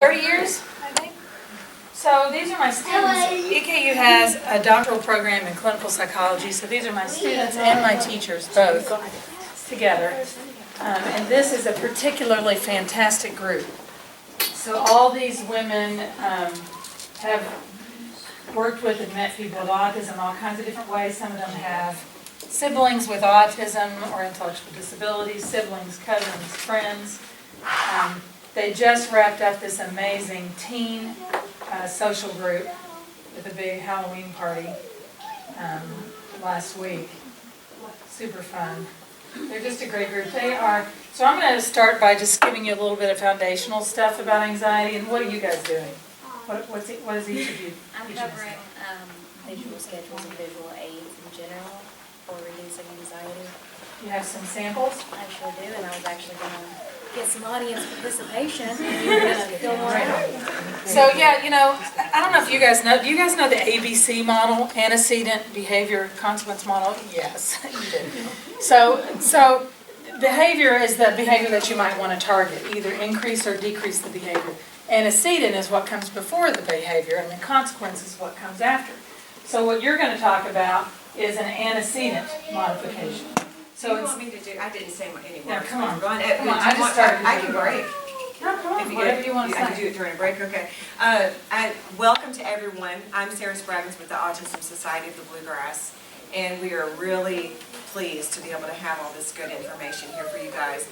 30 years, I think. So these are my students. EKU has a doctoral program in clinical psychology, so these are my students and my teachers both together. And this is a particularly fantastic group. So all these women have worked with and met people with autism all kinds of different ways. Some of them have siblings with autism or intellectual disabilities, siblings, cousins, friends. They just wrapped up this amazing teen social group with a big Halloween party last week. Super fun. They're just a great group. They are. So I'm going to start by just giving you a little bit of foundational stuff about anxiety. And what are you guys doing? What is each of you? I'm covering visual schedules and visual aids in general for reducing anxiety. You have some samples? I sure do, and I was actually going to get some audience participation and you're going to fill more out. So yeah, you know, I don't know if you guys know, do you guys know the ABC model, antecedent behavior consequence model? Yes, you do. So behavior is the behavior that you might want to target, either increase or decrease the behavior. Antecedent is what comes before the behavior, and the consequence is what comes after. So what you're going to talk about is an antecedent modification. So you want me to do? I didn't say any Yeah, words. come on. Go on. Come on, I just started. I can break. No, come on, whatever you want to say. I can do it during a break. Okay. Welcome to everyone. I'm Sarah Spraggins with the Autism Society of the Bluegrass, and we are really pleased to be able to have all this good information here for you guys.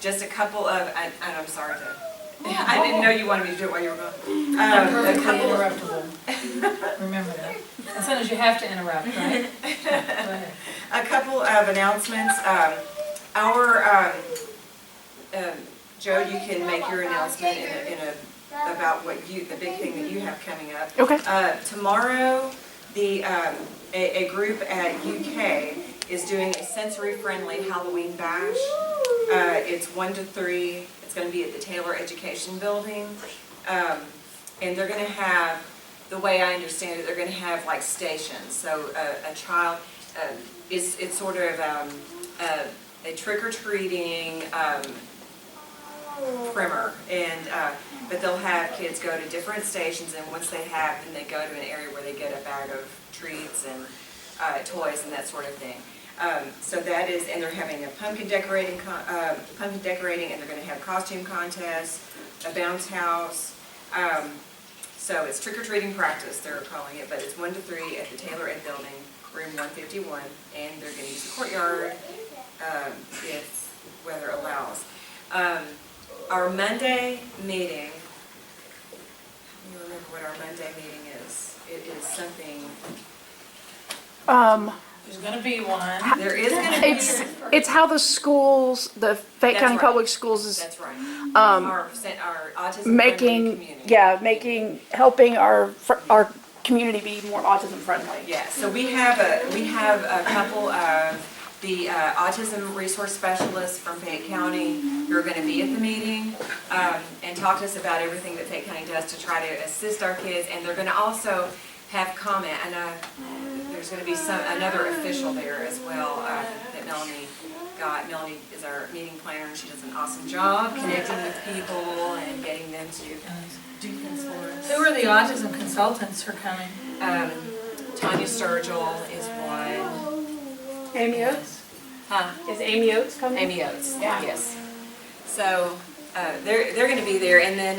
Just a couple of, and I'm sorry to. I didn't know you wanted me to do it while you were going. Perfectly interruptible. Remember that. As soon as you have to interrupt, right? Go ahead. A couple of announcements. Joe, you can make your announcement about what the big thing that you have coming up. Okay. Tomorrow, a group at UK is doing a sensory-friendly Halloween bash. It's 1 to 3. It's going to be at the Taylor Education Building, and they're going to have, the way I understand it, they're going to have like stations. So a child, it's sort of a trick-or-treating primer, and but they'll have kids go to different stations, and once they have, then they go to an area where they get a bag of treats and toys and that sort of thing. So that is, and they're having a pumpkin decorating, and they're going to have costume contests, a bounce house. So it's trick-or-treating practice, they're calling it, but it's 1 to 3 at the Taylor Ed Building, room 151, and they're going to use the courtyard if weather allows. Our Monday meeting, you remember what our Monday meeting is? It is something. There's going to be one. There is going to be. It's how the schools, the Fayette County Public Schools is. That's right. Our autism community. Helping our community be more autism friendly. Yeah. So we have a couple of the autism resource specialists from Fayette County who are going to be at the meeting and talk to us about everything that Fayette County does to try to assist our kids, and they're going to also have comment, and there's going to be another official there as well that Melanie got. Melanie is our meeting planner, and she does an awesome job connecting with people and getting them to do things for us. Who are the autism consultants who are coming? Tanya Sturgill is one. Amy Oates? Huh? Is Amy Oates coming? Amy Oates, Yeah. yes. So they're going to be there, and then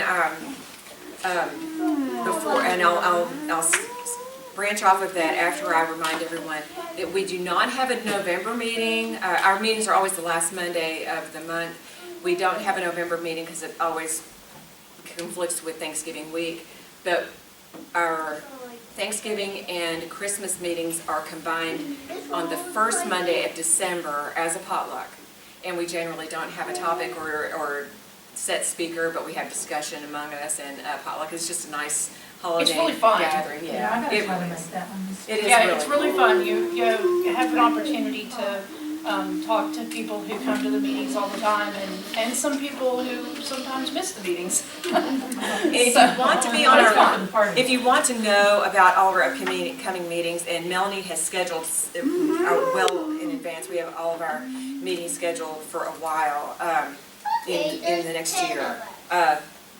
before, and I'll branch off of that after I remind everyone that we do not have a November meeting. Our meetings are always the last Monday of the month. We don't have a November meeting because it always conflicts with Thanksgiving week, but our Thanksgiving and Christmas meetings are combined on the first Monday of December as a potluck, and we generally don't have a topic or set speaker, but we have discussion among us, and potluck is just a nice holiday It's really fun. gathering. Yeah, I got to It try to really make is. that one. It is Yeah, really it's really fun. You have an opportunity to talk to people who come to the meetings all the time, and some people who sometimes miss the meetings. If you want to be on if you want to know about all of our upcoming meetings, and Melanie has scheduled well in advance, we have all of our meetings scheduled for a while in the next year.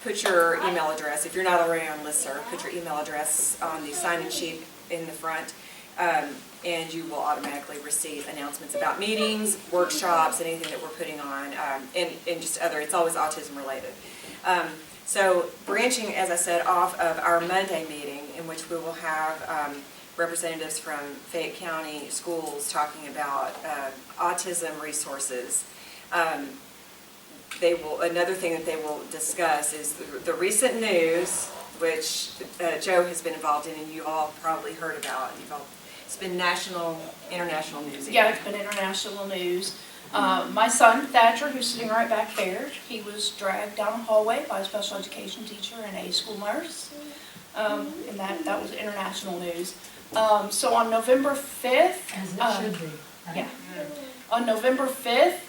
put your email address, if you're not already on listserv, put your email address on the sign-in sheet in the front, and you will automatically receive announcements about meetings, workshops, anything that we're putting on, and just other, it's always autism related. So branching, as I said, off of our Monday meeting, in which we will have representatives from Fayette County schools talking about autism resources. Another thing that they will discuss is the recent news, which Joe has been involved in, and you all probably heard about. It's been national, international news. Yeah, it's been international news. My son, Thatcher, who's sitting right back there, he was dragged down a hallway by a special education teacher and a school nurse. And that was international news. So on November 5th, As it should be, right? yeah. On November 5th,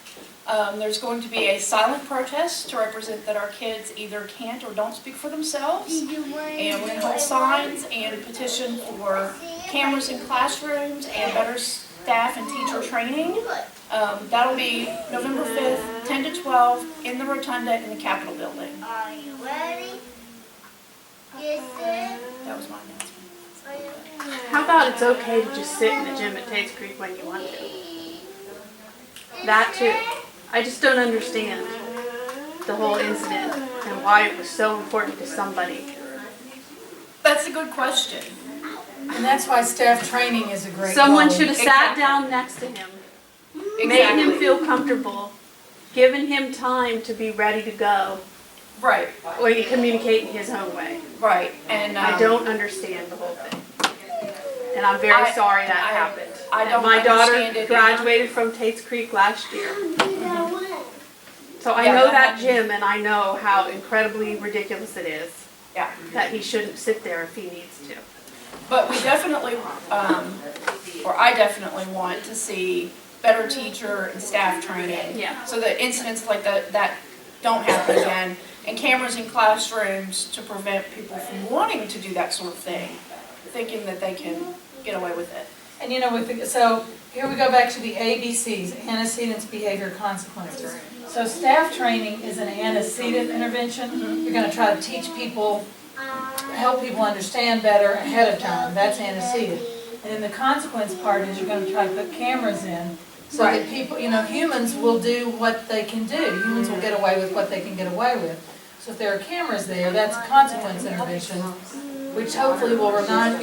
there's going to be a silent protest to represent that our kids either can't or don't speak for themselves. And we're going to hold signs and petition for cameras in classrooms and better staff and teacher training. That'll be November 5th, 10 to 12, in the Rotunda in the Capitol building. Are you ready? Yes, sir. That was my announcement. How about it's okay to just sit in the gym at Tates Creek when you want to? That too. I just don't understand the whole incident and why it was so important to somebody. That's a good question. And that's why staff training is a great Someone goal. should have sat down next to him, made him feel comfortable, given him time to be ready to go, Right, or he communicate in his own way. right. And I don't understand the whole thing. And I'm very sorry that happened. I don't My daughter understand it graduated from Tates Creek last year. So I Yeah, know that that happened. gym, and I know how incredibly ridiculous it is Yeah. that he shouldn't sit there if he needs to. But we definitely, or I definitely want to see better teacher and staff training. Yeah. So that incidents like that don't happen again. And cameras in classrooms to prevent people from wanting to do that sort of thing, thinking that they can get away with it. And you know, so here we go back to the ABCs, antecedents, behavior, consequences. So staff training is an antecedent intervention. You're going to try to teach people, help people understand better ahead of time. That's antecedent. And then the consequence part is you're going to try to put cameras in so that people, humans will do what they can do. Humans will get away with what they can get away with. So if there are cameras there, that's a consequence intervention, which hopefully will remind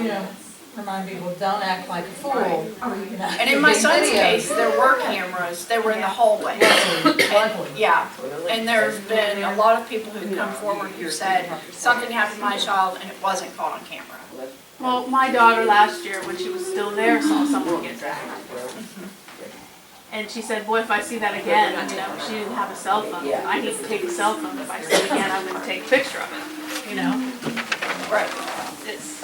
people, don't act like a fool. And in my son's case, there were cameras, they were in the hallway. Luckily. Yeah, and there's been a lot of people who've come forward who said something happened to my child and it wasn't caught on camera. Well, my daughter last year, when she was still there, saw someone get dragged. And she said, boy, if I see that again, she didn't have a cell phone. I need to take a cell phone. If I see it again, I'm going to take a picture of it, Right. It's,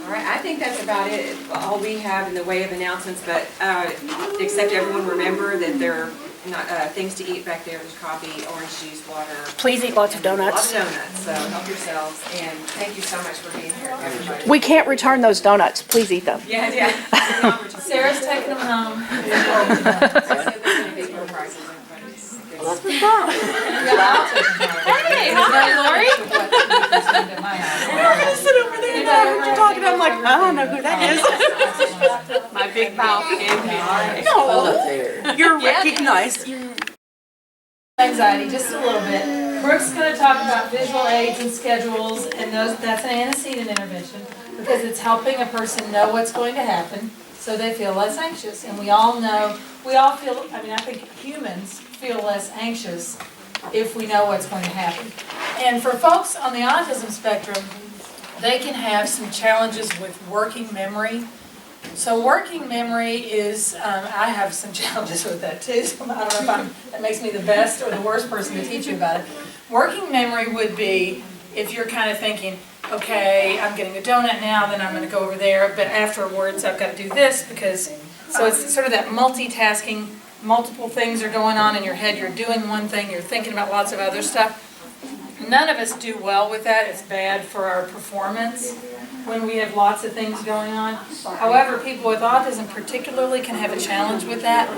All right, I think that's about it, all we have in the way of announcements, but except everyone remember that there are things to eat back there. There's coffee, orange juice, water. please eat lots of Lots donuts. of donuts, so help yourselves, and thank you so much for being here, everybody. We can't return those donuts. Please eat them. Yeah. Sarah's taking them home. Hey, hi, Lori. I sit over there and I heard you talking. I'm like, I don't know who that is. My big mouth gave me. No, you're recognized. Anxiety, just a little bit. Brooke's going to talk about visual aids and schedules, and that's an antecedent intervention because it's helping a person know what's going to happen so they feel less anxious. And we all feel, I think humans feel less anxious if we know what's going to happen. And for folks on the autism spectrum, they can have some challenges with working memory. So working memory is, I have some challenges with that too, so I don't know if that makes me the best or the worst person to teach you about it. Working memory would be if you're kind of thinking, okay, I'm getting a donut now, then I'm going to go over there, but afterwards I've got to do this because, so it's sort of that multitasking, multiple things are going on in your head, you're doing one thing, you're thinking about lots of other stuff. None of us do well with that, it's bad for our performance when we have lots of things going on. However, people with autism particularly can have a challenge with that.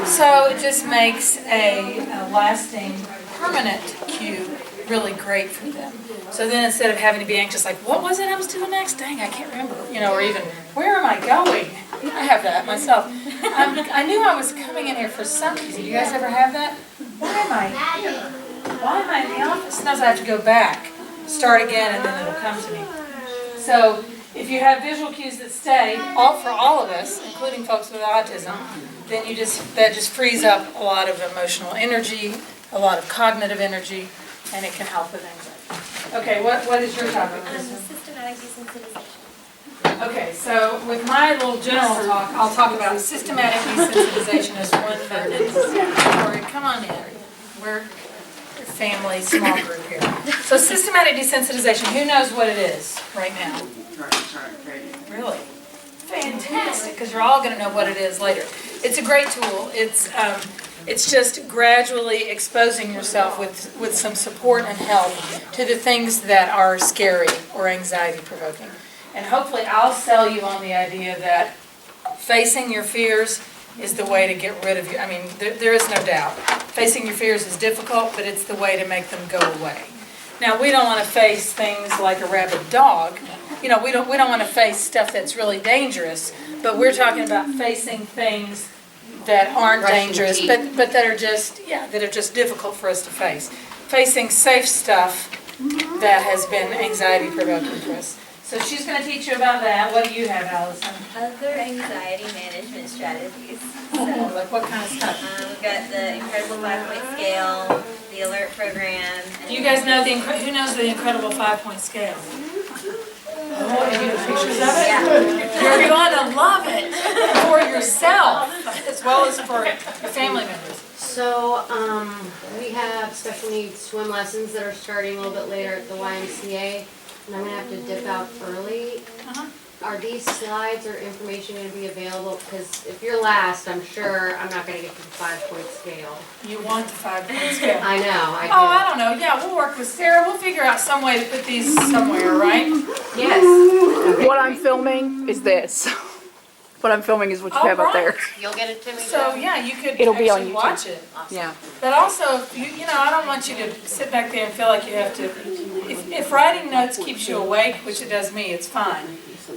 So it just makes a lasting, permanent cue really great for them. So then instead of having to be anxious, like, what was it I was doing next? Dang, I can't remember. Or even, where am I going? I have that myself. I knew I was coming in here for some reason. You guys ever have that? Why am I in the office? Sometimes I have to go back, start again, and then it'll come to me. So if you have visual cues that stay, for all of us, including folks with autism, then that just frees up a lot of emotional energy, a lot of cognitive energy, and it can help with anxiety. Okay, what is your topic? Systematic desensitization. Okay, so with my little general talk, I'll talk about systematic desensitization as one method. Victoria, come on in. We're a family, small group here. So systematic desensitization, who knows what it is right now? Really? Fantastic, because you're all going to know what it is later. It's a great tool. It's just gradually exposing yourself with some support and help to the things that are scary or anxiety-provoking. And hopefully I'll sell you on the idea that facing your fears is the way to get rid of you. I mean, there is no doubt. Facing your fears is difficult, but it's the way to make them go away. Now, we don't want to face things like a rabid dog. We don't want to face stuff that's really dangerous, but we're talking about facing things that aren't dangerous, but that are just difficult for us to face. Facing safe stuff that has been anxiety-provoking for us. So she's going to teach you about that. What do you have, Allison? Other anxiety management strategies. So, Like what kind of stuff? we've got the Incredible 5-Point Scale, the Alert Program. Do you guys know who knows the Incredible 5-Point Scale? Oh, and you have pictures of it? Yeah. You're going to love it for yourself as well as for your family members. So, we have special needs swim lessons that are starting a little bit later at the YMCA, and I'm gonna have to dip out early. Are these slides or information gonna be available? Because if you're last, I'm sure I'm not gonna get to the 5-point scale. You want the 5-point scale. I know, I do. Oh, I don't know. Yeah, we'll work with Sarah. We'll figure out some way to put these somewhere, right? Yes. What I'm filming is this. What I'm filming is what you have up there. You'll get it to me? So, yeah, you could It'll be on actually YouTube. watch it. Yeah. But also, I don't want you to sit back there and feel like you have to, if writing notes keeps you awake, which it does me, it's fine.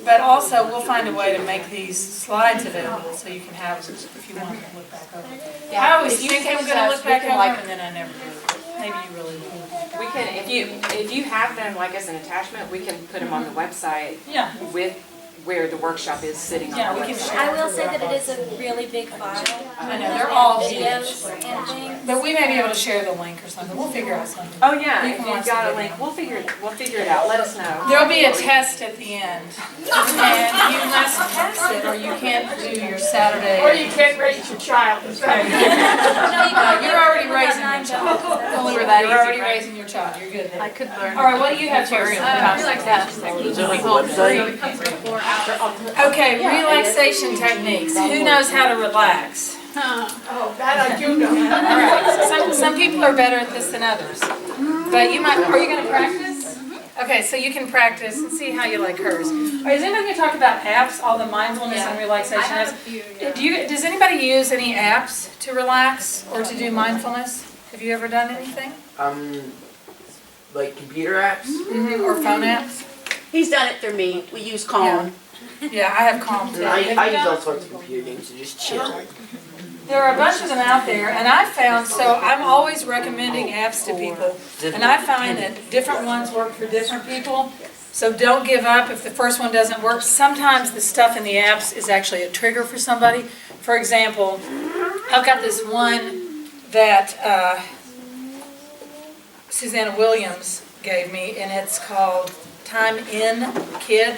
But also, we'll find a way to make these slides available so you can have them if you want to look back over. I always think I'm going to look back over them and then I never do. Maybe you really will. We can, if you have them like as an attachment, we can put them on the website Yeah. with where the workshop is sitting on Yeah, the we can website. share. I will say that it is a really big file. I know, they're all Videos huge. and things. But we may be able to share the link or something. We'll figure out something. Oh, yeah, You if can you've watch got the a link, video. we'll figure it out, let us know. There'll be a test at the end. And you must pass it or you can't do your Saturday. Or you can't raise your child. You're already raising your child. For that You're already easy, right? raising your child. You're good I there. could learn. All right, what do you have for us? Okay, relaxation techniques. Who knows how to relax? Oh, that I do know. All right, so some people are better at this than others. But are you going to practice? Okay, so you can practice and see how you like hers. All right, is anybody going to talk about apps, all the mindfulness and relaxation apps? Does anybody use any apps to relax or to do mindfulness? Have you ever done anything? Like computer apps? Or phone apps? He's done it through me. We use Calm. Yeah, I have Calm too. I Have you use done- all sorts of computer games to just chill. There are a bunch of them out there, and I've found, so I'm always recommending apps to people, and I find that different ones work for different people, so don't give up if the first one doesn't work. Sometimes the stuff in the apps is actually a trigger for somebody. For example, I've got this one that Susanna Williams gave me, and it's called Time In Kid.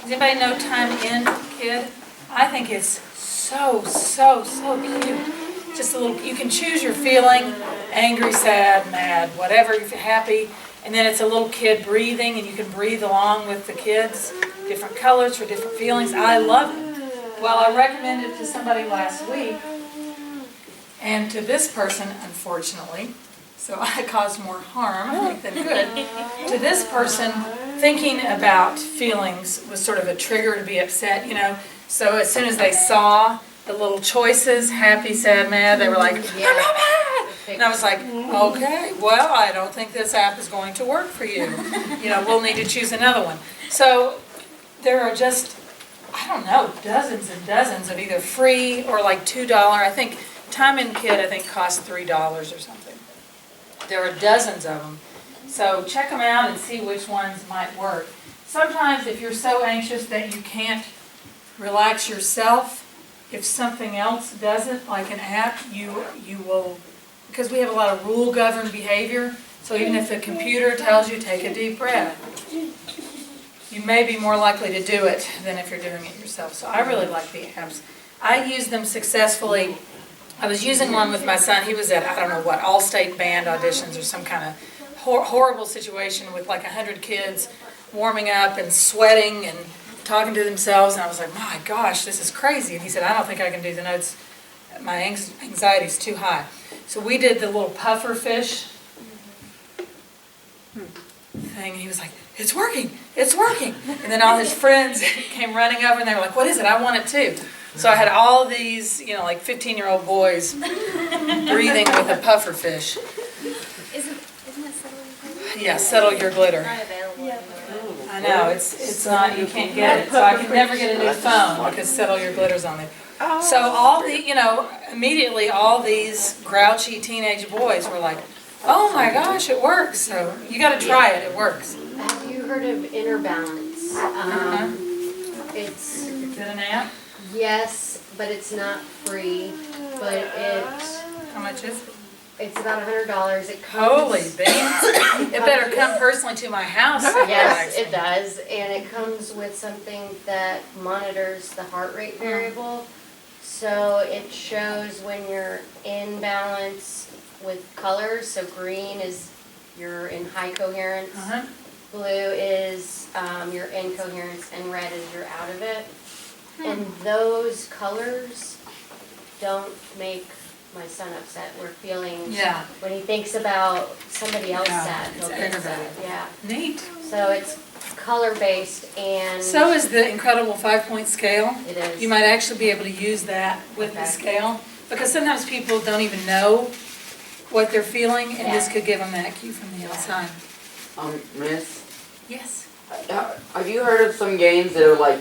Does anybody know Time In Kid? I think it's so cute. Just a little, you can choose your feeling, angry, sad, mad, whatever, if you're happy. And then it's a little kid breathing, and you can breathe along with the kids. Different colors for different feelings. I love it. Well, I recommended it to somebody last week, and to this person, unfortunately, so I caused more harm than good. To this person, thinking about feelings was sort of a trigger to be upset, So as soon as they saw the little choices, happy, sad, mad, they were like, I'm not mad! And I was like, okay, well, I don't think this app is going to work for you. We'll need to choose another one. So there are just, I don't know, dozens and dozens of either free or like $2. I think Time and Kid, costs $3 or something. There are dozens of them. So check them out and see which ones might work. Sometimes if you're so anxious that you can't relax yourself, if something else doesn't, like an app, you will, because we have a lot of rule-governed behavior, so even if the computer tells you take a deep breath, you may be more likely to do it than if you're doing it yourself. So I really like the apps. I use them successfully. I was using one with my son. He was at, I don't know what, all-state band auditions or some kind of horrible situation with like 100 kids warming up and sweating and talking to themselves, and I was like, my gosh, this is crazy. And he said, I don't think I can do the notes. My anxiety's too high. So we did the little puffer fish thing, and he was like, it's working, it's working. And then all his friends came running over, and they were like, what is it? I want it too. So I had all these, like 15-year-old boys breathing with a puffer fish. Isn't that Settle Your Glitter? Yeah, Settle Your Glitter. Not available anymore. I know, it's not, you can't get it, so I can never get a new phone because Settle Your Glitter's on there. So all the, immediately all these grouchy teenage boys were like, oh my gosh, it works. So you gotta try it, it works. Have you heard of Inner Balance? It's, Is it an app? yes, but it's not free, but How much is it? it's about $100. It comes. Holy beans. It better come personally to my house. Yes, it does, and it comes with something that monitors the heart rate variable. So it shows when you're in balance with colors. So green is you're in high coherence, blue is you're in coherence, and red is you're out of it. And those colors don't make my son upset. We're feeling, Yeah. when he thinks about somebody else Yeah, sad, it's he'll get sad. aggravating. Yeah. Neat. So it's color-based, and So is the incredible 5-point scale. it is. You might actually be able to use that with the Okay. scale, because sometimes people don't even know what they're feeling, and this could give them that cue from the outside. Miss, Yes. have you heard of some games that are like,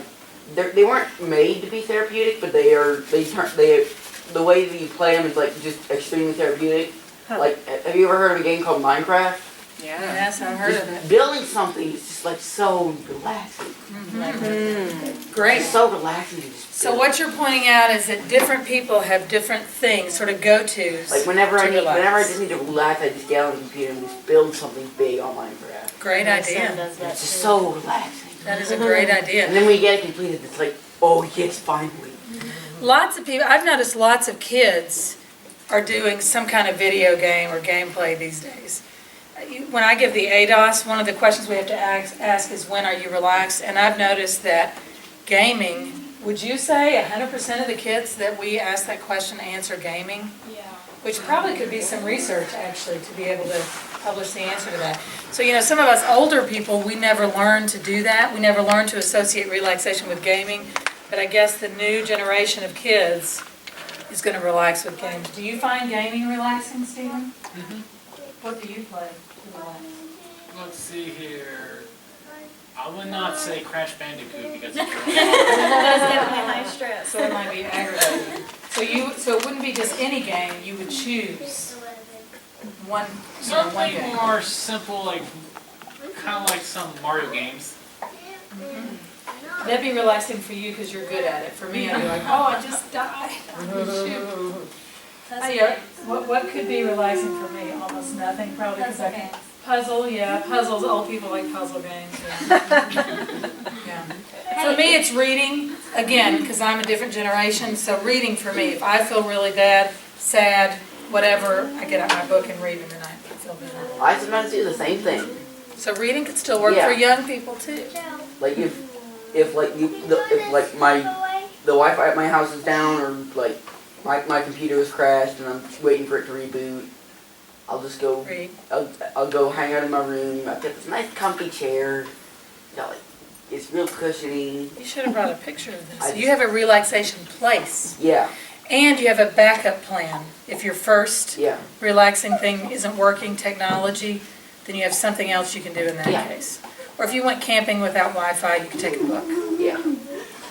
they weren't made to be therapeutic, but the way that you play them is like just extremely therapeutic? Like, have you ever heard of a game called Minecraft? Yeah. Yes, I've heard Just of it. building something is just like so relaxing. Great. It's so relaxing to just So build. what you're pointing out is that different people have different things, sort of go-tos. Like whenever I to relax. just need to relax, I just get on the computer and just build something big on Minecraft. Great My son idea. does that It's just too. so relaxing. That is a great And idea. then when you get it completed, it's like, oh yes, finally. Lots of people, I've noticed lots of kids are doing some kind of video game or gameplay these days. When I give the ADOS, one of the questions we have to ask is, when are you relaxed? And I've noticed that gaming, would you say 100% of the kids that we ask that question answer gaming? Yeah. Which probably could be some research, actually, to be able to publish the answer to that. So, some of us older people, we never learned to do that. We never learned to associate relaxation with gaming. But I guess the new generation of kids is going to relax with games. Do you find gaming relaxing, Stephen? What do you play to relax? Let's see here. I would not say Crash Bandicoot because it's That's definitely high stress. So it might be aggravating. So it wouldn't be just any game, you would choose one something game. more simple, like kind of like some Mario games. That'd be relaxing for you because you're good at it. For me, I'd be like, oh, I just died. Shoot. What could be relaxing for me? Almost nothing, probably, because I can puzzles. Old people like puzzle games. Yeah. For me, it's reading. Again, because I'm a different generation, so reading for me. If I feel really bad, sad, whatever, I get out my book and read, and then I feel better. I sometimes do the same thing. So reading could still work Yeah. for young people too. Like if the Wi-Fi at my house is down, or like my computer has crashed and I'm waiting for it to reboot, I'll just go. Read. I'll go hang out in my room. I've got this nice comfy chair. It's real cushiony. You should have brought a picture of this. I You have a relaxation place. Yeah. And you have a backup plan. If your first Yeah. relaxing thing isn't working, technology, then you have something else you can do in that Yeah. case. Or if you went camping without Wi-Fi, you can take a book. Yeah.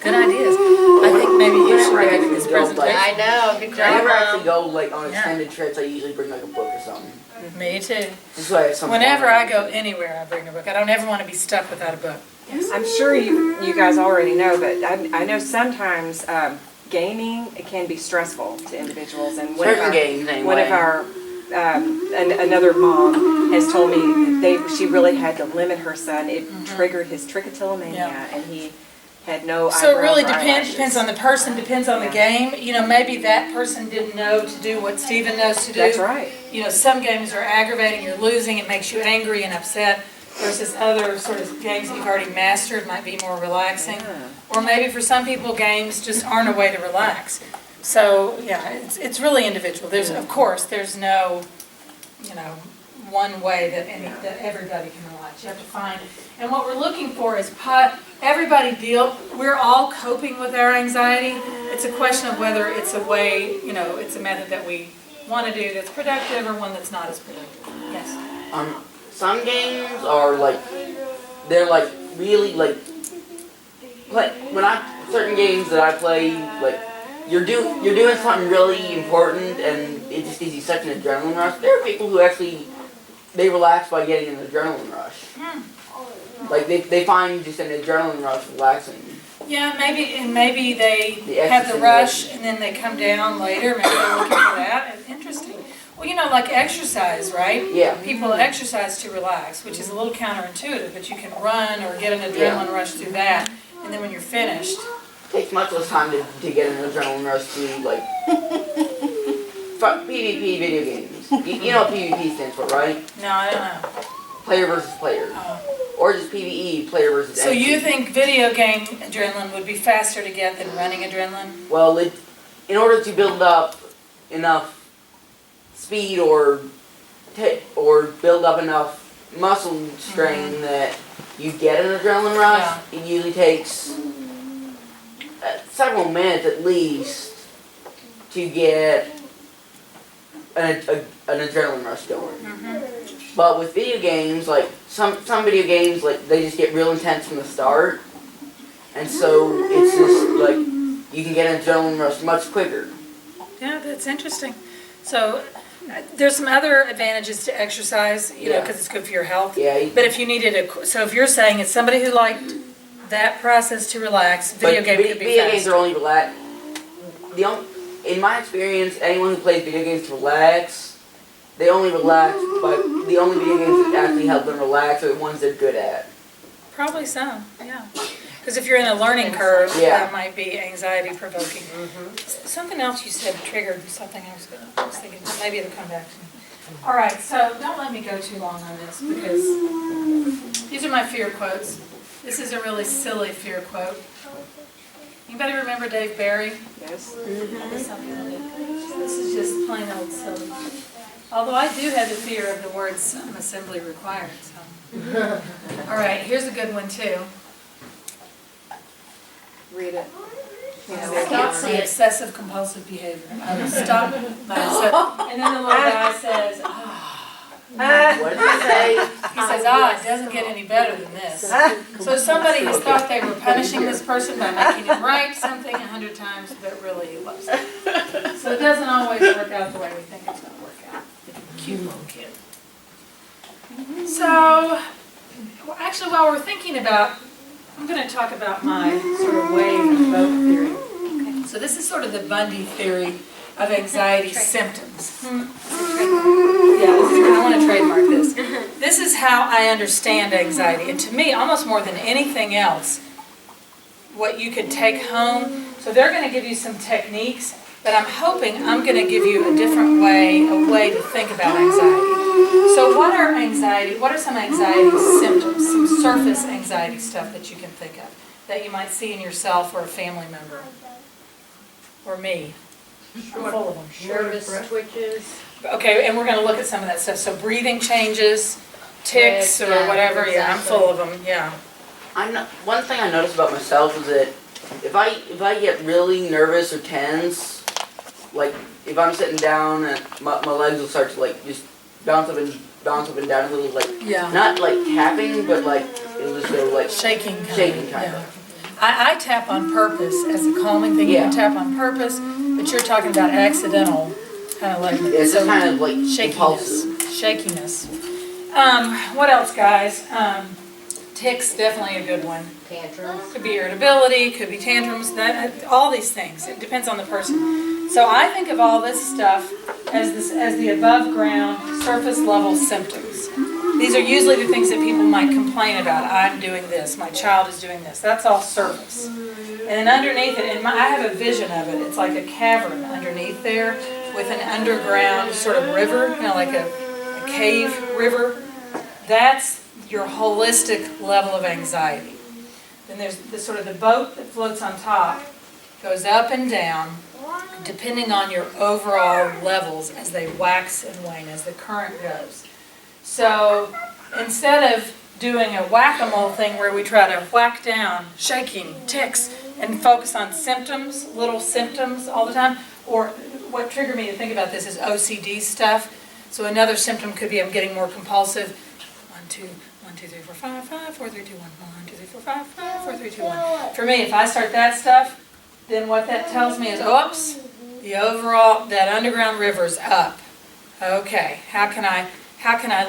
Good ideas. I think maybe you should Whenever I give this actually go, like- presentation. know, good Whenever I actually go like on Yeah. extended trips, I usually bring like a book or something. Me too. Just so I have something. Whenever I go anywhere, I bring a book. I don't ever want to be stuck without a book. I'm sure you guys already know, but I know sometimes gaming, it can be stressful to individuals. And Certain games anyway. one of our, another mom has told me that she really had to limit her son. It triggered his trichotillomania, Yeah. and he had no So it really eyebrows or eyelashes. depends on the person, depends on the game. You know, maybe that person didn't know to do what Stephen knows to do. That's right. You know, some games are aggravating, you're losing, it makes you angry and upset, versus other sort of games that you've already mastered might be more relaxing. Or maybe for some people, games just aren't a way to relax. So, yeah, it's really individual. There's, of course, there's no, you know, one way that everybody can relax. You have to find, and what we're looking for is we're all coping with our anxiety. It's a question of whether it's a way, you know, it's a method that we want to do that's productive or one that's not as productive. Yes? Some games are like, they're like really like, certain games that I play, like, you're doing something really important and it just gives you such an adrenaline rush. There are people who actually, they relax by getting an adrenaline rush. Like they find just an adrenaline rush relaxing. Yeah, maybe they The have the exercise. rush and then they come down later, maybe they're looking for that. Interesting. Well, you know, like exercise, right? Yeah. People exercise to relax, which is a little counterintuitive, but you can run or get an adrenaline rush through that, and then when you're finished. It takes much less time to get an adrenaline rush through like PvP video games. You know what PvP stands for, right? No, I don't know. Player versus player. Or just PvE, player versus So entity. you think video game adrenaline would be faster to get than running adrenaline? Well, in order to build up enough speed or build up enough muscle strain that you get an adrenaline rush, it usually takes several minutes at least to get an adrenaline rush going. But with video games, like some video games, like they just get real intense from the start, and so it's just like you can get an adrenaline rush much quicker. Yeah, that's interesting. So there's some other advantages to exercise, you know, because it's good for your health. Yeah. But if you needed so if you're saying it's somebody who liked that process to relax, video game could be video faster. games are only relax. In my experience, anyone who plays video games to relax, they only relax. But the only video games that actually help them relax are the ones they're good at. Probably so, yeah. Because if you're in a learning curve, that might be anxiety provoking. Something else you said triggered something I was thinking, maybe it'll come back to me. All right, so don't let me go too long on this because these are my fear quotes. This is a really silly fear quote. Anybody remember Dave Barry? Yes. This is just plain old silly. Although I do have the fear of the words some assembly required. So. All right, here's a good one too. Read it. Stop the obsessive compulsive behavior. I will stop myself. And then the little guy says, What did he say? he says, it doesn't get any better than this. So somebody has thought they were punishing this person by making him write something 100 times, but really he loves it. So it doesn't always work out the way we think it's going to work out. Cute little kid. So, actually while we're thinking about, I'm going to talk about my sort of wave and vote theory. Okay. So this is sort of the Bundy theory of anxiety symptoms. Yeah, I want to trademark this. This is how I understand anxiety. And to me, almost more than anything else, what you could take home. So they're going to give you some techniques, but I'm hoping I'm going to give you a different way, a way to think about anxiety. So what are some anxiety symptoms, some surface anxiety stuff that you can think of, that you might see in yourself or a family member? Or me? I'm full of them. Nervous twitches. Okay, and we're going to look at some of that stuff. So breathing changes, tics, or whatever. Yeah, I'm full of them. Yeah. One thing I noticed about myself is that if I get really nervous or tense, like, if I'm sitting down, my legs will start to like just bounce up and down a little, like, Yeah. not like tapping, but like, it'll just go like, Shaking kind of. shaking kind Yeah. of. I tap on purpose as a calming thing. You can tap on purpose, but you're talking about accidental kind of like. It's just kind of like shakiness. impulsive. Shakiness. What else, guys? Tics, definitely a good one. Tantrums. Could be irritability, could be tantrums, all these things. It depends on the person. So I think of all this stuff as the above ground, surface level symptoms. These are usually the things that people might complain about. I'm doing this, my child is doing this. That's all surface. And then underneath it, and I have a vision of it. It's like a cavern underneath there with an underground sort of river, like a cave river. That's your holistic level of anxiety. Then there's the boat that floats on top, goes up and down, depending on your overall levels as they wax and wane, as the current goes. So instead of doing a whack-a-mole thing where we try to whack down, shaking, tics, and focus on symptoms, little symptoms all the time, or what triggered me to think about this is OCD stuff. So another symptom could be I'm getting more compulsive. 1, 2, 3, 4, 5, 5, 4, 3, 2, 1, 1, 2, 3, 4, 5, 5, 4, 3, 2, 1. For me, if I start that stuff, then what that tells me is, oops, the overall, that underground river's up. Okay, how can I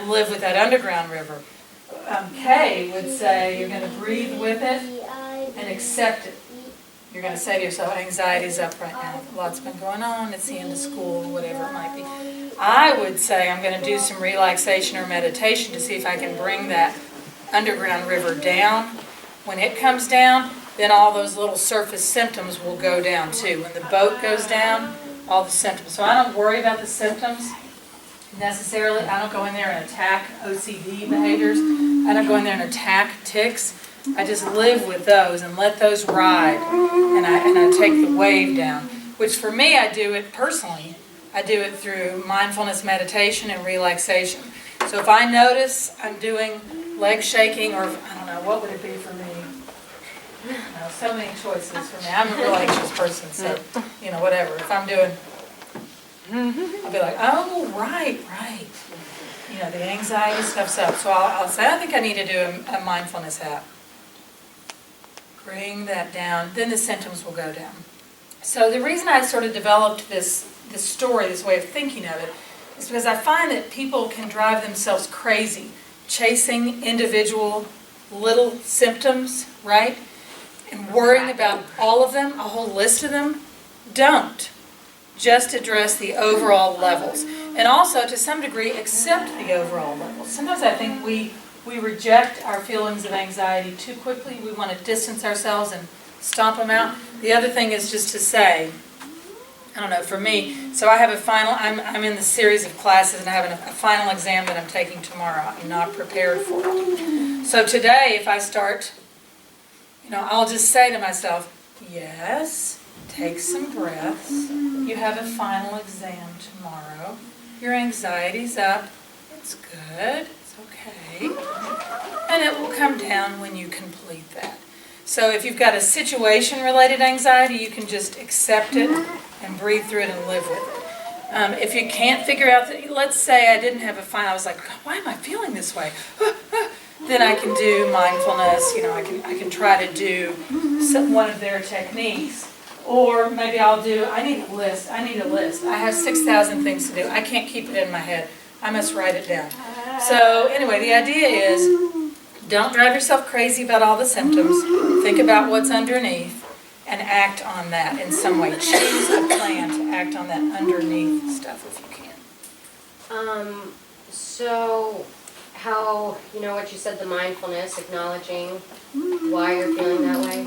live with that underground river? Kay would say you're going to breathe with it and accept it. You're going to say to yourself, anxiety's up right now. A lot's been going on. It's the end of school, whatever it might be. I would say I'm going to do some relaxation or meditation to see if I can bring that underground river down. When it comes down, then all those little surface symptoms will go down too. When the boat goes down, all the symptoms. So I don't worry about the symptoms necessarily. I don't go in there and attack OCD behaviors. I don't go in there and attack tics. I just live with those and let those ride, and I take the wave down, which for me, I do it personally. I do it through mindfulness meditation and relaxation. So if I notice I'm doing leg shaking, or I don't know, what would it be for me? So many choices for me. I'm a real anxious person, so, whatever. If I'm doing, I'll be like, oh, right. The anxiety stuff's up. So I'll say, I think I need to do a mindfulness app. Bring that down. Then the symptoms will go down. So the reason I sort of developed this story, this way of thinking of it, is because I find that people can drive themselves crazy chasing individual little symptoms, right? And worrying about all of them, a whole list of them. Don't. Just address the overall levels. And also, to some degree, accept the overall levels. Sometimes I think we reject our feelings of anxiety too quickly. We want to distance ourselves and stomp them out. The other thing is just to say, I don't know, for me, so I have a final, I'm in the series of classes and I have a final exam that I'm taking tomorrow. I'm not prepared for it. So today, if I start, I'll just say to myself, yes, take some breaths. You have a final exam tomorrow. Your anxiety's up. It's good. It's okay. And it will come down when you complete that. So if you've got a situation-related anxiety, you can just accept it and breathe through it and live with it. If you can't figure out, let's say I didn't have a final, I was like, why am I feeling this way? Then I can do mindfulness, I can try to do one of their techniques. Or maybe I'll do, I need a list. I have 6,000 things to do. I can't keep it in my head. I must write it down. So anyway, the idea is, don't drive yourself crazy about all the symptoms. Think about what's underneath and act on that in some way. Choose a plan to act on that underneath stuff if you can. So how, what you said, the mindfulness, acknowledging why you're feeling that way,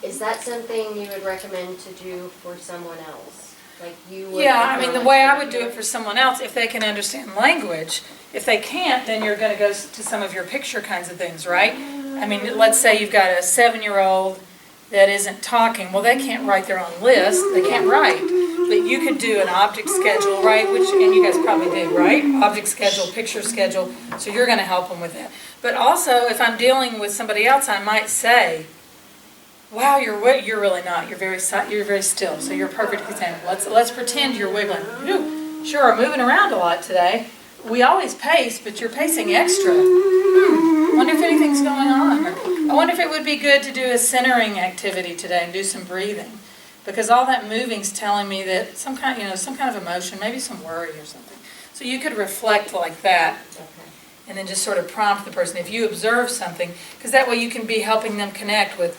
is that something you would recommend to do for someone else? Like you would? Yeah, the way I would do it for someone else, if they can understand language. If they can't, then you're going to go to some of your picture kinds of things, right? Let's say you've got a 7-year-old that isn't talking. Well, they can't write their own list. They can't write. But you could do an object schedule, right? And you guys probably do, right? Object schedule, picture schedule. So you're going to help them with that. But also, if I'm dealing with somebody else, I might say, wow, you're really not. You're very still. So you're a perfect example. Let's pretend you're wiggling. You sure are moving around a lot today. We always pace, but you're pacing extra. Wonder if anything's going on. I wonder if it would be good to do a centering activity today and do some breathing, because all that moving's telling me that some kind of emotion, maybe some worry or something. So you could reflect like that, and then just sort of prompt the person if you observe something, because that way you can be helping them connect with,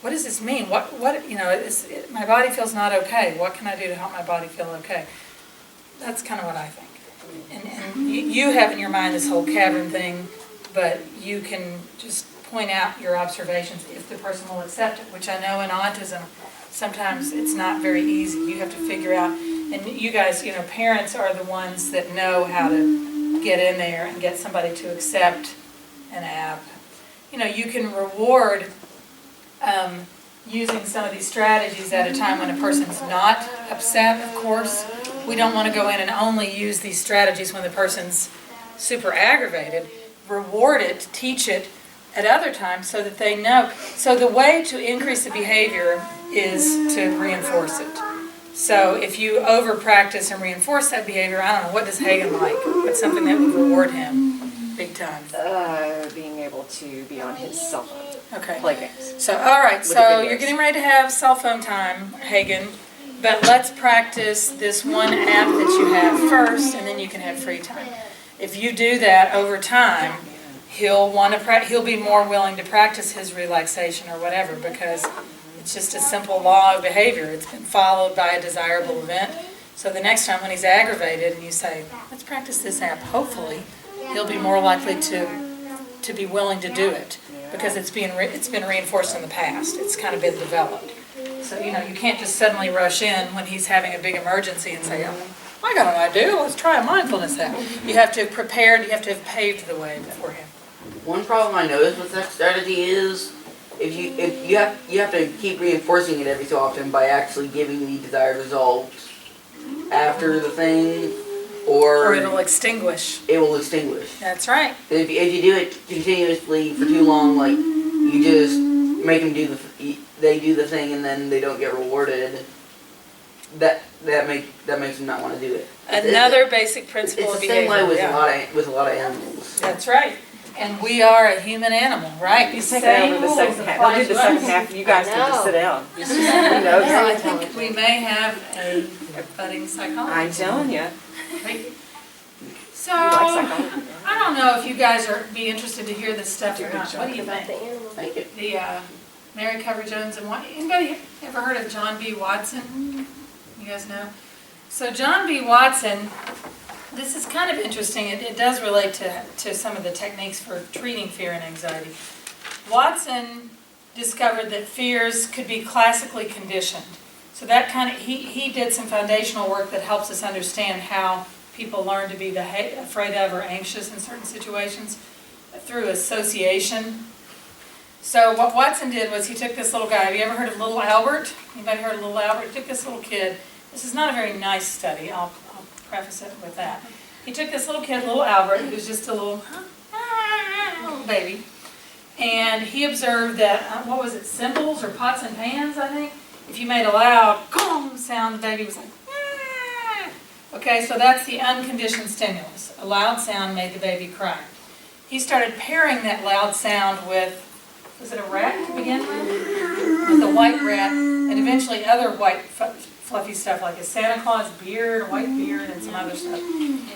what does this mean? My body feels not okay. What can I do to help my body feel okay? That's kind of what I think. And you have in your mind this whole cavern thing, but you can just point out your observations if the person will accept it, which I know in autism, sometimes it's not very easy. You have to figure out, and you guys, parents are the ones that know how to get in there and get somebody to accept an app. You can reward using some of these strategies at a time when a person's not upset, of course. We don't want to go in and only use these strategies when the person's super aggravated. Reward it, teach it at other times so that they know. So the way to increase the behavior is to reinforce it. So if you over-practice and reinforce that behavior, I don't know, what does Hagen like? What's something that would reward him big time? Being able to be on his cell phone. Okay. Play games. So, all right, so you're getting ready to have cell phone time, Hagen, but let's practice this one app that you have first, and then you can have free time. If you do that over time, he'll be more willing to practice his relaxation or whatever, because it's just a simple law of behavior. It's been followed by a desirable event. So the next time when he's aggravated and you say, let's practice this app, hopefully he'll be more likely to be willing to do it, because it's been reinforced in the past. It's kind of been developed. So, you can't just suddenly rush in when he's having a big emergency and say, oh, I got an idea, let's try a mindfulness app. You have to have prepared, you have to have paved the way for him. One problem I noticed with that strategy is if you have to keep reinforcing it every so often by actually giving the desired result after the thing, or it'll extinguish. It will extinguish. That's right. If you do it continuously for too long, like you just make them they do the thing and then they don't get rewarded, that makes them not want to do it. Another basic principle of behavior. It's the same way with a lot of animals. That's right. And we are a human animal, right? You take over the second half. I'll do the second half, and you guys can just sit down. I think we may have a budding psychologist. I'm telling you. So, I don't know if you guys be interested to hear this stuff or not. What do you think? Thank you. The Mary Cover Jones and anybody ever heard of John B. Watson? You guys know? So John B. Watson, this is kind of interesting. It does relate to some of the techniques for treating fear and anxiety. Watson discovered that fears could be classically conditioned. So that he did some foundational work that helps us understand how people learn to be afraid of or anxious in certain situations through association. So what Watson did was he took this little guy. Have you ever heard of Little Albert? Anybody heard of Little Albert? He took this little kid. This is not a very nice study. I'll preface it with that. He took this little kid, Little Albert, who's just a little baby, and he observed that, cymbals or pots and pans, I think? If you made a loud gong sound, the baby was like, ah. Okay, so that's the unconditioned stimulus. A loud sound made the baby cry. He started pairing that loud sound with, was it a rat to begin with a white rat, and eventually other white fluffy stuff like a Santa Claus beard, a white beard, and some other stuff.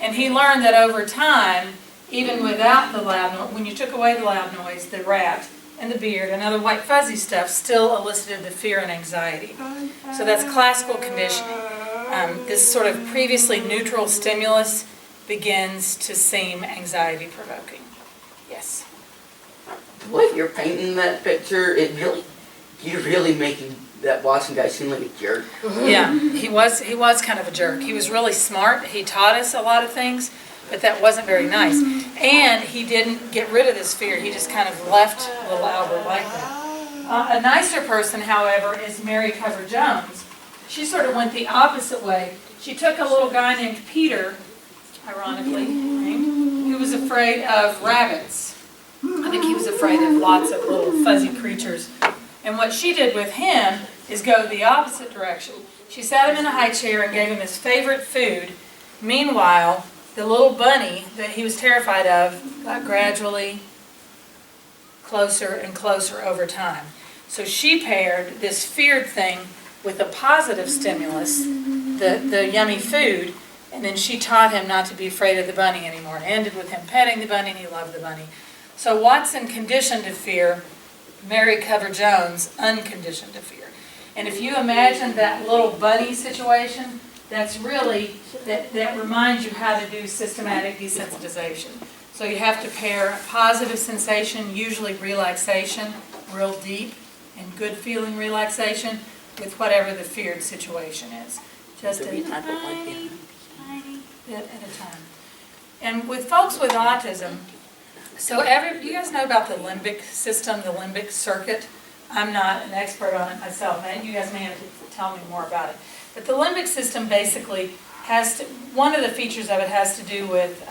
And he learned that over time, even without the loud noise, when you took away the loud noise, the rat and the beard and other white fuzzy stuff still elicited the fear and anxiety. So that's classical conditioning. This sort of previously neutral stimulus begins to seem anxiety-provoking. Yes? The way you're painting that picture, you're really making that Watson guy seem like a jerk. Yeah, he was kind of a jerk. He was really smart. He taught us a lot of things, but that wasn't very nice. And he didn't get rid of this fear. He just kind of left Little Albert like that. A nicer person, however, is Mary Cover Jones. She sort of went the opposite way. She took a little guy named Peter, ironically named, who was afraid of rabbits. I think he was afraid of lots of little fuzzy creatures. And what she did with him is go the opposite direction. She sat him in a high chair and gave him his favorite food. Meanwhile, the little bunny that he was terrified of got gradually closer and closer over time. So she paired this feared thing with a positive stimulus, the yummy food, and then she taught him not to be afraid of the bunny anymore. It ended with him petting the bunny, and he loved the bunny. So Watson conditioned to fear, Mary Cover Jones unconditioned to fear. And if you imagine that little bunny situation, that's really, that reminds you how to do systematic desensitization. So you have to pair a positive sensation, usually relaxation, real deep and good feeling relaxation, with whatever the feared situation is. Just a tiny bit at a time. And with folks with autism, so you guys know about the limbic system, the limbic circuit? I'm not an expert on it myself, and you guys may have to tell me more about it. But the limbic system basically has to, one of the features of it has to do with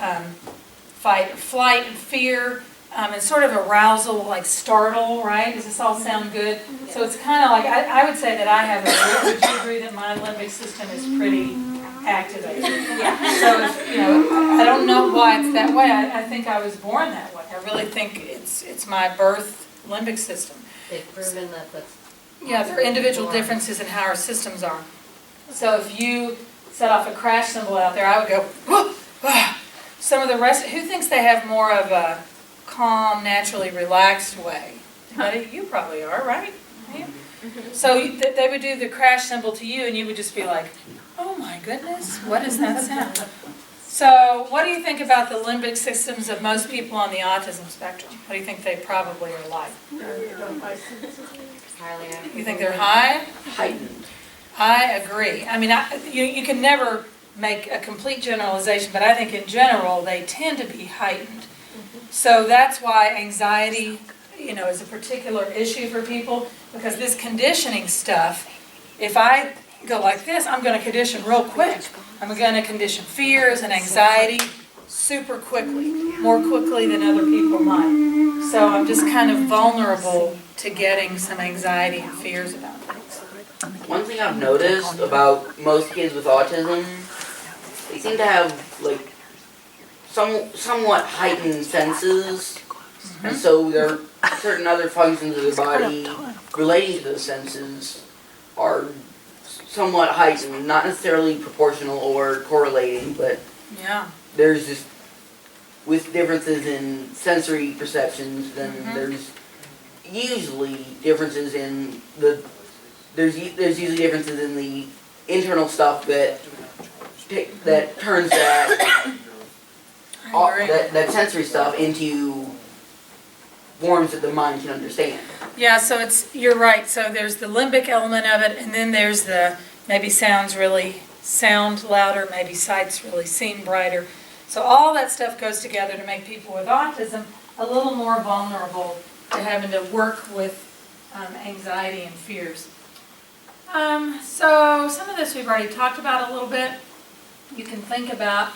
fight, flight, and fear, and sort of arousal, like startle, right? Does this all sound good? So it's kind of like, I would say that I have a, would you agree that my limbic system is pretty activated? Yeah. So, I don't know why it's that way. I think I was born that way. I really think it's my birth limbic system. They've proven that that's... Yeah, there are individual differences in how our systems are. So if you set off a crash symbol out there, I would go, whoa, whoa. Some of the rest, who thinks they have more of a calm, naturally relaxed way? Anybody? You probably are, right? Yeah. So they would do the crash symbol to you, and you would just be like, oh my goodness, what does that sound? So what do you think about the limbic systems of most people on the autism spectrum? What do you think they probably are like? You think they're high? Heightened. I agree. I mean, you can never make a complete generalization, but I think in general they tend to be heightened. So that's why anxiety, is a particular issue for people, because this conditioning stuff, if I go like this, I'm going to condition real quick. I'm going to condition fears and anxiety super quickly, more quickly than other people might. So I'm just kind of vulnerable to getting some anxiety and fears about things. One thing I've noticed about most kids with autism, they seem to have like somewhat heightened senses, and so there are certain other functions of their body relating to those senses are somewhat heightened, not necessarily proportional or correlating, but Yeah. there's just, with differences in sensory perceptions, then there's usually differences in there's usually differences in the internal stuff that turns that sensory stuff into forms that the mind can understand. Yeah, so you're right. So there's the limbic element of it, and then there's the maybe sound louder, maybe sights really seem brighter. So all that stuff goes together to make people with autism a little more vulnerable to having to work with anxiety and fears. So some of this we've already talked about a little bit. You can think about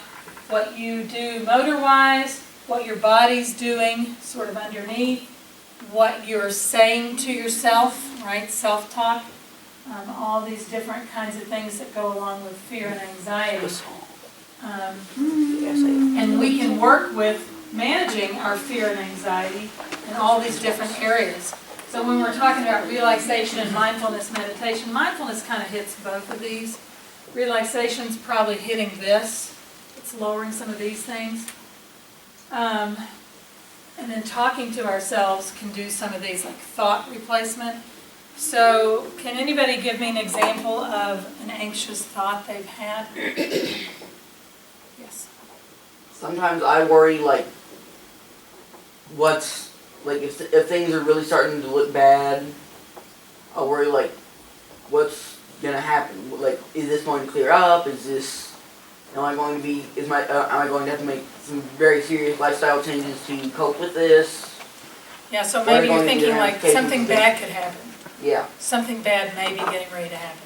what you do motor-wise, what your body's doing sort of underneath, what you're saying to yourself, right, self-talk, all these different kinds of things that go along with fear and anxiety. And we can work with managing our fear and anxiety in all these different areas. So when we're talking about relaxation and mindfulness meditation, mindfulness kind of hits both of these. Relaxation's probably hitting this. It's lowering some of these things. And then talking to ourselves can do some of these, like thought replacement. So can anybody give me an example of an anxious thought they've had? Yes. Sometimes I worry, like, if things are really starting to look bad, I worry, like, what's gonna happen? Like, is this going to clear up? Am I going to have to make some very serious lifestyle changes to cope with this? Yeah, so maybe you're thinking like something bad could happen. Yeah. Something bad may be getting ready to happen.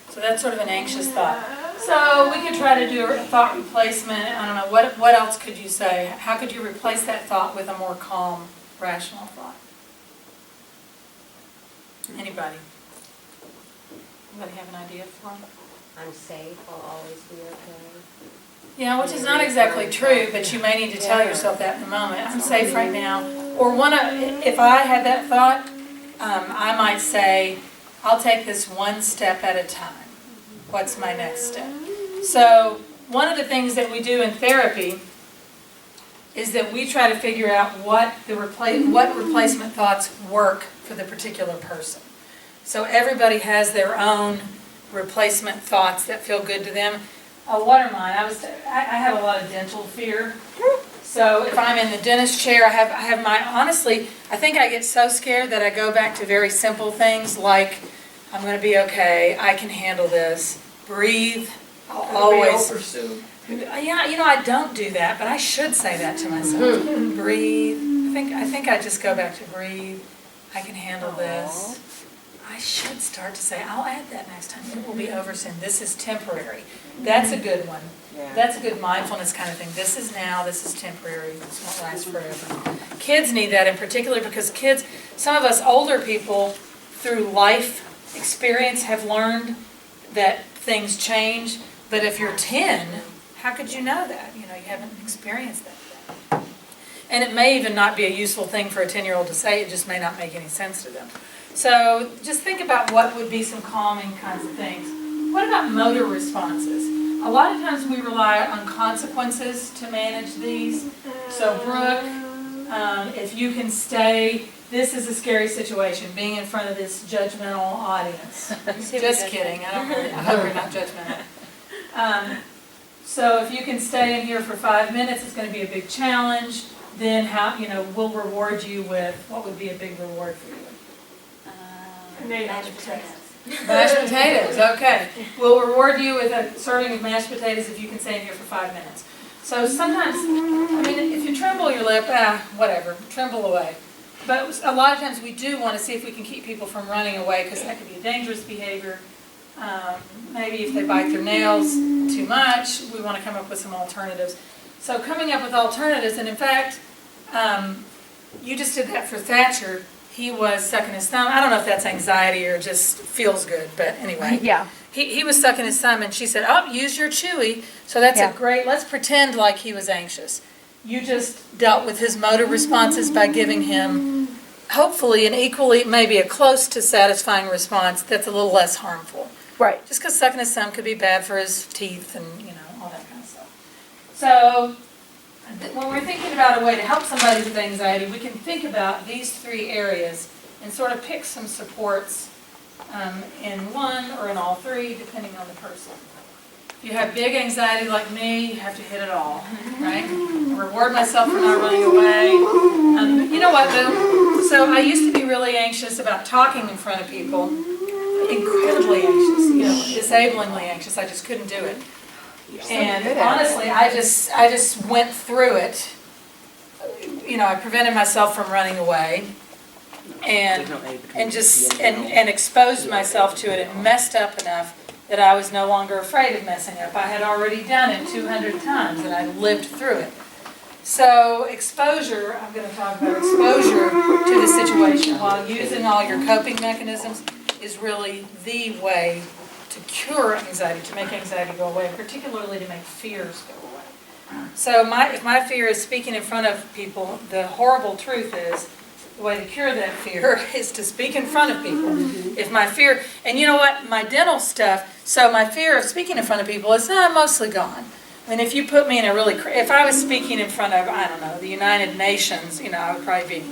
So that's sort of an anxious thought. So we could try to do a thought replacement. I don't know, what else could you say? How could you replace that thought with a more calm, rational thought? Anybody? Anybody have an idea for them? I'm safe, I'll always be okay. Yeah, which is not exactly true, but you may need to tell yourself that in the moment. I'm safe right now. Or if I had that thought, I might say, I'll take this one step at a time. What's my next step? So one of the things that we do in therapy is that we try to figure out what replacement thoughts work for the particular person. So everybody has their own replacement thoughts that feel good to them. A waterline, I have a lot of dental fear. So if I'm in the dentist chair, I have honestly, I think I get so scared that I go back to very simple things like, I'm going to be okay, I can handle this, breathe, I'll always. Yeah, I don't do that, but I should say that to myself. Breathe. I think I just go back to breathe. I can handle this. I should start to say, I'll add that next time. It will be over soon. This is temporary. That's a good one. That's a good mindfulness kind of thing. This is now, this is temporary, this won't last forever. Kids need that in particular because kids, some of us older people, through life experience have learned that things change. But if you're 10, how could you know that? You haven't experienced that. And it may even not be a useful thing for a 10-year-old to say. It just may not make any sense to them. So just think about what would be some calming kinds of things. What about motor responses? A lot of times we rely on consequences to manage these. So Brooke, if you can stay, this is a scary situation, being in front of this judgmental audience. Just kidding, I hope you're not judgmental. So if you can stay in here for 5 minutes, it's going to be a big challenge. Then we'll reward you with, what would be a big reward for you? Mashed potatoes. Mashed potatoes, okay. We'll reward you with a serving of mashed potatoes if you can stay in here for 5 minutes. So sometimes, if you tremble your lip, whatever, tremble away. But a lot of times we do want to see if we can keep people from running away because that could be a dangerous behavior. Maybe if they bite their nails too much, we want to come up with some alternatives. So coming up with alternatives, and in fact, you just did that for Thatcher. He was sucking his thumb. I don't know if that's anxiety or just feels good, but anyway. Yeah. He was sucking his thumb and she said, use your chewy. So that's a great, let's pretend like he was anxious. You just dealt with his motor responses by giving him, hopefully, an equally, maybe a close to satisfying response that's a little less harmful. Right. Just because sucking his thumb could be bad for his teeth and, all that kind of stuff. So when we're thinking about a way to help somebody with anxiety, we can think about these 3 areas and sort of pick some supports in one or in all 3, depending on the person. If you have big anxiety like me, you have to hit it all, right? Reward myself for not running away. You know what, though? So I used to be really anxious about talking in front of people. Incredibly anxious, disabling anxious. I just couldn't do it. And honestly, I just went through it. I prevented myself from running away, and exposed myself to it and messed up enough that I was no longer afraid of messing up. I had already done it 200 times, and I lived through it. So exposure, I'm going to talk about exposure to the situation while using all your coping mechanisms is really the way to cure anxiety, to make anxiety go away, particularly to make fears go away. So if my fear is speaking in front of people, the horrible truth is the way to cure that fear is to speak in front of people. If my fear, and you know what, my dental stuff, so my fear of speaking in front of people is mostly gone. If you put me in if I was speaking in front of, I don't know, the United Nations, I would probably be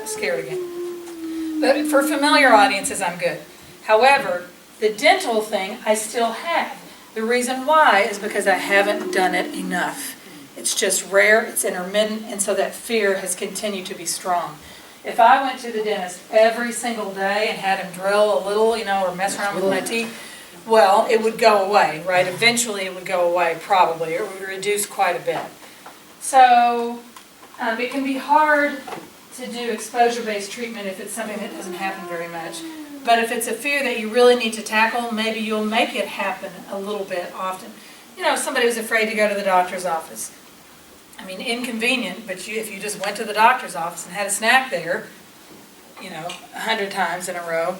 scared again. But for familiar audiences, I'm good. However, the dental thing I still have. The reason why is because I haven't done it enough. It's just rare, it's intermittent, and so that fear has continued to be strong. If I went to the dentist every single day and had him drill a little, or mess around with my teeth, well, it would go away, right? Eventually it would go away, probably, or it would reduce quite a bit. So it can be hard to do exposure-based treatment if it's something that doesn't happen very much. But if it's a fear that you really need to tackle, maybe you'll make it happen a little bit often. Somebody was afraid to go to the doctor's office. Inconvenient, but if you just went to the doctor's office and had a snack there, 100 times in a row,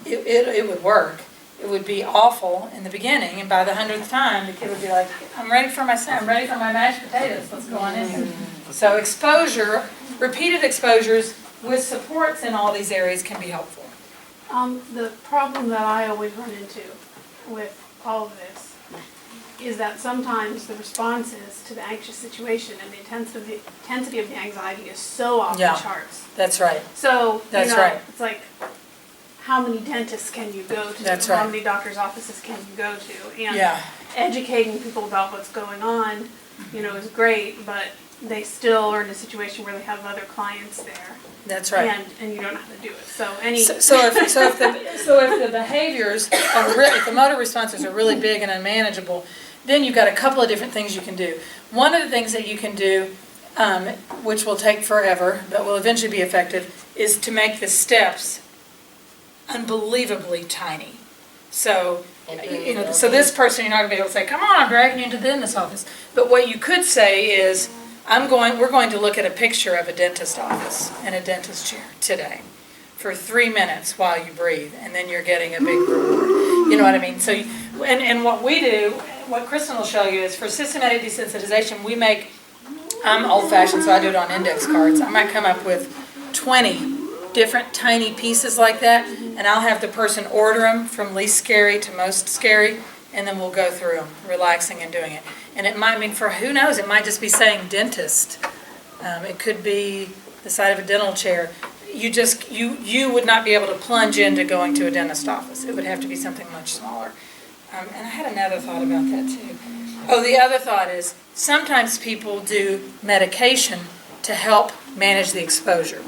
it would work. It would be awful in the beginning, and by the 100th time, the kid would be like, I'm ready for my mashed potatoes, let's go on in here. So exposure, repeated exposures with supports in all these areas can be helpful. The problem that I always run into with all of this is that sometimes the responses to the anxious situation and the intensity of the anxiety is so off the charts. That's right. So, That's right. it's like, how many dentists can you go to? That's How right. many doctor's offices can you go to? And Yeah. educating people about what's going on, is great, but they still are in a situation where they have other clients there. That's right. And you don't know how to do it. So if the behaviors if the motor responses are really big and unmanageable, then you've got a couple of different things you can do. One of the things that you can do, which will take forever but will eventually be effective, is to make the steps unbelievably tiny. So, so this person, you're not going to be able to say, come on, I'm dragging you into the dentist's office. But what you could say is, we're going to look at a picture of a dentist office and a dentist chair today for 3 minutes while you breathe, and then you're getting a big reward. You know what I mean? So, and what we do, what Kristen will show you is for systematic desensitization, we make, I'm old-fashioned, so I do it on index cards. I might come up with 20 different tiny pieces like that, and I'll have the person order them from least scary to most scary, and then we'll go through them, relaxing and doing it. And it might mean, for who knows, it might just be saying dentist. It could be the side of a dental chair. You would not be able to plunge into going to a dentist office. It would have to be something much smaller. And I had another thought about that too. Oh, the other thought is, sometimes people do medication to help manage the exposure.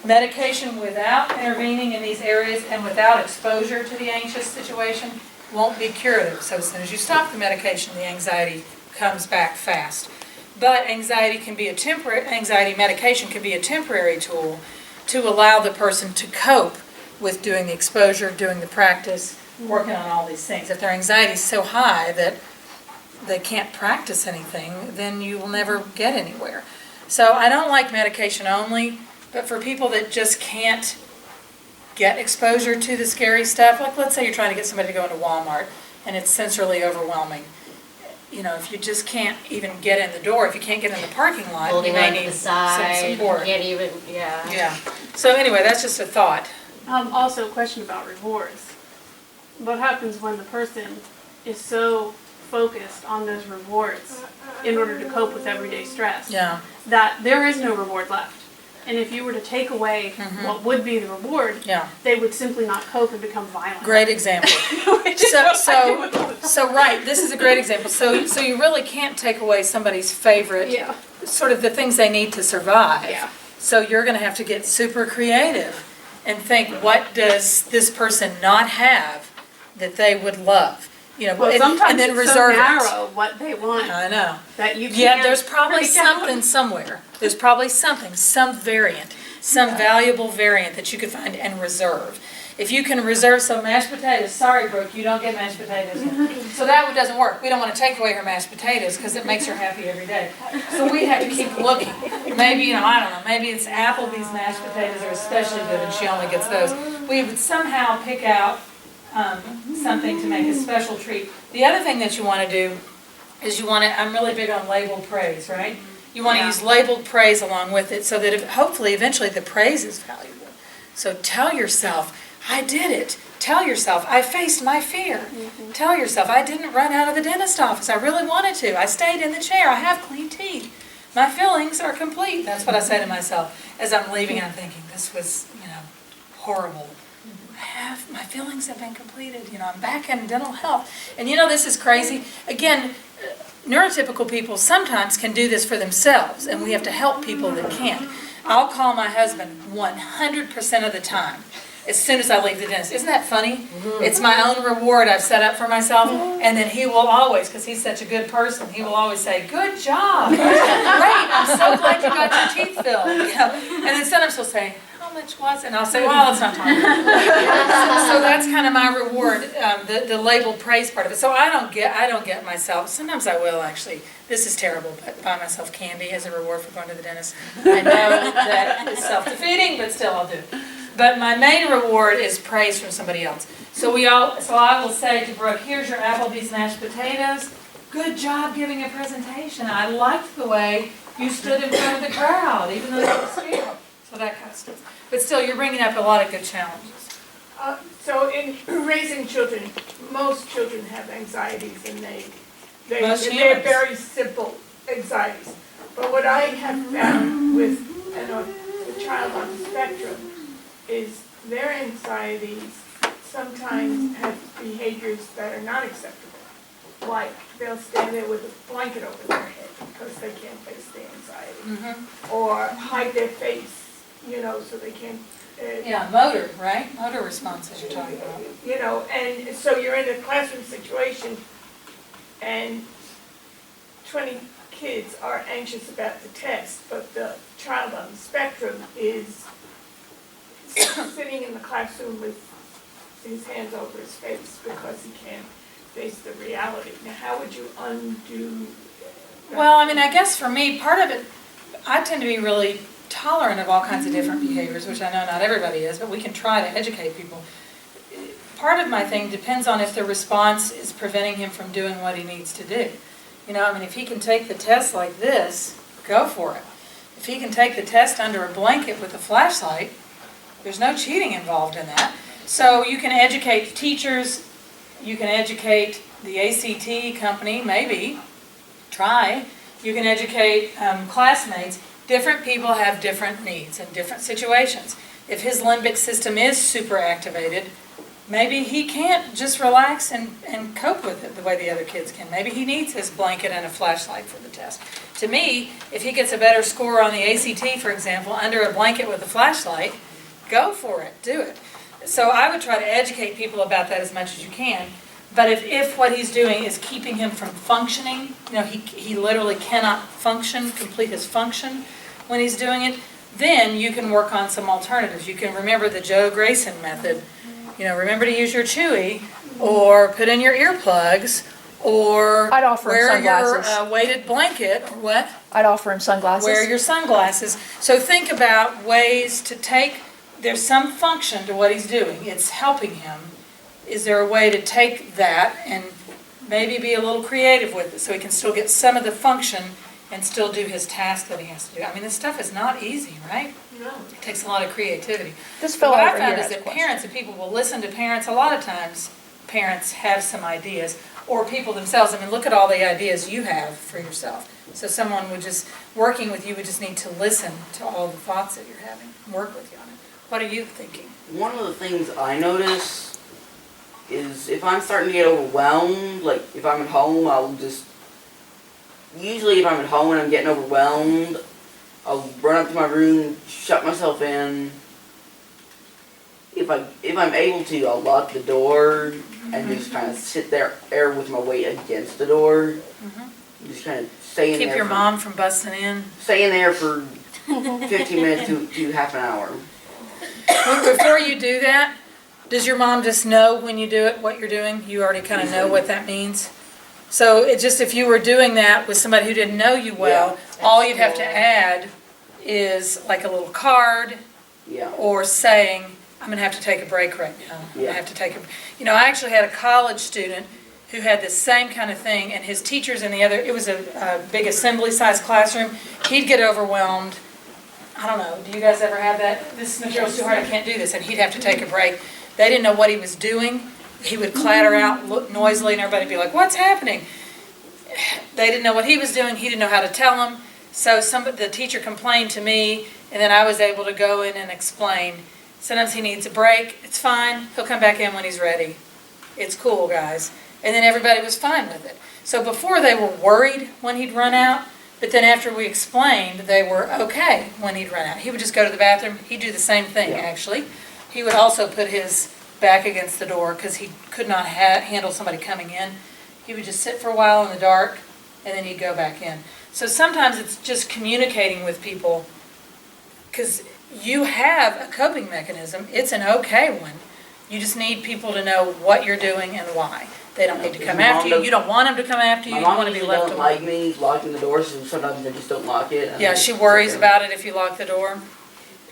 Medication without intervening in these areas and without exposure to the anxious situation won't be curative. So as soon as you stop the medication, the anxiety comes back fast. But anxiety medication can be a temporary tool to allow the person to cope with doing the exposure, doing the practice, working on all these things. If their anxiety is so high that they can't practice anything, then you will never get anywhere. So I don't like medication only, but for people that just can't get exposure to the scary stuff, like let's say you're trying to get somebody to go into Walmart and it's sensorily overwhelming. If you just can't even get in the door, if you can't get in the parking lot, you may need some support. Yeah. So anyway, that's just a thought. Also, a question about rewards. What happens when the person is so focused on those rewards in order to cope with everyday stress that there is no reward left? And if you were to take away what would be the reward, they would simply not cope and become violent. Great example. Right, this is a great example. So you really can't take away somebody's favorite, sort of the things they need to survive. So you're going to have to get super creative and think, what does this person not have that they would love? Sometimes and then it's reserve so narrow what they want. I know. That you can't. Yeah, there's probably something somewhere. There's probably something, some variant, some valuable variant that you could find and reserve. If you can reserve some mashed potatoes, sorry, Brooke, you don't get mashed potatoes. So that one doesn't work. We don't want to take away her mashed potatoes because it makes her happy every day. So we have to keep looking. Maybe, I don't know, maybe it's Applebee's mashed potatoes are especially good and she only gets those. We would somehow pick out something to make a special treat. The other thing that you want to do is I'm really big on labeled praise, right? You want to use labeled praise along with it so that hopefully eventually the praise is valuable. So tell yourself, I did it. Tell yourself, I faced my fear. Tell yourself, I didn't run out of the dentist office. I really wanted to. I stayed in the chair. I have clean teeth. My feelings are complete. That's what I say to myself as I'm leaving and I'm thinking, this was, horrible. My feelings have been completed. I'm back in dental health. And this is crazy. Again, neurotypical people sometimes can do this for themselves, and we have to help people that can't. I'll call my husband 100% of the time as soon as I leave the dentist. Isn't that funny? It's my own reward I've set up for myself, and then he will always, because he's such a good person, he will always say, good job, great, I'm so glad you got your teeth filled. And then sometimes he'll say, how much was it? And I'll say, well, let's not talk about it. So that's kind of my reward, the labeled praise part of it. So I don't get myself, sometimes I will actually, this is terrible, but buy myself candy as a reward for going to the dentist. I know that it's self-defeating, but still I'll do it. But my main reward is praise from somebody else. So I will say to Brooke, here's your Applebee's mashed potatoes. Good job giving a presentation. I liked the way you stood in front of the crowd, even though you were scared. So that kind of stuff. But still, you're bringing up a lot of good challenges. So in raising children, most children have anxieties and they're humans. very simple anxieties. But what I have found with a child on the spectrum is their anxieties sometimes have behaviors that are not acceptable. Like they'll stand there with a blanket over their head because they can't face the anxiety. Or hide their face, so they can't. Yeah, motor, right? Motor responses you're talking about. And so you're in a classroom situation and 20 kids are anxious about the test, but the child on the spectrum is sitting in the classroom with his hands over his face because he can't face the reality. Now, how would you undo that? Well, I guess for me, part of it, I tend to be really tolerant of all kinds of different behaviors, which I know not everybody is, but we can try to educate people. Part of my thing depends on if the response is preventing him from doing what he needs to do. If he can take the test like this, go for it. If he can take the test under a blanket with a flashlight, there's no cheating involved in that. So you can educate teachers, you can educate the ACT company, maybe, try. You can educate classmates. Different people have different needs and different situations. If his limbic system is super activated, maybe he can't just relax and cope with it the way the other kids can. Maybe he needs his blanket and a flashlight for the test. To me, if he gets a better score on the ACT, for example, under a blanket with a flashlight, go for it, do it. So I would try to educate people about that as much as you can. But if what he's doing is keeping him from functioning, he literally cannot complete his function when he's doing it, then you can work on some alternatives. You can remember the Joe Grayson method. Remember to use your Chewy, or put in your earplugs, or I'd offer wear sunglasses. your weighted blanket, or what? I'd offer him sunglasses. Wear your sunglasses. So think about ways to there's some function to what he's doing. It's helping him. Is there a way to take that and maybe be a little creative with it so he can still get some of the function and still do his task that he has to do? This stuff is not easy, right? No. It takes a lot of creativity. This But fellow what I over here found is has a that question. parents and people will listen to parents. A lot of times, parents have some ideas, or people themselves. Look at all the ideas you have for yourself. So someone working with you would just need to listen to all the thoughts that you're having, work with you on it. What are you thinking? One of the things I notice is if I'm starting to get overwhelmed, like if I'm at home, usually if I'm at home and I'm getting overwhelmed, I'll run up to my room, shut myself in. If I'm able to, I'll lock the door and just kind of sit there with my weight against the door. Just kind of stay in there. Keep your mom from busting in. Stay in there for 15 minutes to half an hour. Before you do that, does your mom just know when you do it what you're doing? You already kind of know what that means? So it just, if you were doing that with somebody who didn't know you well, all you'd have to add is like a little card or saying, I'm going to have to take a break right now. I'm going to have to take I actually had a college student who had the same kind of thing, and his teachers in the other, it was a big assembly-sized classroom. He'd get overwhelmed. I don't know, do you guys ever have that? This material's too hard, I can't do this, and he'd have to take a break. They didn't know what he was doing. He would clatter out, look noisily, and everybody would be like, what's happening? They didn't know what he was doing. He didn't know how to tell them. So the teacher complained to me, and then I was able to go in and explain. Sometimes he needs a break. It's fine. He'll come back in when he's ready. It's cool, guys. And then everybody was fine with it. So before they were worried when he'd run out, but then after we explained, they were okay when he'd run out. He would just go to the bathroom. He'd do the same thing, actually. He would also put his back against the door because he could not handle somebody coming in. He would just sit for a while in the dark, and then he'd go back in. So sometimes it's just communicating with people, because you have a coping mechanism. It's an okay one. You just need people to know what you're doing and why. They don't need to come after you. You don't want them to come after you. You want to be left alone. My mom doesn't like me locking the door, so sometimes I just don't lock it. Yeah, she worries about it if you lock the door.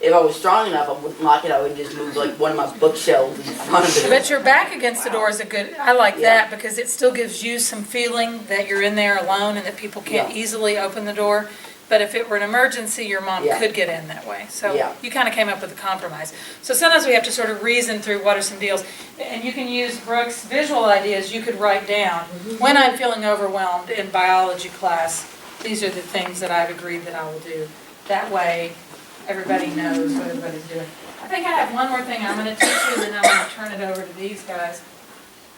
if I was strong enough, I wouldn't lock it. I would just move like one of my bookshelves in front of it. But your back against the door is a good, I like Yeah. that because it still gives you some feeling that you're in there alone and that people can't Yeah. easily open the door. But if it were an emergency, your mom Yeah. could get in that way. So Yeah. you kind of came up with a compromise. So sometimes we have to sort of reason through what are some deals. And you can use Brooke's visual ideas you could write down. When I'm feeling overwhelmed in biology class, these are the things that I've agreed that I will do. That way, everybody knows what everybody's doing. I think I have one more thing I'm going to teach you, and then I'm going to turn it over to these guys.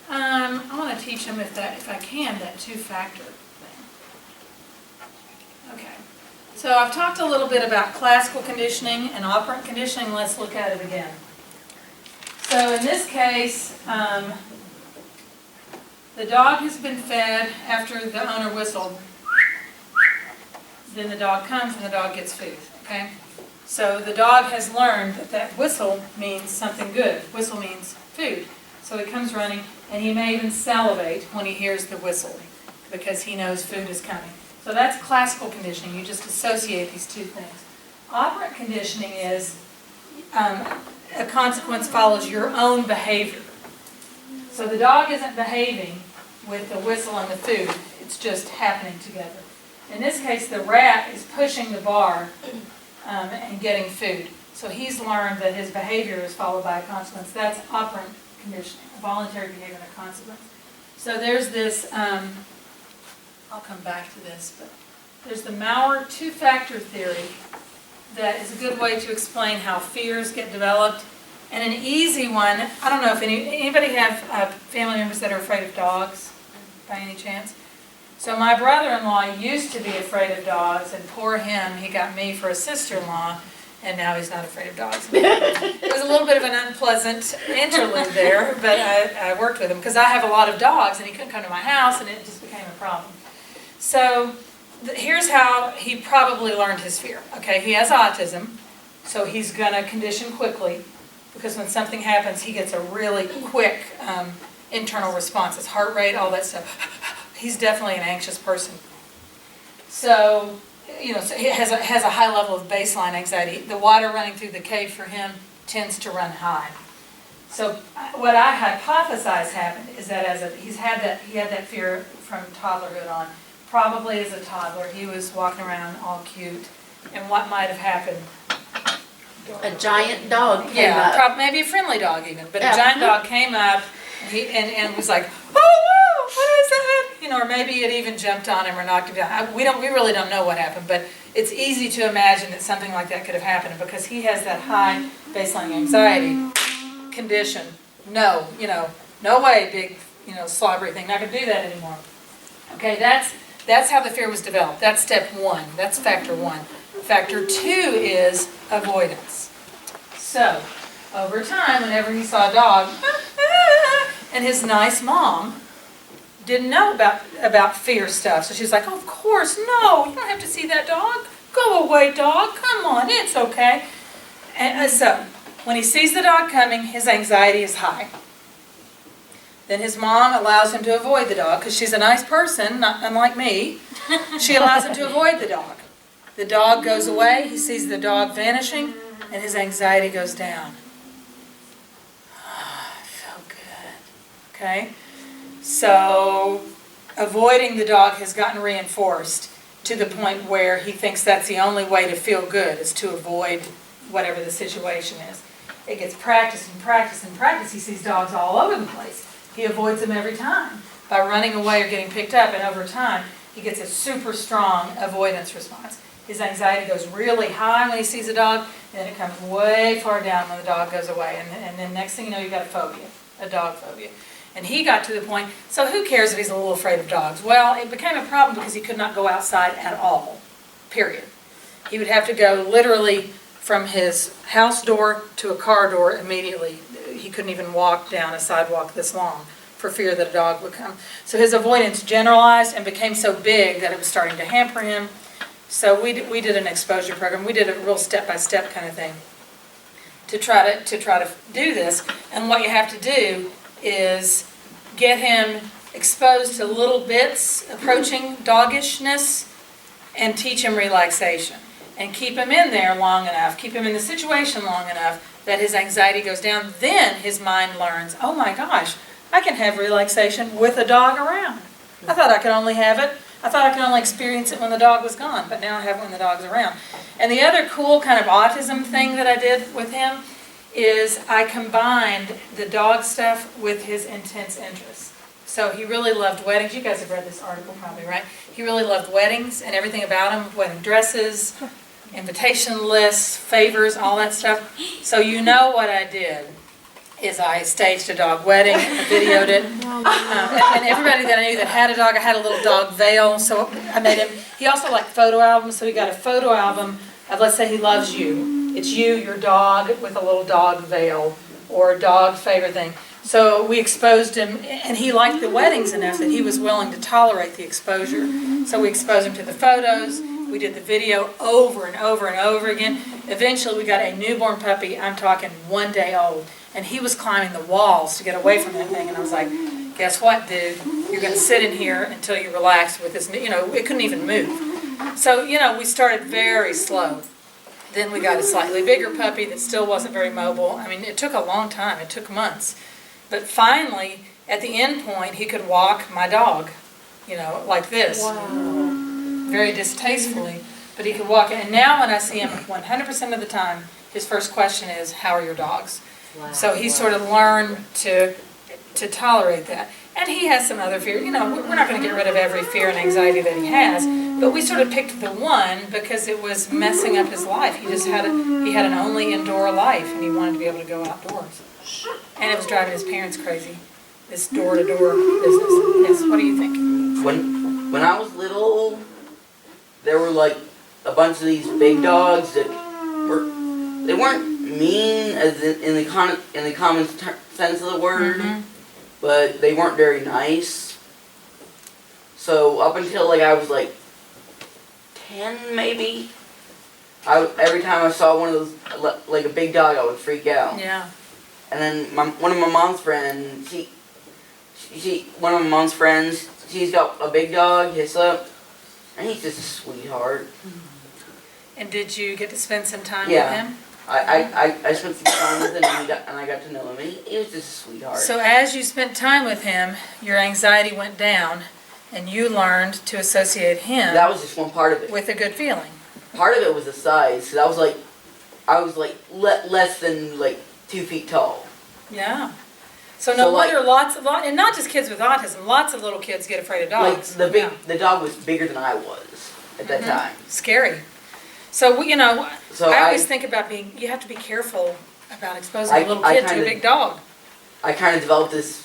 I want to teach them, if I can, that two-factor thing. Okay. So I've talked a little bit about classical conditioning and operant conditioning. Let's look at it again. So in this case, the dog has been fed after the owner whistled. Then the dog comes and the dog gets food, okay? So the dog has learned that that whistle means something good. Whistle means food. So he comes running, and he may even salivate when he hears the whistle because he knows food is coming. So that's classical conditioning. You just associate these two things. Operant conditioning is a consequence follows your own behavior. So the dog isn't behaving with the whistle and the food. It's just happening together. In this case, the rat is pushing the bar and getting food. So he's learned that his behavior is followed by a consequence. That's operant conditioning, a voluntary behavior and a consequence. So there's this, I'll come back to this, but there's the Maurer two-factor theory that is a good way to explain how fears get developed. And an easy one, I don't know if anybody have family members that are afraid of dogs by any chance? So my brother-in-law used to be afraid of dogs, and poor him, he got me for a sister-in-law, and now he's not afraid of dogs. It was a little bit of an unpleasant interlude there, but I worked with him because I have a lot of dogs, and he couldn't come to my house, and it just became a problem. So here's how he probably learned his fear. Okay, he has autism, so he's going to condition quickly, because when something happens, he gets a really quick internal response. His heart rate, all that stuff. He's definitely an anxious person. So, so he has a high level of baseline anxiety. The water running through the cave for him tends to run high. So what I hypothesize happened is that he had that fear from toddlerhood on. Probably as a toddler, he was walking around all cute. And what might have happened? A giant dog came up. Yeah, maybe a friendly dog even. But a giant dog came up and was like, oh no, what is that? Or maybe it even jumped on him or knocked him down. We really don't know what happened, but it's easy to imagine that something like that could have happened because he has that high baseline anxiety condition. No way, big, slobbery thing. Not gonna do that anymore. Okay, that's how the fear was developed. That's step one. That's factor one. Factor two is avoidance. So, over time, whenever he saw a dog, and his nice mom didn't know about fear stuff. So she's like, oh, of course, no, you don't have to see that dog. Go away, dog. Come on, it's okay. And so, when he sees the dog coming, his anxiety is high. Then his mom allows him to avoid the dog, because she's a nice person, not unlike me. She allows him to avoid the dog. The dog goes away, he sees the dog vanishing, and his anxiety goes down. I feel good. Okay? So, avoiding the dog has gotten reinforced to the point where he thinks that's the only way to feel good, is to avoid whatever the situation is. It gets practice and practice and practice. He sees dogs all over the place. He avoids them every time by running away or getting picked up, and over time, he gets a super strong avoidance response. His anxiety goes really high when he sees a dog, and then it comes way far down when the dog goes away. And then next thing you know, you've got a phobia, a dog phobia. And he got to the point, so who cares if he's a little afraid of dogs? Well, it became a problem because he could not go outside at all, period. He would have to go literally from his house door to a car door immediately. He couldn't even walk down a sidewalk this long for fear that a dog would come. So his avoidance generalized and became so big that it was starting to hamper him. So we did an exposure program. We did a real step-by-step kind of thing to try to do this. And what you have to do is get him exposed to little bits approaching doggishness and teach him relaxation. and keep him in there long enough, keep him in the situation long enough that his anxiety goes down, then his mind learns, oh my gosh, I can have relaxation with a dog around. I thought I could only have it, I thought I could only experience it when the dog was gone, but now I have it when the dog's around. And the other cool kind of autism thing that I did with him is I combined the dog stuff with his intense interests. So he really loved weddings. You guys have read this article probably, right? He really loved weddings and everything about them, wedding dresses, invitation lists, favors, all that stuff. So you know what I did is I staged a dog wedding, I videoed it, and everybody that I knew that had a dog, I had a little dog veil, so I made him, he also liked photo albums, so he got a photo album of, let's say he loves you. It's you, your dog, with a little dog veil, or a dog favorite thing. So we exposed him, and he liked the weddings enough that he was willing to tolerate the exposure. So we exposed him to the photos, we did the video over and over and over again. Eventually we got a newborn puppy, I'm talking 1 day old, and he was climbing the walls to get away from that thing, and I was like, guess what, dude? You're going to sit in here until you relax with this, it couldn't even move. So, we started very slow. Then we got a slightly bigger puppy that still wasn't very mobile. I mean, it took a long time, it took months. But finally, at the end point, he could walk my dog, like this. Wow. Very distastefully, but he could walk. And now when I see him 100% of the time, his first question is, how are your dogs? Wow. So he sort of learned to tolerate that. And he has some other fear. We're not going to get rid of every fear and anxiety that he has, but we sort of picked the one because it was messing up his life. He had an only indoor life, and he wanted to be able to go outdoors. And it was driving his parents crazy, this door-to-door business. Yes, what do you think? When I was little, there were like a bunch of these big dogs that they weren't mean as in the common sense of the word, but they weren't very nice. So up until I was 10 maybe, every time I saw one of those, like a big dog, I would freak out. Yeah. And then one of my mom's friends, she's got a big dog, Hyssop, and he's just a sweetheart. And did you get to spend some time Yeah. with him? I spent some time with him, and I got to know him. He was just a sweetheart. So as you spent time with him, your anxiety went down, and you learned to associate him That was just one part of it. with a good feeling. Part of it was the size, because I was less than 2 feet tall. Yeah. So no wonder and not just kids with autism, lots of little kids get afraid of dogs. The dog was bigger than I was at that time. Scary. So, I always think about you have to be careful about exposing a little kid to a big dog. I kind of developed this,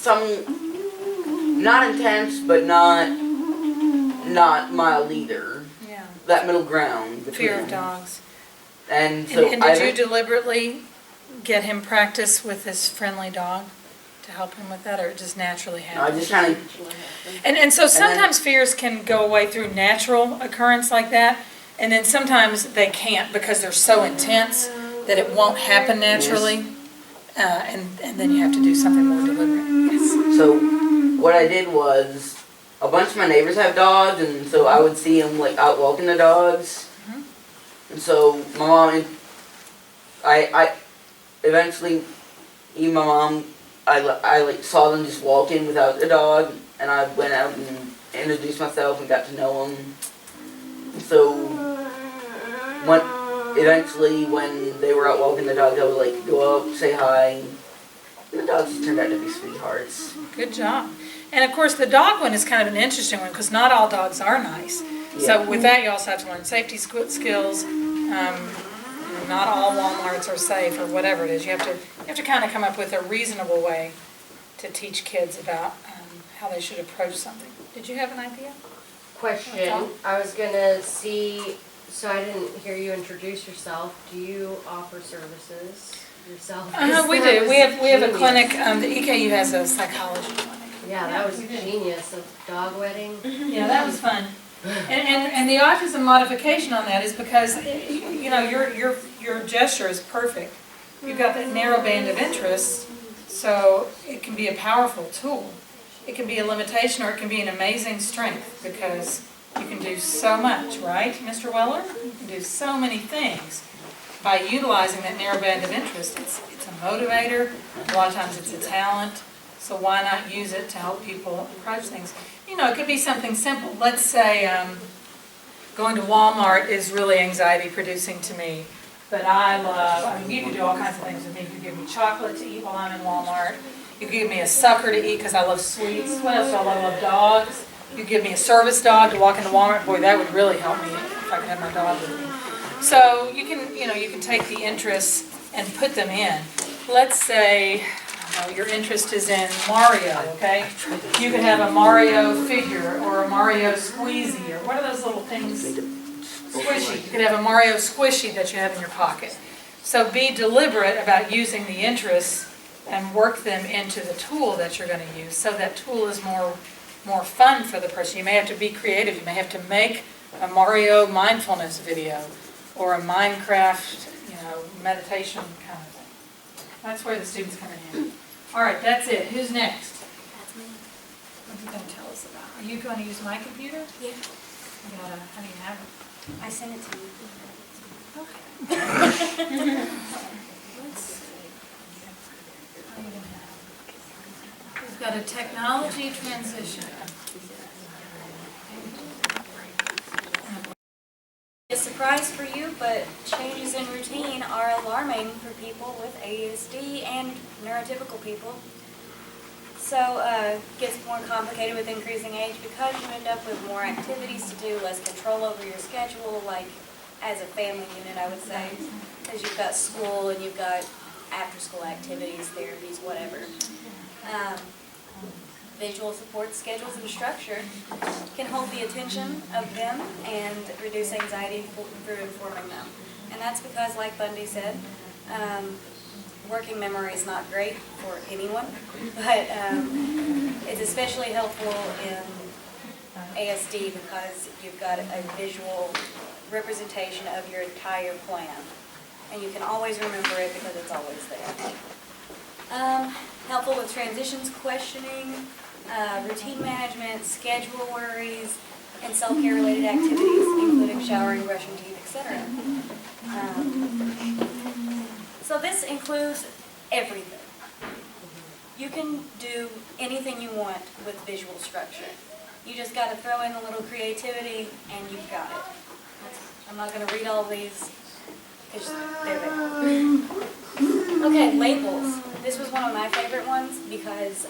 not intense, but not mild either. Yeah. That middle ground between Fear of dogs. And so And did you deliberately get him practice with this friendly dog to help him with that, or it just naturally happened? I just kind of... And so sometimes fears can go away through natural occurrence like that, and then sometimes they can't because they're so intense that it won't happen naturally, and then you have to do something more deliberate. Yes. So what I did was, a bunch of my neighbors have dogs, and so I would see them out walking the dogs. And so my mom, I eventually, even my mom, I saw them just walking without the dog, and I went out and introduced myself and got to know them. So eventually when they were out walking the dog, I would go up, say hi, and the dogs just turned out to be sweethearts. Good job. And of course the dog one is kind of an interesting one because not all dogs are nice. Yeah. So with that you also have to learn safety skills. Not all Walmarts are safe or whatever it is. You have to kind of come up with a reasonable way to teach kids about how they should approach something. Did you have an idea? Question. I was gonna see, so I didn't hear you introduce yourself. Do you offer services yourself? We do. We have a clinic. The EKU has a psychology clinic. Yeah, that was genius. A dog wedding. Yeah, that was fun. And the autism modification on that is because your gesture is perfect. You've got that narrow band of interests, so it can be a powerful tool. It can be a limitation or it can be an amazing strength because You can do so much, right, Mr. Weller? You can do so many things by utilizing that narrow band of interest. It's a motivator, a lot of times it's a talent, so why not use it to help people approach things? You know, it could be something simple. Let's say going to Walmart is really anxiety producing to me, but I mean, you can do all kinds of things with me. You can give me chocolate to eat while I'm in Walmart. You can give me a sucker to eat because I love sweets. What else do I love? I love dogs. You can give me a service dog to walk into Walmart. Boy, that would really help me if I could have my dog with me. So you can take the interests and put them in. Let's say your interest is in Mario, okay? You could have a Mario figure or a Mario squeezy, or what are those little things? Squishy. You could have a Mario squishy that you have in your pocket. So be deliberate about using the interests and work them into the tool that you're going to use, so that tool is more fun for the person. You may have to be creative. You may have to make a Mario mindfulness video or a Minecraft, meditation kind of thing. That's where the students come in. All right, that's it. Who's next? That's me. What are you going to tell us about? Are you going to use my computer? Yeah. How do you have it? I sent it to you. Okay. Let's see. How are you going to have it? We've got a technology transition. A surprise for you, but changes in routine are alarming for people with ASD and neurotypical people. So it gets more complicated with increasing age because you end up with more activities to do, less control over your schedule, like as a family unit, I would say, because you've got school and you've got after-school activities, therapies, whatever. Visual support schedules and structure can hold the attention of them and reduce anxiety through informing them. And that's because, like Bundy said, working memory is not great for anyone, but it's especially helpful in ASD because you've got a visual representation of your entire plan. And you can always remember it because it's always there. Helpful with transitions, questioning, routine management, schedule worries, and self-care related activities, including showering, brushing teeth, etc. So this includes everything. You can do anything you want with visual structure. You just got to throw in a little creativity and you've got it. I'm not going to read all these because they're there. Okay, labels. This was one of my favorite ones because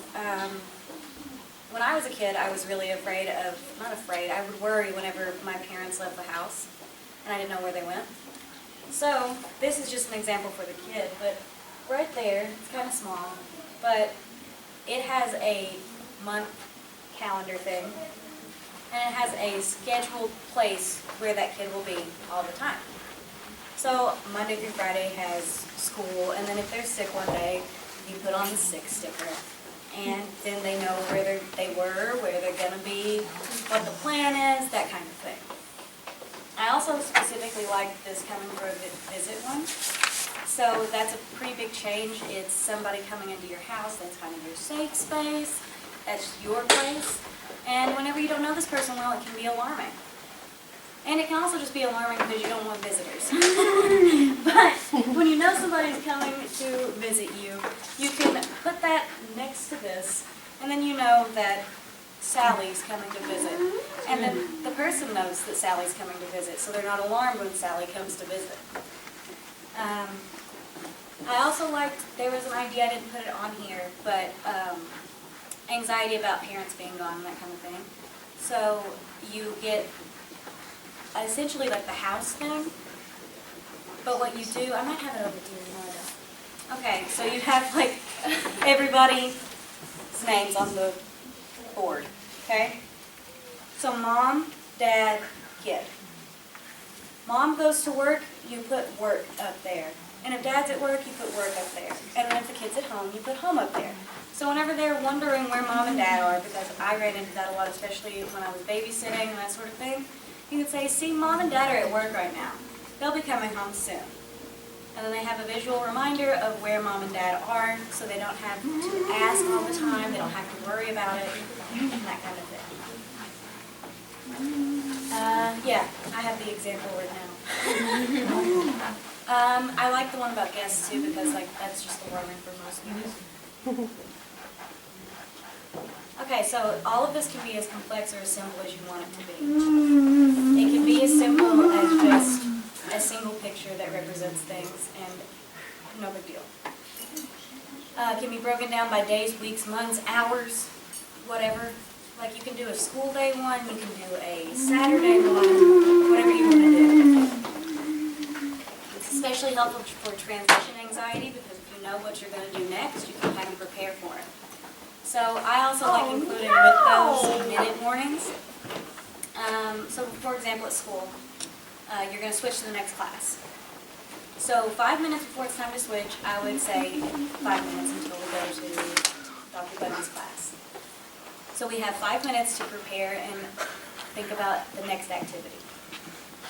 when I was a kid, I was really afraid of, not afraid, I would worry whenever my parents left the house and I didn't know where they went. So this is just an example for the kid, but right there, it's kind of small, but it has a month calendar thing and it has a scheduled place where that kid will be all the time. So Monday through Friday has school, and then if they're sick one day, you put on the sick sticker. And then they know where they were, where they're going to be, what the plan is, that kind of thing. I also specifically like this coming for a visit one. So that's a pretty big change. It's somebody coming into your house, that's kind of your safe space, that's your place. And whenever you don't know this person well, it can be alarming. And it can also just be alarming because you don't want visitors. But when you know somebody's coming to visit you, you can put that next to this, and then you know that Sally's coming to visit. And then the person knows that Sally's coming to visit, so they're not alarmed when Sally comes to visit. I also liked, there was an idea, I didn't put it on here, but anxiety about parents being gone and that kind of thing. So you get essentially like the house thing, but what you do, I might have it over to you, no I don't. Okay, so you have like everybody's names on the board, okay? So mom, dad, kid. Mom goes to work, you put work up there. And if dad's at work, you put work up there. And then if the kid's at home, you put home up there. So whenever they're wondering where mom and dad are, because I ran into that a lot, especially when I was babysitting and that sort of thing, you can say, see, mom and dad are at work right now. They'll be coming home soon. And then they have a visual reminder of where mom and dad are, so they don't have to ask all the time, they don't have to worry about it, and that kind of thing. Yeah, I have the example right now. I like the one about guests too because that's just alarming for most people. Okay, so all of this can be as complex or as simple as you want it to be. It can be as simple as just a single picture that represents things and no big deal. It can be broken down by days, weeks, months, hours, whatever. Like you can do a school day one, you can do a Saturday one, whatever you want to do. It's especially helpful for transition anxiety because if you know what you're going to do next, you can kind of prepare for it. So I also like including with those minute warnings. So for example at school, you're going to switch to the next class. So 5 minutes before it's time to switch, I would say 5 minutes until we go to Dr. Bundy's class. So we have 5 minutes to prepare and think about the next activity.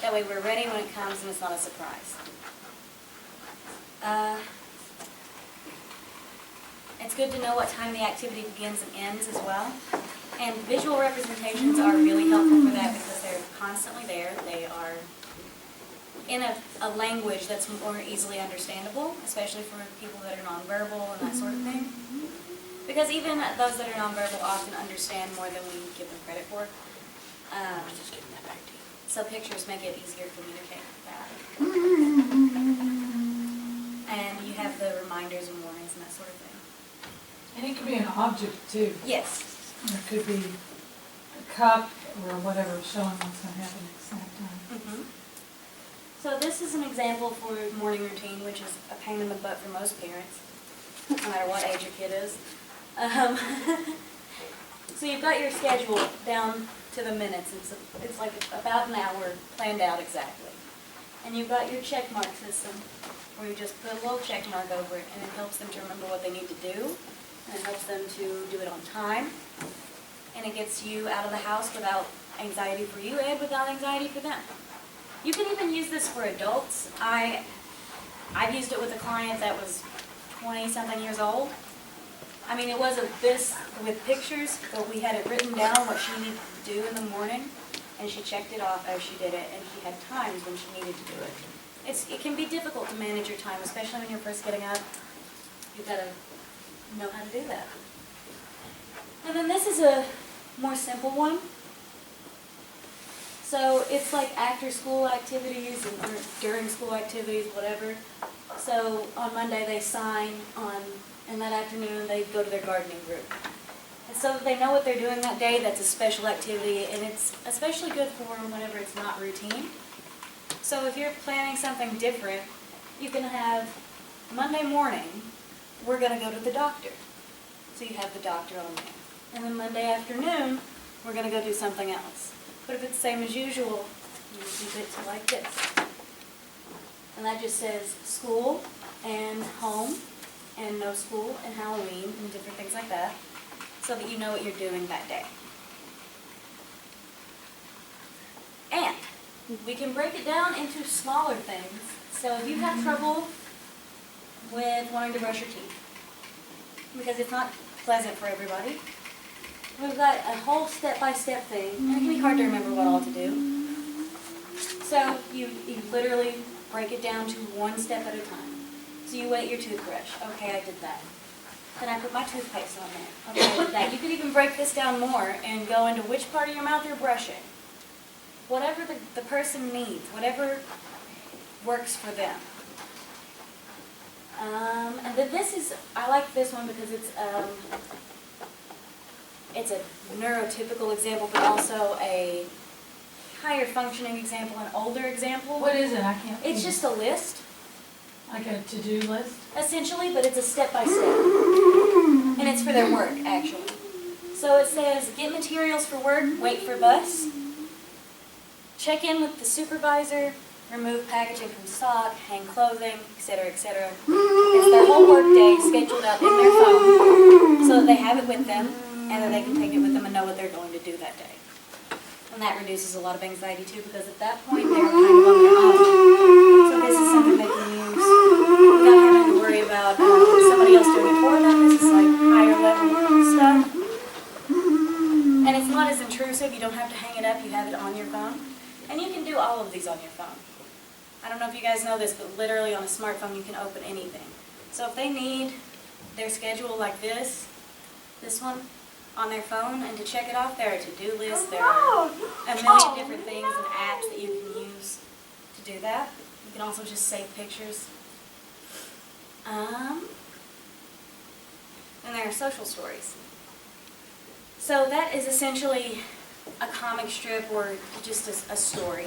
That way we're ready when it comes and it's not a surprise. It's good to know what time the activity begins and ends as well. And visual representations are really helpful for that because they're constantly there. They are in a language that's more easily understandable, especially for people that are nonverbal and that sort of thing. Because even those that are nonverbal often understand more than we give them credit for. So pictures make it easier to communicate that. And you have the reminders and warnings and that sort of thing. And it could be an object too. Yes. It could be a cup or whatever, showing what's going to happen at the same time. So this is an example for morning routine, which is a pain in the butt for most parents, no matter what age your kid is. So you've got your schedule down to the minutes. It's like about an hour planned out exactly. And you've got your check mark system where you just put a little check mark over it and it helps them to remember what they need to do. And it helps them to do it on time. And it gets you out of the house without anxiety for you and without anxiety for them. You can even use this for adults. I've used it with a client that was 20-something years old. I mean, it wasn't this with pictures, but we had it written down what she needed to do in the morning, and she checked it off as she did it, and she had times when she needed to do it. It can be difficult to manage your time, especially when you're first getting up. You've got to know how to do that. And then this is a more simple one. So it's like after school activities and or during school activities, whatever. So on Monday they sign and that afternoon they go to their gardening group. And so that they know what they're doing that day, that's a special activity, and it's especially good for them whenever it's not routine. So if you're planning something different, you can have Monday morning, we're going to go to the doctor. So you have the doctor on there. And then Monday afternoon, we're going to go do something else. But if it's the same as usual, you keep it to like this. And that just says school and home and no school and Halloween and different things like that so that you know what you're doing that day. And we can break it down into smaller things. So if you have trouble with wanting to brush your teeth, because it's not pleasant for everybody, we've got a whole step-by-step thing, and it can be hard to remember what all to do. So you literally break it down to one step at a time. So you wet your toothbrush. Okay, I did that. Then I put my toothpaste on there. Okay, I did that. You could even break this down more and go into which part of your mouth you're brushing. Whatever the person needs, whatever works for them. And then this is, I like this one because it's a neurotypical example, but also a higher functioning example, an older example. What is it? I can't. It's just a list. Like a to-do list? Essentially, but it's a step-by-step. And it's for their work, actually. So it says, get materials for work, wait for bus, check in with the supervisor, remove packaging from stock, hang clothing, etc., etc. It's their whole work day scheduled out in their phone so that they have it with them and that they can take it with them and know what they're going to do that day. And that reduces a lot of anxiety too, because at that point they're kind of on their own. So this is something they can use without having to worry about somebody else doing it for them. This is like higher level stuff. And it's not as intrusive. You don't have to hang it up. You have it on your phone. emojis on your phone. I don't know if you guys know this, but literally on a smartphone you can open anything. So if they need their schedule like this one, on their phone, and to check it off, there are to-do lists, there are a million different things and apps that you can use to do that. You can also just save pictures. And there are social stories. So that is essentially a comic strip or just a story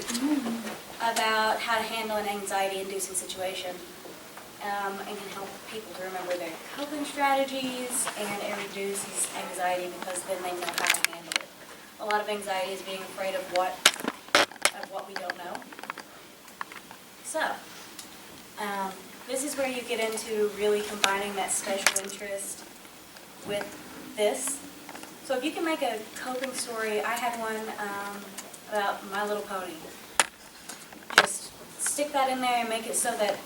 about how to handle an anxiety-inducing situation, and can help people to remember their coping strategies, and it reduces anxiety because then they know how to handle it. A lot of anxiety is being afraid of what we don't know. So, this is where you get into really combining that special interest with this. So if you can make a coping story, I had one about My Little Pony. Just stick that in there and make it so that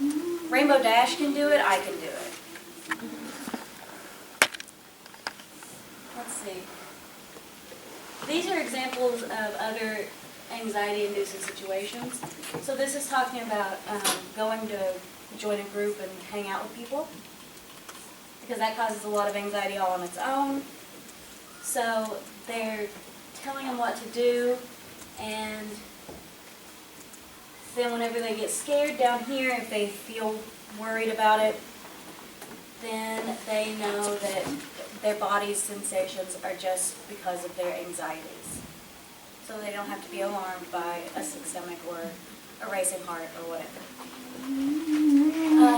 Rainbow Dash can do it, I can do it. Let's see. These are examples of other anxiety-inducing situations. So this is talking about going to join a group and hang out with people, because that causes a lot of anxiety all on its own. So they're telling them what to do, and then whenever they get scared down here, if they feel worried about it, then they know that their body's sensations are just because of their anxieties. So they don't have to be alarmed by a sick stomach or a racing heart or whatever.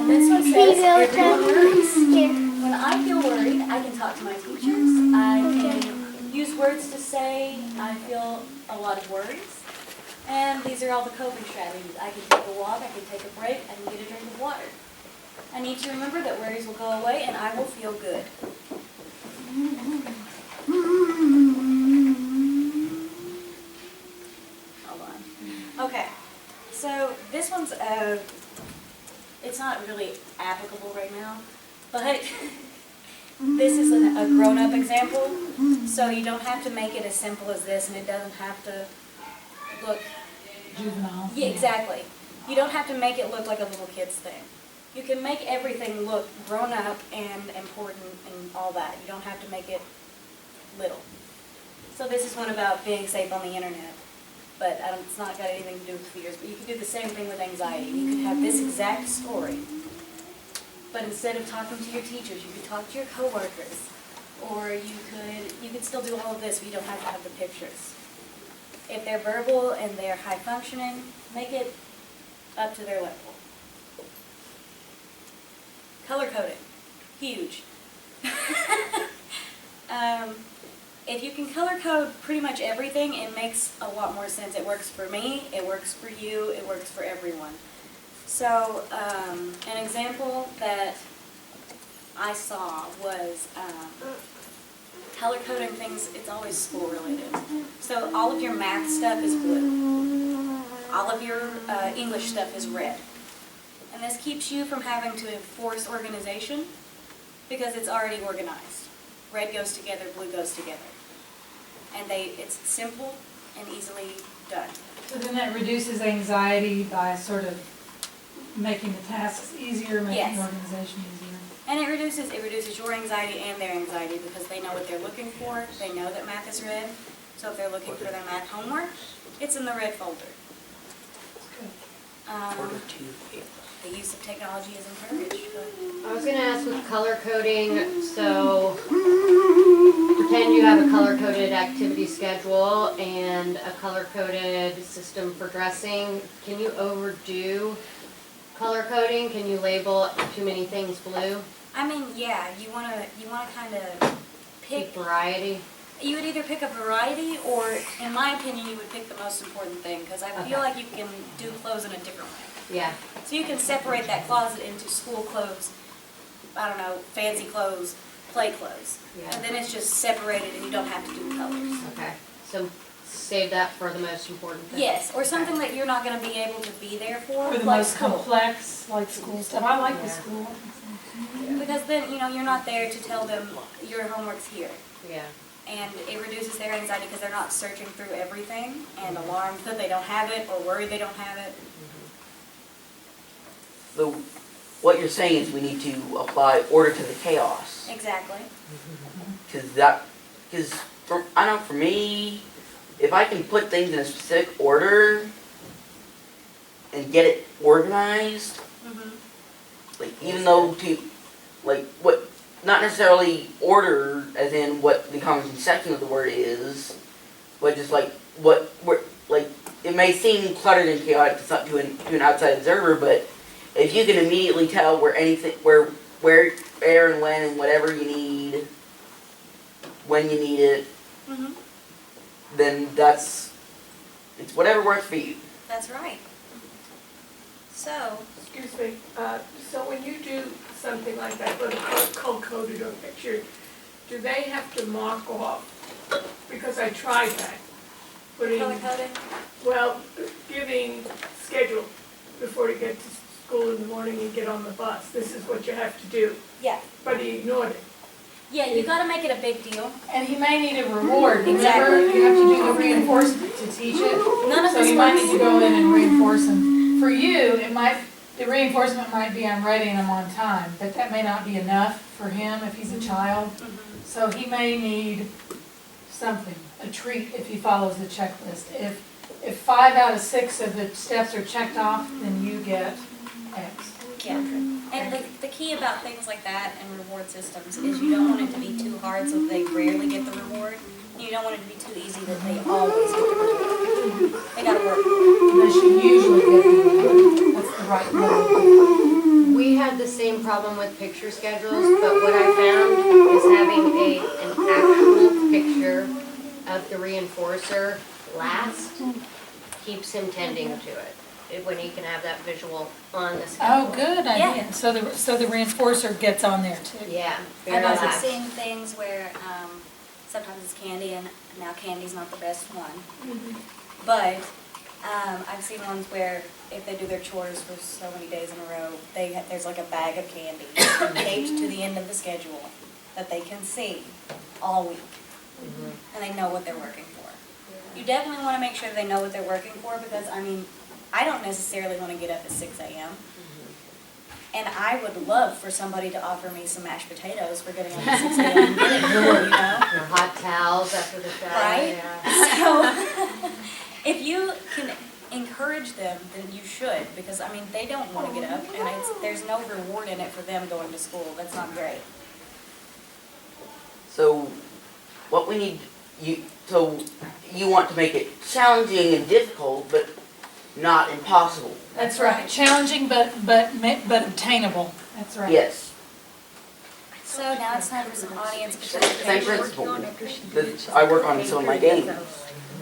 This one says, everyone worries. When I feel worried, I can talk to my teachers. I can use words to say I feel a lot of worries. And these are all the coping strategies. I can take a walk, I can take a break, I can get a drink of water. I need to remember that worries will go away and I will feel good. Hold on. Okay, so this one's, it's not really applicable right now, but this is a grown-up example, so you don't have to make it as simple as this, and it doesn't have to look Juvenile. Yeah, exactly. You don't have to make it look like a little kid's thing. You can make everything look grown up and important and all that. You don't have to make it little. So this is one about being safe on the internet, but it's not got anything to do with fears. But you can do the same thing with anxiety. You could have this exact story, but instead of talking to your teachers, you could talk to your coworkers, or you could still do all of this, but you don't have to have the pictures. If they're verbal and they're high functioning, make it up to their level. Color coding, huge. If you can color code pretty much everything, it makes a lot more sense. It works for me, it works for you, it works for everyone. So an example that I saw was color coding things. It's always school related. So all of your math stuff is blue. All of your English stuff is red. And this keeps you from having to enforce organization because it's already organized. Red goes together, blue goes together. And it's simple and easily done. So then that reduces anxiety by sort of making the tasks easier, making the organization easier. And it reduces your anxiety and their anxiety because they know what they're looking for. They know that math is red. So if they're looking for their math homework, it's in the red folder. The use of technology is encouraged. I was going to ask with color coding, so pretend you have a color-coded activity schedule and a color-coded system for dressing. Can you overdo color coding? Can you label too many things blue? I mean, yeah, you want to kind of pick variety. You would either pick a variety, or in my opinion, you would pick the most important thing because I feel like you can do clothes in a different way. Yeah. So you can separate that closet into school clothes, I don't know, fancy clothes, play clothes. Yeah. And then it's just separated and you don't have to do colors. Okay. So save that for the most important thing. Yes, or something that you're not going to be able to be there for. For the like most school. complex, like school stuff. I like the school. Because then, you're not there to tell them your homework's here. Yeah. And it reduces their anxiety because they're not searching through everything and alarmed that they don't have it or worried they don't have it. So what you're saying is we need to apply order to the chaos. Exactly. Because I know for me, if I can put things in a specific order and get it organized, like even though what, not necessarily order as in what the common conception of the word is, but just like it may seem cluttered and chaotic to an outside observer, but if you can immediately tell where and when and whatever you need, when you need it, then it's whatever works for you. That's right. So, Excuse me, so when you do something like that, whether color-coded or pictured, do they have to mark off? Because I tried that. Putting, color coded? well, giving schedule before you get to school in the morning and get on the bus. This is what you have to do. Yeah. But he ignored it. Yeah, you gotta make it a big deal. And he may need a reward, Exactly. remember? You have to do the reinforcement to teach it. None of So this you might works. need to go in and reinforce him. For you, the reinforcement might be I'm ready and I'm on time, but that may not be enough for him if he's a child. So he may need something, a treat if he follows the checklist. If 5 out of 6 of the steps are checked off, then you get X. Yeah. And the key about things like that and reward systems is you don't want it to be too hard so that they rarely get the reward. You don't want it to be too easy that they always get the reward. They gotta work. They should usually get the reward. That's the right level. We had the same problem with picture schedules, but what I found is having an actual picture of the reinforcer last keeps him tending to it. When he can have that visual on the schedule. Oh, good idea. Yeah. So the reinforcer gets on there too. Yeah, I've very also last. seen things where sometimes it's candy, and now candy's not the best one. But I've seen ones where if they do their chores for so many days in a row, there's like a bag of candy taped to the end of the schedule that they can see all week, and they know what they're working for. You definitely want to make sure they know what they're working for because, I mean, I don't necessarily want to get up at 6 a.m. And I would love for somebody to offer me some mashed potatoes for getting up at 6 a.m. and getting food, you know? Or hot towels after the shower. Right? Yeah. So, if you can encourage them, then you should, because, I mean, they don't want to get up, and there's no reward in it for them going to school. That's not great. So what we need, you want to make it challenging and difficult, but not impossible. That's right. Challenging but obtainable. That's right. Yes. So now it's time for some audience participation. Same principle. I work on some of my games.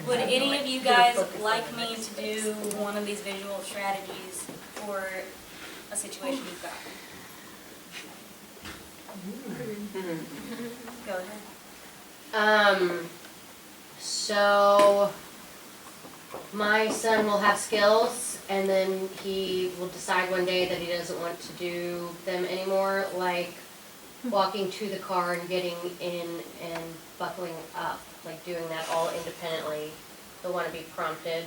Would any of you guys like me to do one of these visual strategies for a situation you've got? Go ahead. So my son will have skills and then he will decide one day that he doesn't want to do them anymore, like walking to the car and getting in and buckling up, like doing that all independently. He'll want to be prompted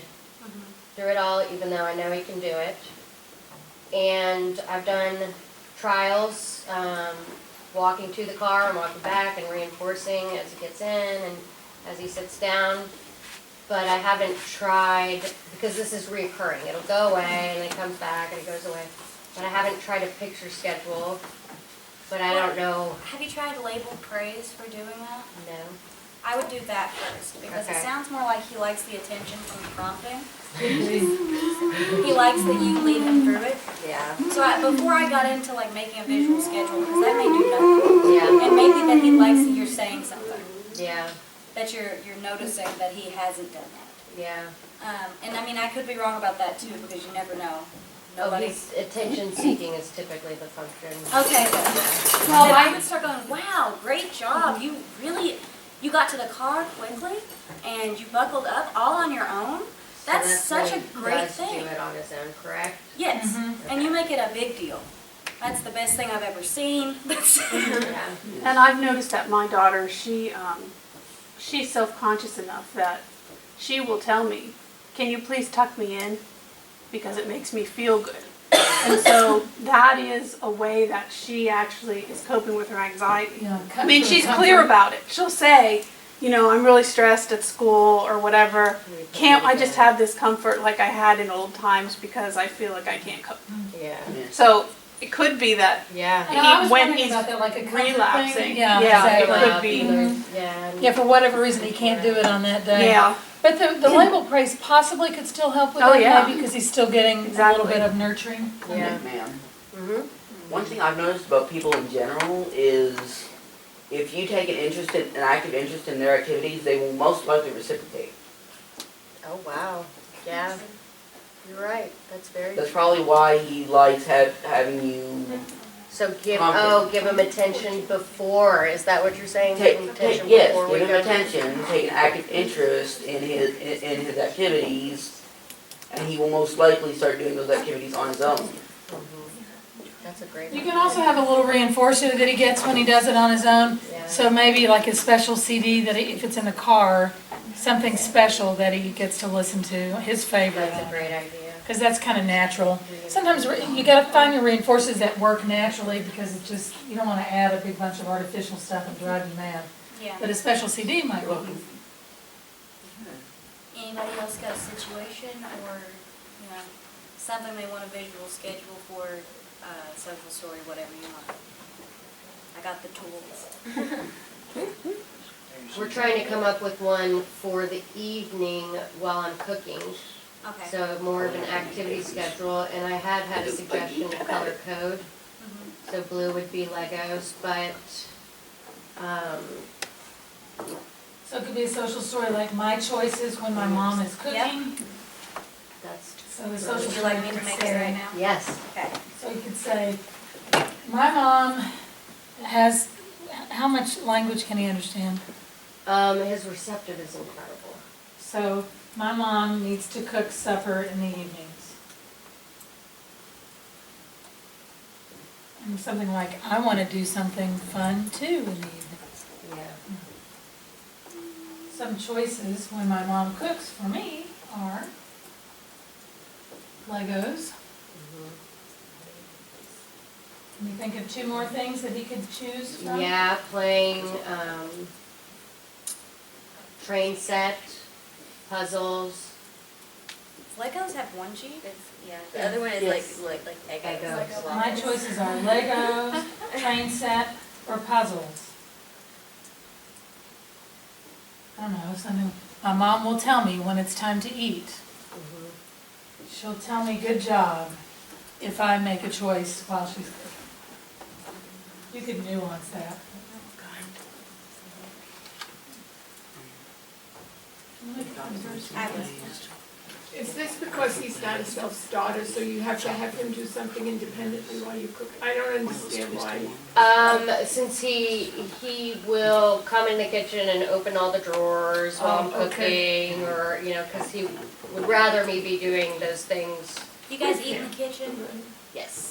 through it all, even though I know he can do it. And I've done trials, walking to the car and walking back and reinforcing as he gets in and as he sits down. But I haven't tried, because this is reoccurring. It'll go away and then it comes back and it goes away. But I haven't tried a picture schedule, but I don't know. Have you tried labeled praise for doing that? No. I would do that first, because it Okay. sounds more like he likes the attention from the prompting. He likes that you lead him through it. Yeah. So before I got into like making a visual schedule, because that may do nothing. Yeah. And maybe that he likes that you're saying something, Yeah. that you're noticing that he hasn't done that. Yeah. And I mean, I could be wrong about that too, because you never know. Oh, Nobody's. his attention seeking is typically the function. Okay, then. Well, I would start going, wow, great job. You got to the car quickly and you buckled up all on your own. That's such a great thing. He does do it on his own, correct? Yes, and you make it a big deal. That's the best thing I've ever seen. Yeah. And I've noticed that my daughter, she she's self-conscious enough that she will tell me, can you please tuck me in? Because it makes me feel good. And so that is a way that she actually is coping with her anxiety. Yeah, I mean, she's clear about it. She'll say, you know, I'm really stressed at school or whatever. Can't I just have this comfort like I had in old times because I feel like I can't cope? Yeah. So it could be that Yeah. And I was when wondering he's about that, like a comfort thing. relapsing. Yeah, it exactly. could be. Yeah. Yeah, for whatever reason, he can't do it on that day. Yeah. But the label praise possibly could still help with Oh, it, yeah. maybe, because he's still getting a little Exactly. bit of nurturing. Yeah. Ma'am, Mhm. one thing I've noticed about people in general is if you take an active interest in their activities, they will most likely reciprocate. Oh, wow. Yeah. You're right. That's very. That's probably why he likes having you So give Confident. give him attention before. Is that what you're saying? take, Give him attention yes, before we give go. him attention, take an active interest in his activities, and he will most likely start doing those activities on his own. Mhm. That's a great. You can also have a little reinforcer that he gets when he does it on his own. Yeah. So maybe like a special CD that if it's in the car, something special that he gets to listen to, his favorite. That's a great idea. Because that's kind of natural. Sometimes you gotta find your reinforcers that work naturally because it's just, you don't want to add a big bunch of artificial stuff and drive you mad. Yeah. But a special CD might work. Anybody else got a situation or, you know, something they want a visual schedule for, social story, whatever you want? I got the tools. We're trying to come up with one for the evening while I'm cooking. Okay. So more of an activity schedule, and I had a suggestion of color code. Mhm. So blue would be Legos, but, So it could be a social story like my choices when my mom is cooking. that's, So the social Would you like story me to could make it say, right now? yes. Okay. so you could say, my mom has, how much language can he understand? His receptive is incredible. So my mom needs to cook supper in the evenings. And something like, I want to do something fun too in the evenings. Yeah. Some choices when my mom cooks for me are Legos. Can you think of two more things that he could choose from? Yeah, playing, train set, puzzles. Legos have one sheet? Yeah, the other one is Yes. like Legos. My choices are Legos, train set, or puzzles. I don't know, something, my mom will tell me when it's time to eat. She'll tell me, good job, if I make a choice while she's cooking. You could nuance that. I was. Is this because he's not a self-starter, so you have to have him do something independently while you cook? I don't understand why. Since he will come in the kitchen and open all the drawers while I'm Oh, okay. cooking, or, you know, cause he would rather me be doing those things. You guys eat in the kitchen? Yes.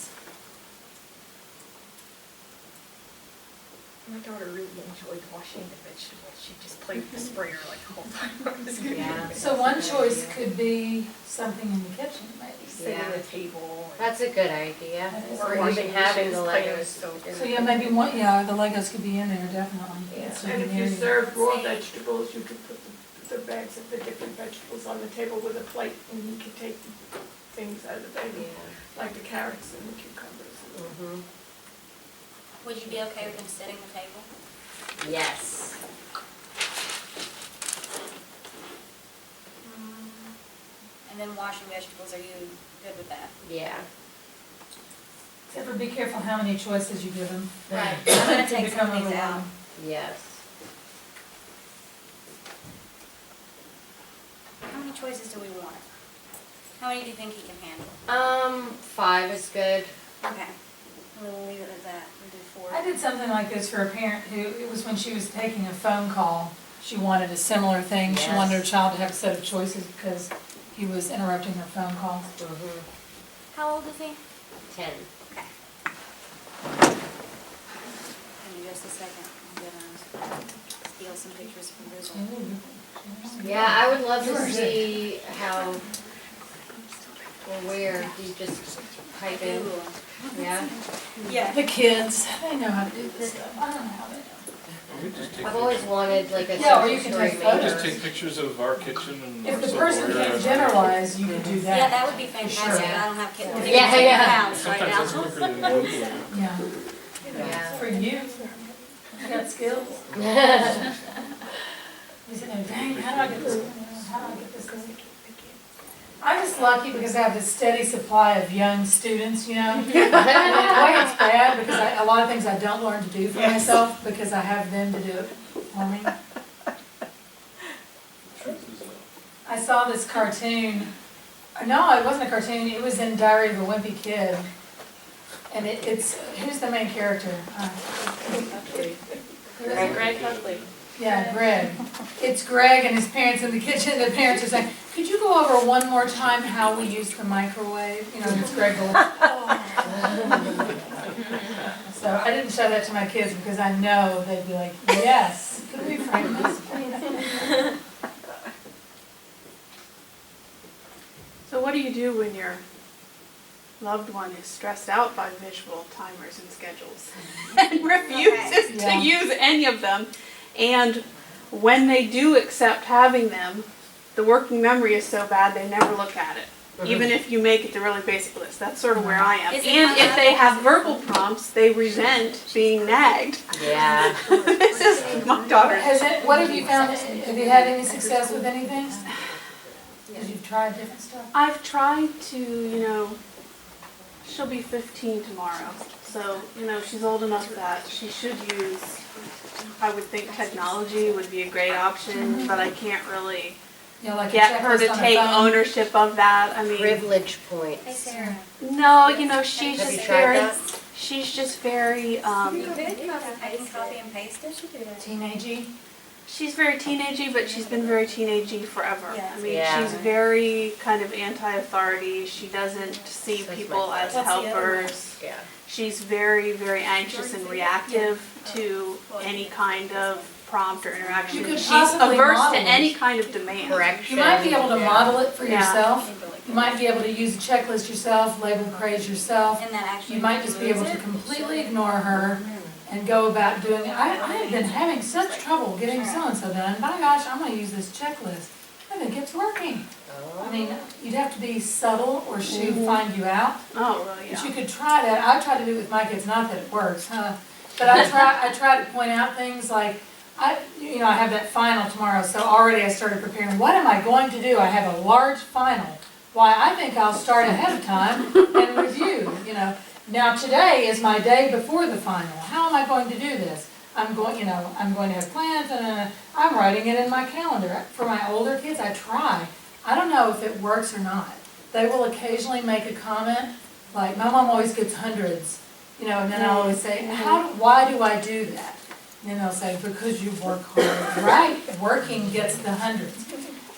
My daughter really enjoyed washing the vegetables. She just played with the sprayer like the whole time. Yeah. So one choice could be something in the kitchen, maybe. Sit at a table. That's a good idea. Or Or washing even having the dishes, playing with Legos. soap. So yeah, maybe one, yeah, the Legos could be in there, definitely. Yeah. So And you if can you area- serve raw vegetables, you could put the bags of the different vegetables on the table with a plate, and he could take things out of the bag, Yeah. like the carrots and the cucumbers. Mm-hmm. Would you be okay with them setting the table? Yes. And then washing vegetables, are you good with that? Yeah. Except for be careful how many choices you give them. Right. I'm gonna take Become some of these out. overwhelming. Yes. How many choices do we want? How many do you think he can handle? 5 is good. Okay. We'll leave it at that. We'll do 4. I did something like this for a parent who, it was when she was taking a phone call. She wanted a similar thing. She wanted her child to have a set of choices because he was interrupting her phone calls. Mm-hmm. How old is he? 10. Okay. Give me just a second. I'm gonna steal us some pictures from Google. Yeah, I would love to see how, or where, do you just type in? Yeah? Yeah. The kids, they know how to do this stuff. I don't know how they do. I've always wanted like a Yeah, or you social can story take maker. photos. Just take pictures of our kitchen and If our the civil person area. can't generalize, you could do that. Yeah, that would be fantastic, but I don't have kids. Yeah, yeah. House right Sometimes that's now. quicker than Googling. Yeah. Yeah. For you, you got skills. You said, oh, dang, how do I get this, how do I get this going? I'm just lucky because I have this steady supply of young students, you know? And in a way it's bad because a lot of things I don't learn to do for myself because I have them to do it for me. I saw this cartoon. No, it wasn't a cartoon. It was in Diary of a Wimpy Kid. And it's, who's the main character? Greg Huntley. Yeah, Greg. It's Greg and his parents in the kitchen. The parents are saying, could you go over one more time how we use the microwave? You know, and it's Greg going, oh. So I didn't show that to my kids because I know they'd be like, yes, could we frame this? So what do you do when your loved one is stressed out by visual timers and schedules and refuses Yeah. to use any of them? And when they do accept having them, the working memory is so bad they never look at it. Even if you make it the really basic list. That's sort of where I am. Is it And not if they have verbal prompts, they resent being nagged. Yeah. This is my daughter. What have you found? Have you had any success with anything? Because you've tried different stuff? I've tried to, she'll be 15 tomorrow. So, she's old enough that she should use, I would think technology would be a great option, but I can't really Yeah, like a get her to checklist on a take phone? ownership of that. I mean, Privilege Hey, points. Sarah. no, she's Have you just tried very, that? she's just very, You could, I can copy and paste it. Teenagey? she's very teenagey, but she's been very teenagey forever. Yeah. I mean, Yeah. she's very kind of anti-authority. She doesn't see That's people my as What's the other helpers. Yeah. She's very, very anxious and reactive to any kind of prompt or interaction. You could She's possibly averse to model it. any kind of demand. Correction. You might be able to model it for Yeah. yourself. You might be able to use a checklist yourself, label praise yourself. And that actually. You might just be able to completely ignore her and go about doing it. I have been having such trouble getting so-and-so done. My gosh, I'm gonna use this checklist. I think it's working. I mean, you'd have to be subtle or she would find you out. Oh, well, yeah. But you could try that. I try to do it with my kids, not that it works, huh? But I try to point out things like, I have that final tomorrow, so already I started preparing. What am I going to do? I have a large final. Why, I think I'll start ahead of time and review, Now today is my day before the final. How am I going to do this? I'm going to have plans and I'm writing it in my calendar. For my older kids, I try. I don't know if it works or not. They will occasionally make a comment, like, my mom always gets hundreds, and then I'll always say, why do I do that? And then they'll say, because you work hard. Right, working gets the hundreds.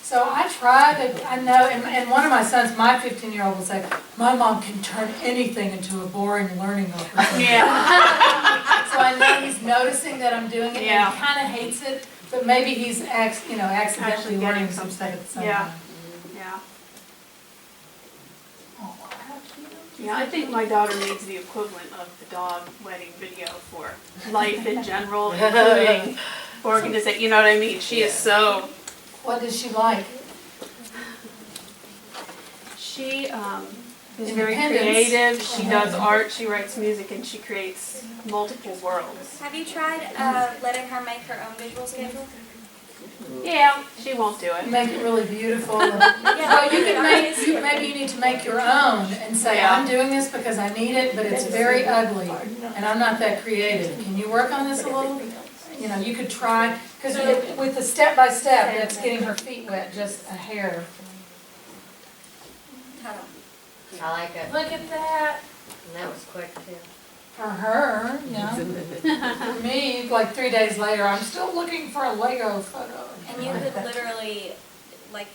So I try to, I know, and one of my sons, my 15-year-old will say, my mom can turn anything into a boring learning opportunity. Yeah. So I know he's noticing that I'm doing it, and Yeah. he kind of hates it, but maybe he's accidentally Actually learning getting some stuff at the same Yeah. time. Yeah. Oh, how cute. Yeah, I think my daughter needs the equivalent of the dog wedding video for life in general, including organization. You know what I mean? She is so. What does she like? She is very Independence. creative. She does art. She writes music, and she creates multiple worlds. Have you tried letting her make her own visual schedule? Yeah, she won't do it. Make it really beautiful. Yeah, Well, you can artist. maybe you need to make your own and say, Yeah. I'm doing this because I need it, but it's very ugly, and I'm not that creative. Can you work on this a little? You could try, because with the step-by-step, that's getting her feet wet, just a hair. I like it. Look at that. And that was quick too. For her, For me, like 3 days later, I'm still looking for a Lego photo. And you could literally, like,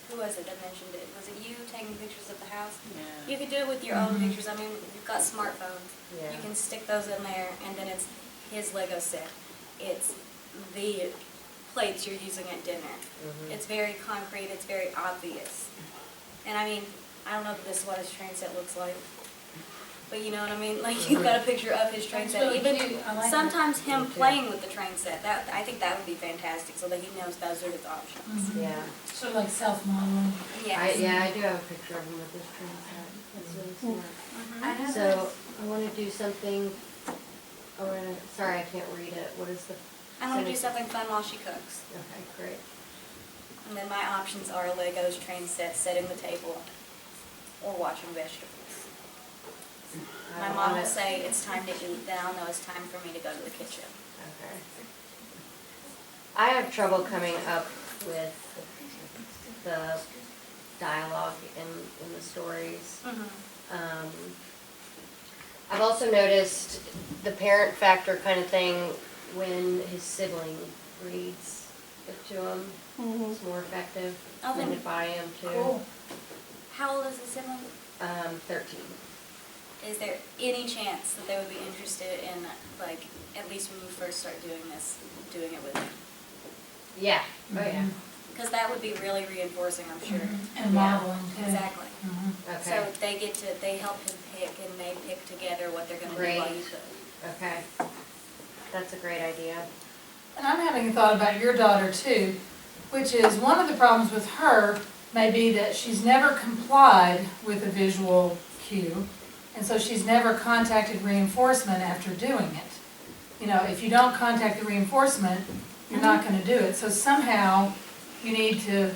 who was it that mentioned it? Was it you taking pictures of the house? Yeah. You could do it with your own pictures. I mean, you've got smartphones. Yeah. You can stick those in there, and then it's his Lego set. It's the plates you're using at dinner. It's very concrete, it's very obvious. And I mean, I don't know if this is what his train set looks like, but you know what I mean? Like, you've got a picture of his train set. Even sometimes him playing with the train set, I think that would be fantastic, so that he knows those are his options. Yeah. Sort of like self-modeling. Yes. I do have a picture of him with this train set. That's really smart. So I want to do something. Sorry, I can't read it. What is the? I'm gonna do something fun while she cooks. Okay, great. And then my options are Legos, train set, setting the table, or washing vegetables. My mom will say it's time to eat, then I'll know it's time for me to go to the kitchen. Okay. I have trouble coming up with the dialogue in the stories. I've also noticed the parent factor kind of thing when his sibling reads it to him. It's more effective than if I am too. Cool. How old is the sibling? 13. Is there any chance that they would be interested in, like, at least when you first start doing this, doing it with you? Yeah. Oh yeah. Because that would be really reinforcing, I'm sure. And modeling too. Exactly. Okay. So they help him pick, and they pick together what they're going to do while you cook. Okay. That's a great idea. And I'm having a thought about your daughter too, which is one of the problems with her may be that she's never complied with a visual cue, and so she's never contacted reinforcement after doing it. You know, if you don't contact the reinforcement, you're not going to do it. So somehow you need to,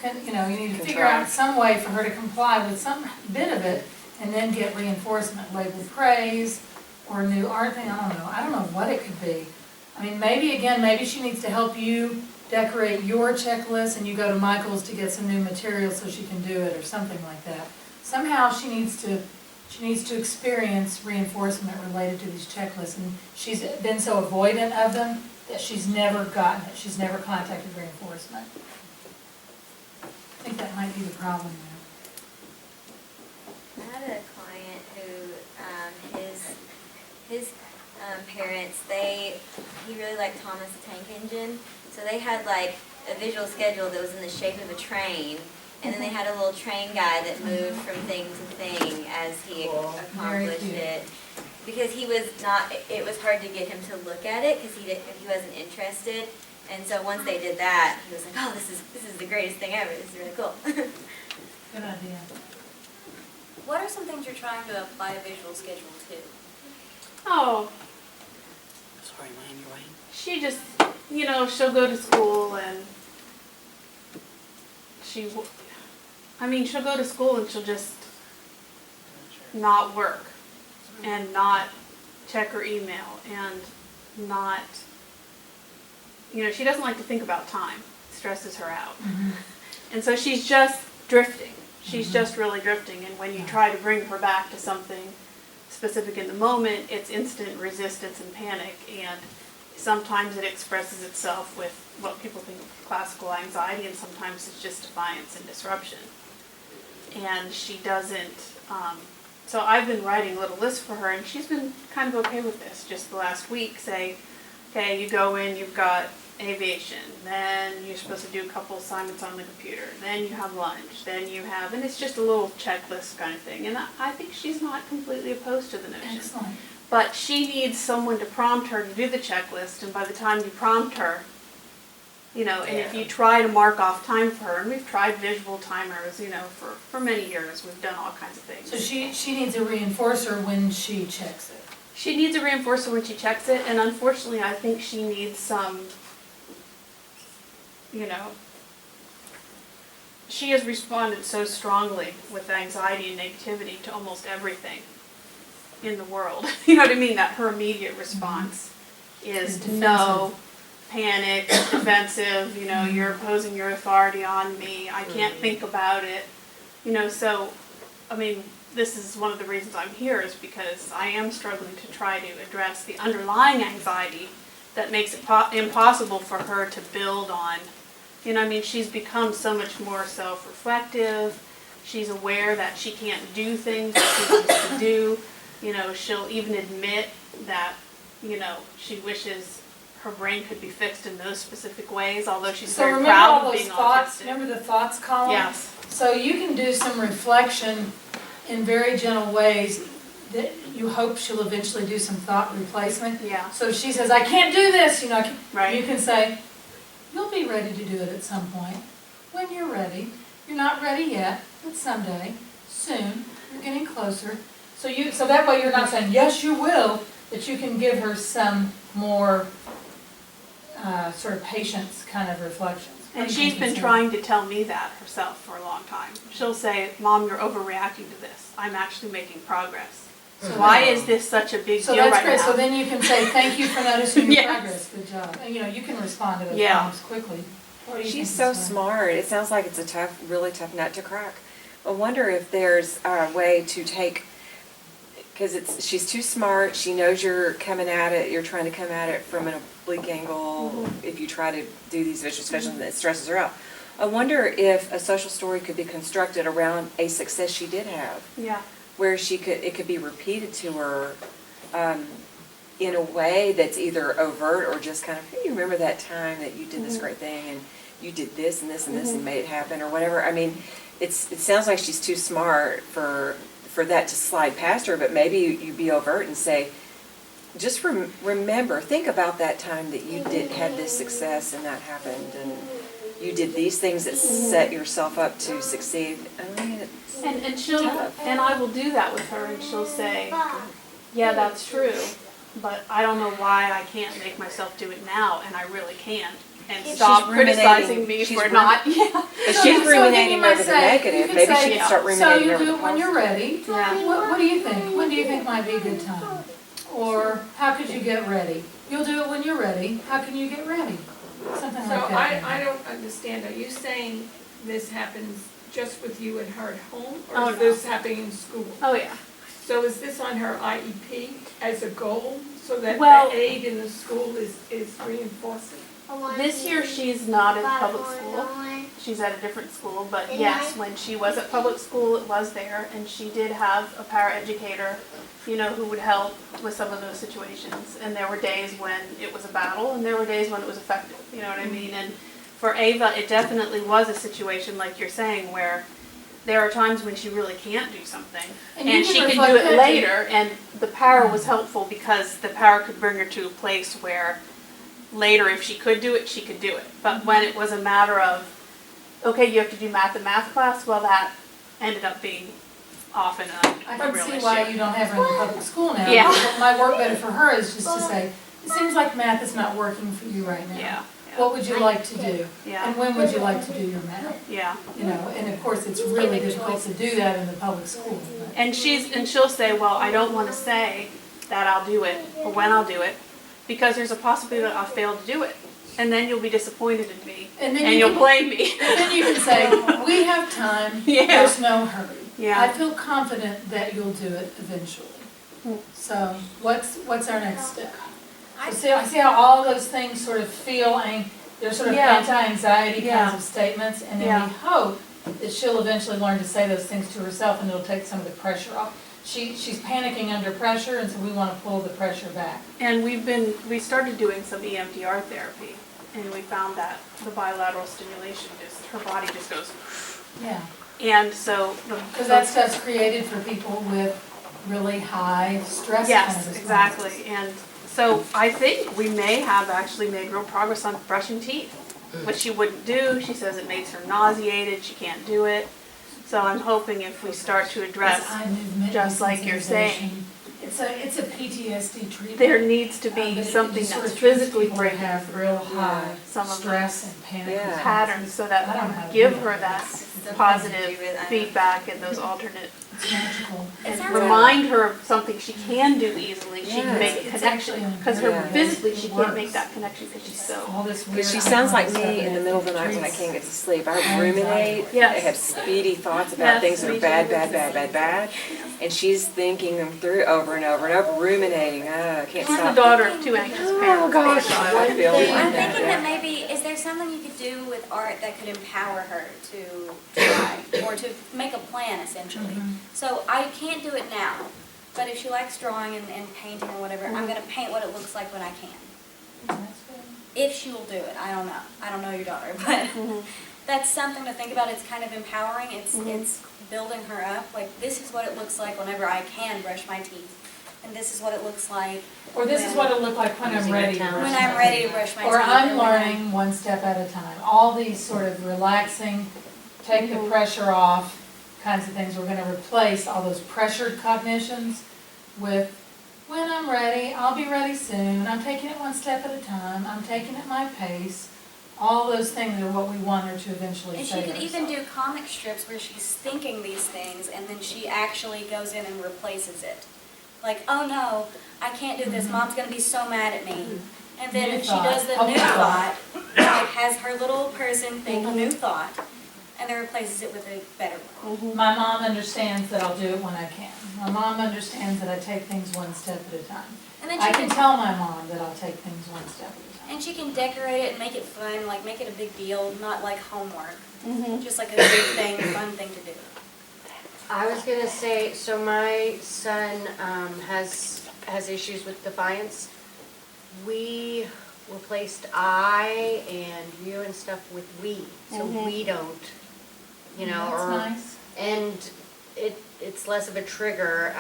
figure out some way for her to comply with some bit of it, and then get reinforcement, labeled praise or new art thing. I don't know what it could be. I mean, maybe she needs to help you decorate your checklist, and you go to Michael's to get some new materials so she can do it, or something like that. Somehow she needs to experience reinforcement related to these checklists, and she's been so avoidant of them that she's never gotten it. She's never contacted reinforcement. I think that might be the problem there. I had a client who, his parents, he really liked Thomas the Tank Engine, so they had like a visual schedule that was in the shape of a train, and then they had a little train guy that moved from thing to thing as he accomplished it. Because it was hard to get him to look at it because he wasn't interested. And so once they did that, he was like, oh, this is the greatest thing ever. This is really cool. Good idea. What are some things you're trying to apply a visual schedule to? Oh, Sorry, am I in your way? she just, she'll go to school and she'll go to school and she'll just not work and not check her email and not, she doesn't like to think about time. It stresses her out. And so she's just drifting. She's just really drifting. And when you try to bring her back to something specific in the moment, it's instant resistance and panic. And sometimes it expresses itself with what people think of classical anxiety, and sometimes it's just defiance and disruption. And she doesn't, so I've been writing a little list for her, and she's been kind of okay with this. Just the last week, say, okay, you go in, you've got aviation, then you're supposed to do a couple assignments on the computer, then you have lunch, then you have, and it's just a little checklist kind of thing. And I think she's not completely opposed to the notion. Excellent. But she needs someone to prompt her to do the checklist, and by the time you prompt her, and if you try to mark off time for her, and we've tried visual timers, for many years, we've done all kinds of things. So she needs a reinforcer when she checks it. She needs a reinforcer when she checks it, and unfortunately I think she needs some, she has responded so strongly with anxiety and negativity to almost everything in the world. You know what I mean? That her immediate response is no, panic, defensive, you're imposing your authority on me, I can't think about it. So, this is one of the reasons I'm here, is because I am struggling to try to address the underlying anxiety that makes it impossible for her to build on. She's become so much more self-reflective. She's aware that she can't do things that she wants to do. She'll even admit that, she wishes her brain could be fixed in those specific ways, although she's So very remember proud all of those being thoughts, autistic. remember the thoughts column? Yes. So you can do some reflection in very gentle ways that you hope she'll eventually do some thought replacement. Yeah. So if she says, I can't do this, you know, you Right. can say, you'll be ready to do it at some point, when you're ready. You're not ready yet, but someday, soon, you're getting closer. So that way you're not saying, yes, you will, but you can give her some more sort of patience kind of reflections. And she's been trying to tell me that herself for a long time. She'll say, Mom, you're overreacting to this. I'm actually making progress. So why is this such a big So deal right that's great, now? so then you can say, thank you for noticing your Yes. progress, good job. And you know, you can respond to those Yeah. comments quickly. What do you She's think, so Ms. Wright? smart. It sounds like it's a tough, really tough nut to crack. I wonder if there's a way to take, because she's too smart. She knows you're coming at it. You're trying to come at it from an oblique angle. If you try to do these visual specials, it stresses her out. I wonder if a social story could be constructed around a success she did have, Yeah. where it could be repeated to her in a way that's either overt or just kind of, hey, you remember that time that you did this great thing and you did this and this and this and made it happen or whatever. I mean, it sounds like she's too smart for that to slide past her, but maybe you be overt and say, just remember, think about that time that you had this success and that happened and you did these things that set yourself up to succeed. I mean, it's And she'll, tough. and I will do that with her, and she'll say, yeah, that's true, but I don't know why I can't make myself do it now, and I really can. And She's stop ruminating. criticizing me She's for not, yeah. But So- she's so then you ruminating might over the say- negative. you can Maybe say, she can start So ruminating you over do the it when you're positive. ready. Yeah. What do you think? When do you think might be a good time? Or how could you get ready? You'll do it when you're ready. How can you get ready? Something So like that. I don't understand, are you saying this happens just with you and her at home? Oh, Or no. is this happening in school? Oh, yeah. So is this on her IEP as a goal, so that Well- the aid in the school is reinforcing? This year, she's not in public school. She's at a different school, but yes, when she was at public school, it was there, and she did have a paraeducator, you know, who would help with some of those situations. And there were days when it was a battle, and there were days when it was effective, you know what I mean? And for Ava, it definitely was a situation, like you're saying, where there are times when she really can't do something, And you and can she can reflect do it that too. later, and the para was helpful because the para could bring her to a place where later, if she could do it, she could do it. But when it was a matter of, okay, you have to do math in math class, well, that ended up being often I a can real see issue. why you don't have her in the public school now. Yeah. What might work better for her is just to say, it seems like math is not working for you right now. Yeah, What would you like to do? yeah, And when would you like to do your math? yeah. You know, and of course, it's really difficult to do that in the public school. but- And she'll say, well, I don't want to say that I'll do it or when I'll do it because there's a possibility that I'll fail to do it. And then you'll be disappointed in me And then and you you'll can- blame me. Then you can say, we have time, Yeah. there's no hurry. Yeah. I feel confident that you'll do it eventually. So what's our next step? So see how all those things sort of feel, they're sort of Yeah. anti-anxiety Yeah. kinds of statements, and then Yeah. we hope that she'll eventually learn to say those things to herself and it'll take some of the pressure off. She's panicking under pressure, and so we want to pull the pressure back. And we started doing some EMDR therapy, and we found that the bilateral stimulation her body just goes, Yeah. and so. Because that stuff's created for people with really high stress kind of Yes, responses. exactly, and so I think we may have actually made real progress on brushing teeth, which she wouldn't do. She says it makes her nauseated, she can't do it. So I'm hoping if we start to address, It's eye movement, just like you're saying, It's a PTSD treatment. there needs to be But it something just sort that's of treats physically people that breaking have real high some of stress and panic Yeah. responses. patterns so that I don't know how we to give do her that Something positive to do with, feedback and those alternate, It's magical. It and sounds remind her of something she can do easily, she can Yeah. make a It's connection. actually Because her Yeah. physically, she It can't make works. that connection because she's so. All this weird. Because she sounds like stuff me in the that middle of the night when I treats- can't get to sleep. I ruminate. Yes. I have speedy thoughts about Yes, things that me are bad, too. bad, bad, bad, bad. And she's thinking them through over and over and over, ruminating. I can't She's the stop. daughter of two anxious Oh parents. gosh, I feel like I'm that. thinking that Yeah. maybe, is there something you could do with art that could empower her to try, or to make a plan essentially? So I can't do it now, but if she likes drawing and painting or whatever, I'm gonna paint what it looks like when I can. That's good. if she will do it. I don't know. I don't know your daughter, but that's something to think about. It's kind of empowering. It's building her up. Like, this is what it looks like whenever I can brush my teeth. And this is what it looks like. Or this is what it'll look like when I'm ready to brush my teeth. When I'm ready to brush my teeth. Or I'm learning one step at a time. All these sort of relaxing, take the pressure off kinds of things. We're going to replace all those pressured cognitions with, when I'm ready, I'll be ready soon, I'm taking it one step at a time, I'm taking it my pace. All those things are what we want her to eventually And say she to could herself. even do comic strips where she's thinking these things and then she actually goes in and replaces it. Like, oh no, I can't do this, Mom's gonna be so mad at me. And then New she does the thought. new thought, like has her little person think a new thought, and then replaces it with a better one. My mom understands that I'll do it when I can. My mom understands that I take things one step at a time. And then I she can tell my mom that I'll take things one step at a time. And she can decorate it and make it fun, like make it a big deal, not like homework. Just like a big thing, fun thing to do. I was gonna say, so my son has issues with defiance. We replaced I and you and stuff with we, so we don't, you know, That's or nice. and it's less of a trigger.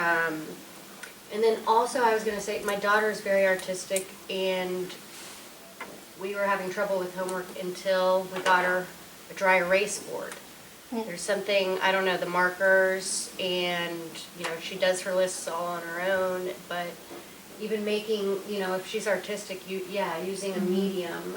And then also I was gonna say, my daughter is very artistic, and we were having trouble with homework until we got her a dry erase board. There's something, I don't know, the markers, and, you know, she does her lists all on her own, but even making, you know, if she's artistic, using a medium.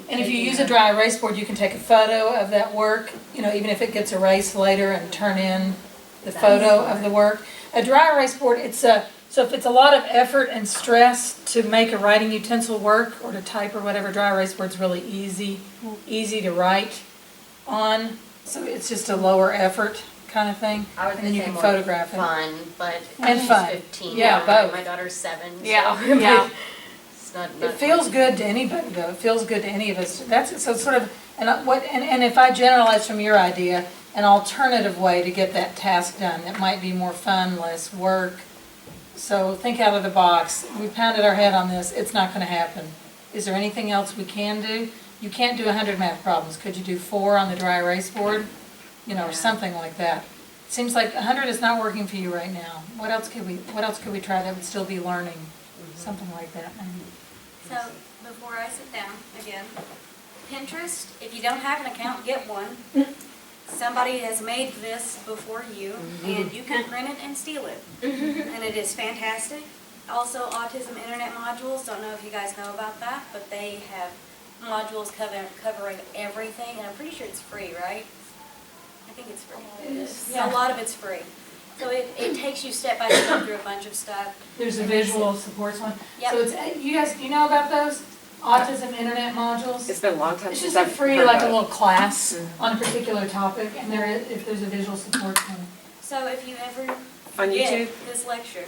And if you use a dry erase board, you can take a photo of that work, you know, even if it gets erased later, and turn in the photo of the work. A dry erase board, so if it's a lot of effort and stress to make a writing utensil work or to type or whatever, dry erase board's really easy to write on. So it's just a lower effort kind of thing. I was And then you can more photograph it. fun, but And she's fun. 15 Yeah, now. both. My daughter's 7. So Yeah. it's not It feels good to anybody though. It feels good to any of us. That's so sort of, and if I generalize from your idea, an alternative way to get that task done that might be more fun, less work. So think out of the box. We pounded our head on this. It's not going to happen. Is there anything else we can do? You can't do 100 math problems. Could you do 4 on the dry erase board? You know, or something like that. Seems like 100 is not working for you right now. What else could we try that would still be learning? Something like that maybe. So, before I sit down, again, Pinterest, if you don't have an account, get one. Somebody has made this before you, and you can print it and steal it. And it is fantastic. Also, Autism Internet modules, don't know if you guys know about that, but they have modules covering everything, and I'm pretty sure it's free, right? I think it's free. It is. Yeah, a lot of it's free. So it takes you step by step through a bunch of stuff. There's a visual supports one. Yep. So it's, you guys, do you know about those? Autism Internet modules? It's been a long time It's since just a I've free, heard like a about it. little class on a particular topic, and if there's a visual support one. So if you ever On forget YouTube? this lecture,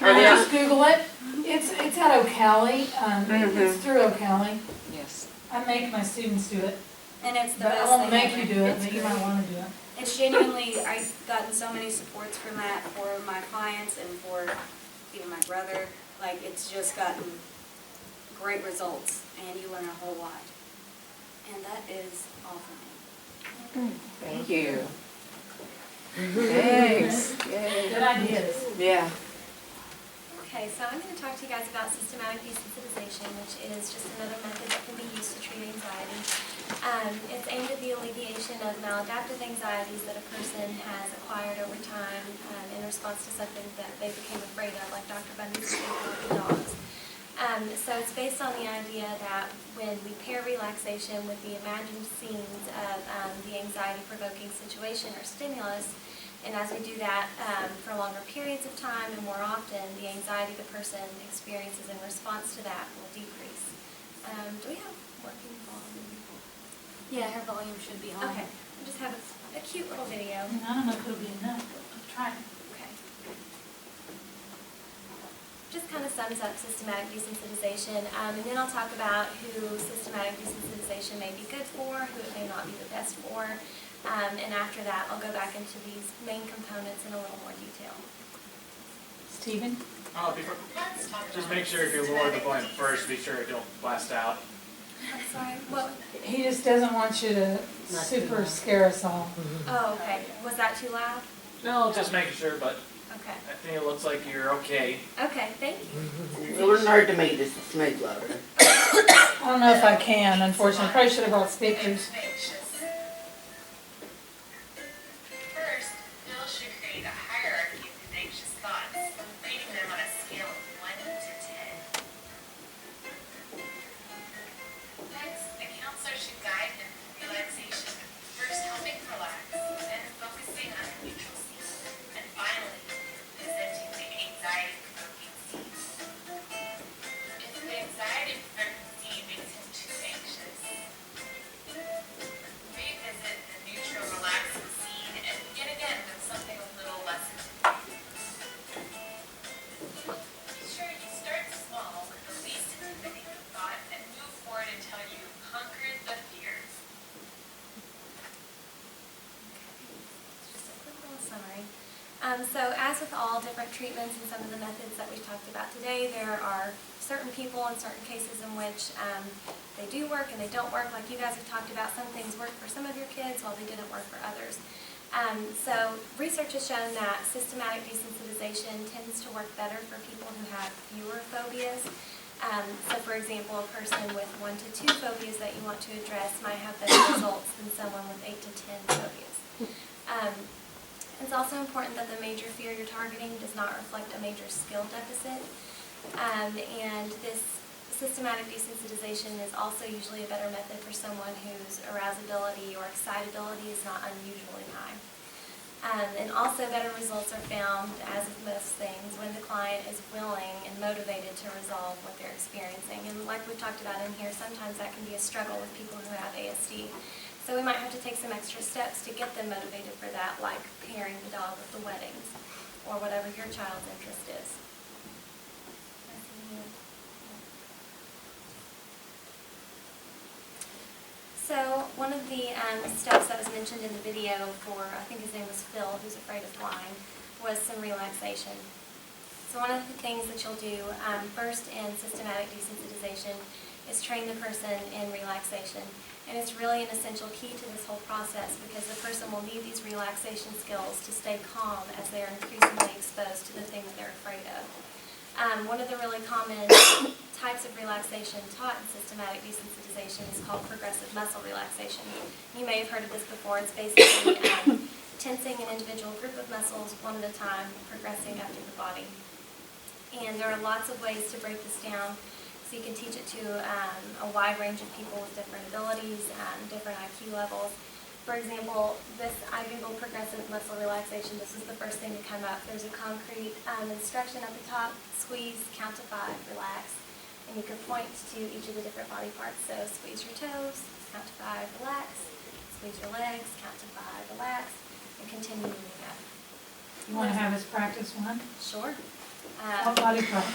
Are they on- Just Google it. It's at O'Callaghan. It's through O'Callaghan. Yes. I make my students do it, and it's the but I best won't thing make ever. you do it, It's but you great. might want to do it. It's genuinely, I've gotten so many supports from that for my clients and for even my brother. Like, it's just gotten great results, and you learn a whole lot. And that is all for me. Thank you. Thanks. Yay. Good ideas. Yeah. Okay, so I'm going to talk to you guys about systematic desensitization, which is just another method that can be used to treat anxiety. It's aimed at the alleviation of maladaptive anxieties that a person has acquired over time in response to something that they became afraid of, like Dr. Bundy's dogs. So it's based on the idea that when we pair relaxation with the imagined scenes of the anxiety-provoking situation or stimulus, and as we do that for longer periods of time and more often, the anxiety the person experiences in response to that will decrease. Do we have working volume? Yeah, her volume should be on. Okay, I just have a cute little video. I don't know if it'll be enough, but I'll try it. Okay. Just kind of sums up systematic desensitization, and then I'll talk about who systematic desensitization may be good for, who it may not be the best for, and after that I'll go back into these main components in a little more detail. Stephen? Just make sure if you lower the volume first, be sure it don't blast out. I'm sorry, what, He just doesn't want you to super scare us all. oh, okay, was that too loud? No, just making sure, but Okay, I think it looks like you're okay. okay, thank you. It wouldn't hurt to make it just a smidge louder. I don't know if I can, unfortunately. Probably should have brought speakers. First, Bill should create a hierarchy of his anxious thoughts, rating them on a scale of 1 to 10. Next, a counselor should guide him through relaxation, first helping relax, then focusing on a neutral scene, and finally, presenting the anxiety-provoking scene. If the anxiety-provoking scene makes him too anxious, revisit the neutral, relaxing scene and begin again with something a little less intimidating. Be sure you start small with the least intimidating thought and move forward until you've conquered the fear. Just a quick little summary. So as with all different treatments and some of the methods that we've talked about today, there are certain people and certain cases in which they do work and they don't work. Like you guys have talked about, some things work for some of your kids while they didn't work for others. So research has shown that systematic desensitization tends to work better for people who have fewer phobias. So for example, a person with 1 to 2 phobias that you want to address might have better results than someone with 8 to 10 phobias. It's also important that the major fear you're targeting does not reflect a major skill deficit. And this systematic desensitization is also usually a better method for someone whose arousability or excitability is not unusually high. And also better results are found, as with most things, when the client is willing and motivated to resolve what they're experiencing. And like we've talked about in here, sometimes that can be a struggle with people who have ASD. So we might have to take some extra steps to get them motivated for that, like pairing the dog with the weddings, or whatever your child's interest is. So one of the steps that was mentioned in the video for, I think his name was Phil, who's afraid of flying, was some relaxation. So one of the things that you'll do first in systematic desensitization is train the person in relaxation. And it's really an essential key to this whole process because the person will need these relaxation skills to stay calm as they are increasingly exposed to the thing that they're afraid of. One of the really common types of relaxation taught in systematic desensitization is called progressive muscle relaxation. You may have heard of this before. It's basically tensing an individual group of muscles one at a time, progressing up through the body. And there are lots of ways to break this down. So you can teach it to a wide range of people with different abilities, different IQ levels. For example, I googled progressive muscle relaxation. This is the first thing to come up. There's a concrete instruction at the top: squeeze, count to 5, relax. And you can point to each of the different body parts. So squeeze your toes, count to 5, relax. Squeeze your legs, count to 5, relax, and continue moving up. You want to have us practice one? Sure. What body part?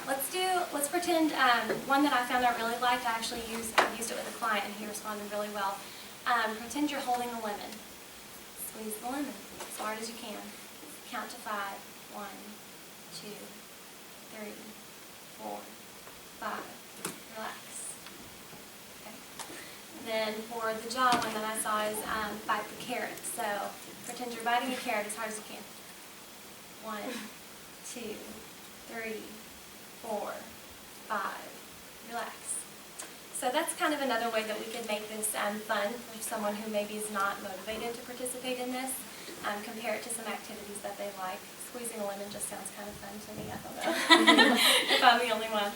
Let's pretend one that I found I really liked. I've used it with a client and he responded really well. Pretend you're holding a lemon. Squeeze the lemon as hard as you can. Count to 5. 1, 2, 3, 4, 5. Relax. Okay. Then for the jaw one that I saw is bite the carrot. So pretend you're biting a carrot as hard as you can. 1, 2, 3, 4, 5. Relax. So that's kind of another way that we could make this fun for someone who maybe is not motivated to participate in this. Compare it to some activities that they like. Squeezing a lemon just sounds kind of fun to me. I don't know if I'm the only one.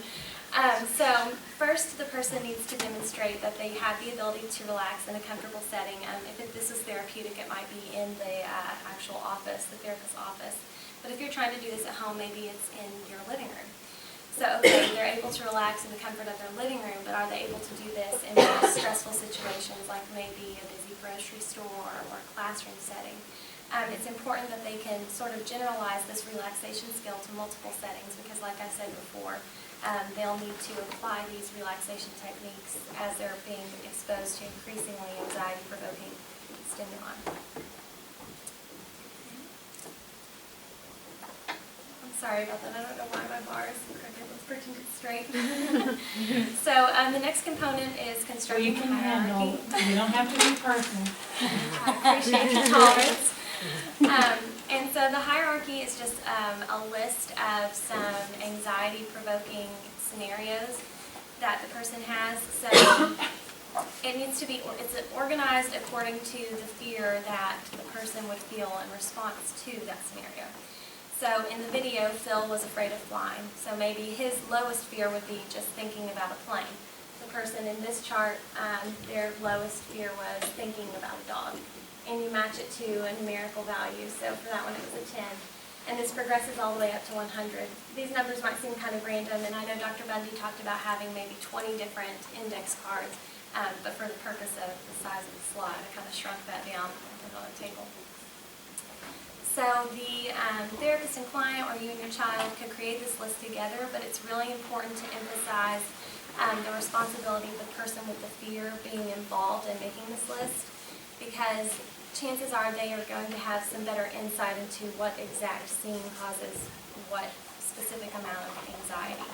So first, the person needs to demonstrate that they have the ability to relax in a comfortable setting. If this is therapeutic, it might be in the actual office, the therapist's office. But if you're trying to do this at home, maybe it's in your living room. So, okay, they're able to relax in the comfort of their living room, but are they able to do this in more stressful situations, like maybe a busy grocery store or classroom setting? It's important that they can sort of generalize this relaxation skill to multiple settings because, like I said before, they'll need to apply these relaxation techniques as they're being exposed to increasingly anxiety-provoking stimuli. Sorry about that. I don't know why my bar is crooked. Let's pretend it's straight. Great. So the next component is constructing You the can handle, hierarchy. you don't have to be personal. I appreciate your tolerance. And so the hierarchy is just a list of some anxiety-provoking scenarios that the person has. So it needs to be, it's organized according to the fear that the person would feel in response to that scenario. So in the video, Phil was afraid of flying. So maybe his lowest fear would be just thinking about a plane. The person in this chart, their lowest fear was thinking about a dog. And you match it to a numerical value. So for that one, it was a 10. And this progresses all the way up to 100. These numbers might seem kind of random, and I know Dr. Bundy talked about having maybe 20 different index cards, but for the purpose of the size of the slide, I kind of shrunk that down and put it on a table. So the therapist and client, or you and your child, could create this list together, but it's really important to emphasize the responsibility of the person with the fear being involved in making this list, because chances are they are going to have some better insight into what exact scene causes what specific amount of anxiety.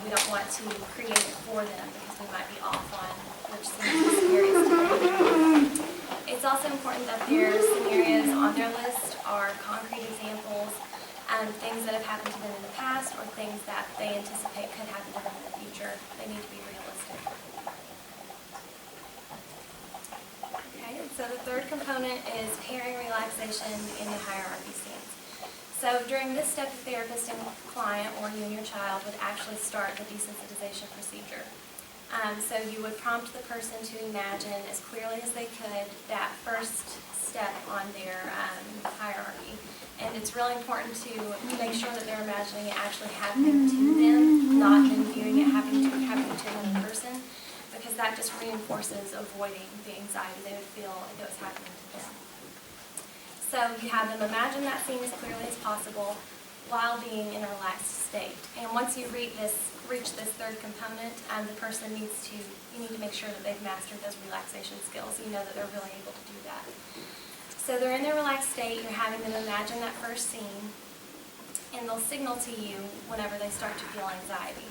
We don't want to create it for them because we might be off on which scene is scariest to them. It's also important that their scenarios on their list are concrete examples, things that have happened to them in the past or things that they anticipate could happen to them in the future. They need to be realistic. Okay, and so the third component is pairing relaxation in the hierarchy scenes. So during this step, the therapist and client, or you and your child, would actually start the desensitization procedure. So you would prompt the person to imagine as clearly as they could that first step on their hierarchy. And it's really important to make sure that they're imagining it actually happening to them, not them viewing it happening to another person, because that just reinforces avoiding the anxiety they would feel if it was happening to them. So you have them imagine that scene as clearly as possible while being in a relaxed state. And once you reach this third component, the person you need to make sure that they've mastered those relaxation skills. You know that they're really able to do that. So they're in their relaxed state, you're having them imagine that first scene, and they'll signal to you whenever they start to feel anxiety.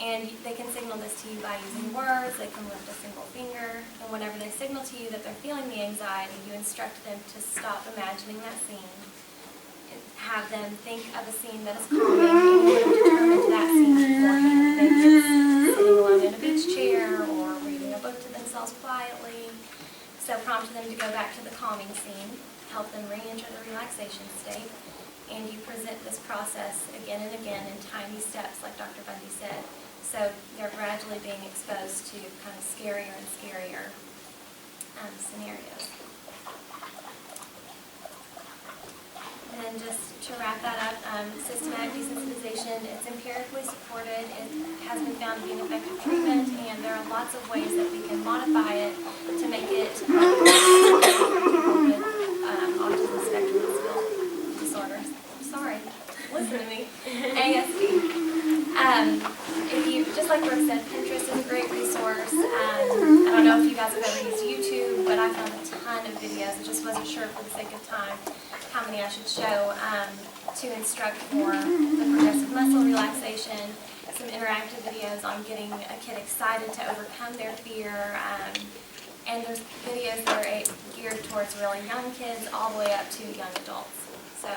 And they can signal this to you by using words, they can lift a single finger, and whenever they signal to you that they're feeling the anxiety, you instruct them to stop imagining that scene, and have them think of a scene that is calming, and you have determined that scene beforehand. Maybe it's sitting alone in a beach chair, or reading a book to themselves quietly. So prompt them to go back to the calming scene, help them re-enter the relaxation state, and you present this process again and again in tiny steps, like Dr. Bundy said. So they're gradually being exposed to kind of scarier and scarier scenarios. And then just to wrap that up, systematic desensitization, it's empirically supported. It has been found to be an effective treatment, and there are lots of ways that we can modify it to make it with autism spectrum disorders. Sorry, listen to me. ASD. If you, just like Brooke said, Pinterest is a great resource. I don't know if you guys have ever used YouTube, but I found a ton of videos. I just wasn't sure for the sake of time how many I should show to instruct for the progressive muscle relaxation, some interactive videos on getting a kid excited to overcome their fear, and there's videos that are geared towards really young kids all the way up to young adults. So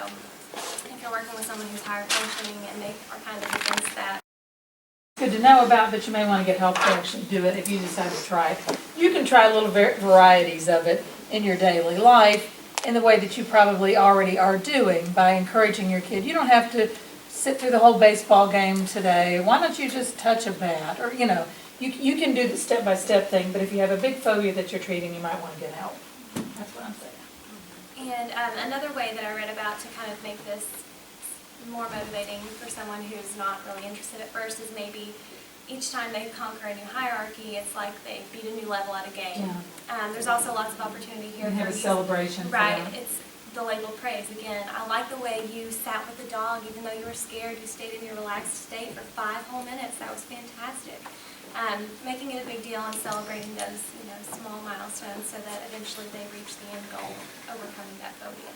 if you're working with someone who's higher functioning and they are kind of against that. Good to know about, but you may want to get help to actually do it if you decide to try it. You can try little varieties of it in your daily life in the way that you probably already are doing by encouraging your kid. You don't have to sit through the whole baseball game today. Why don't you just touch a bat? Or, you know, you can do the step-by-step thing, but if you have a big phobia that you're treating, you might want to get help. That's what I'm saying. And another way that I read about to kind of make this more motivating for someone who's not really interested at first is maybe each time they conquer a new hierarchy, it's like they beat a new level at a game. Yeah. There's also lots of opportunity here. You have a celebration. Right. It's the label praise. Again, I like the way you sat with the dog, even though you were scared, you stayed in your relaxed state for 5 whole minutes. That was fantastic. Making it a big deal and celebrating those, small milestones so that eventually they reach the end goal, overcoming that phobia.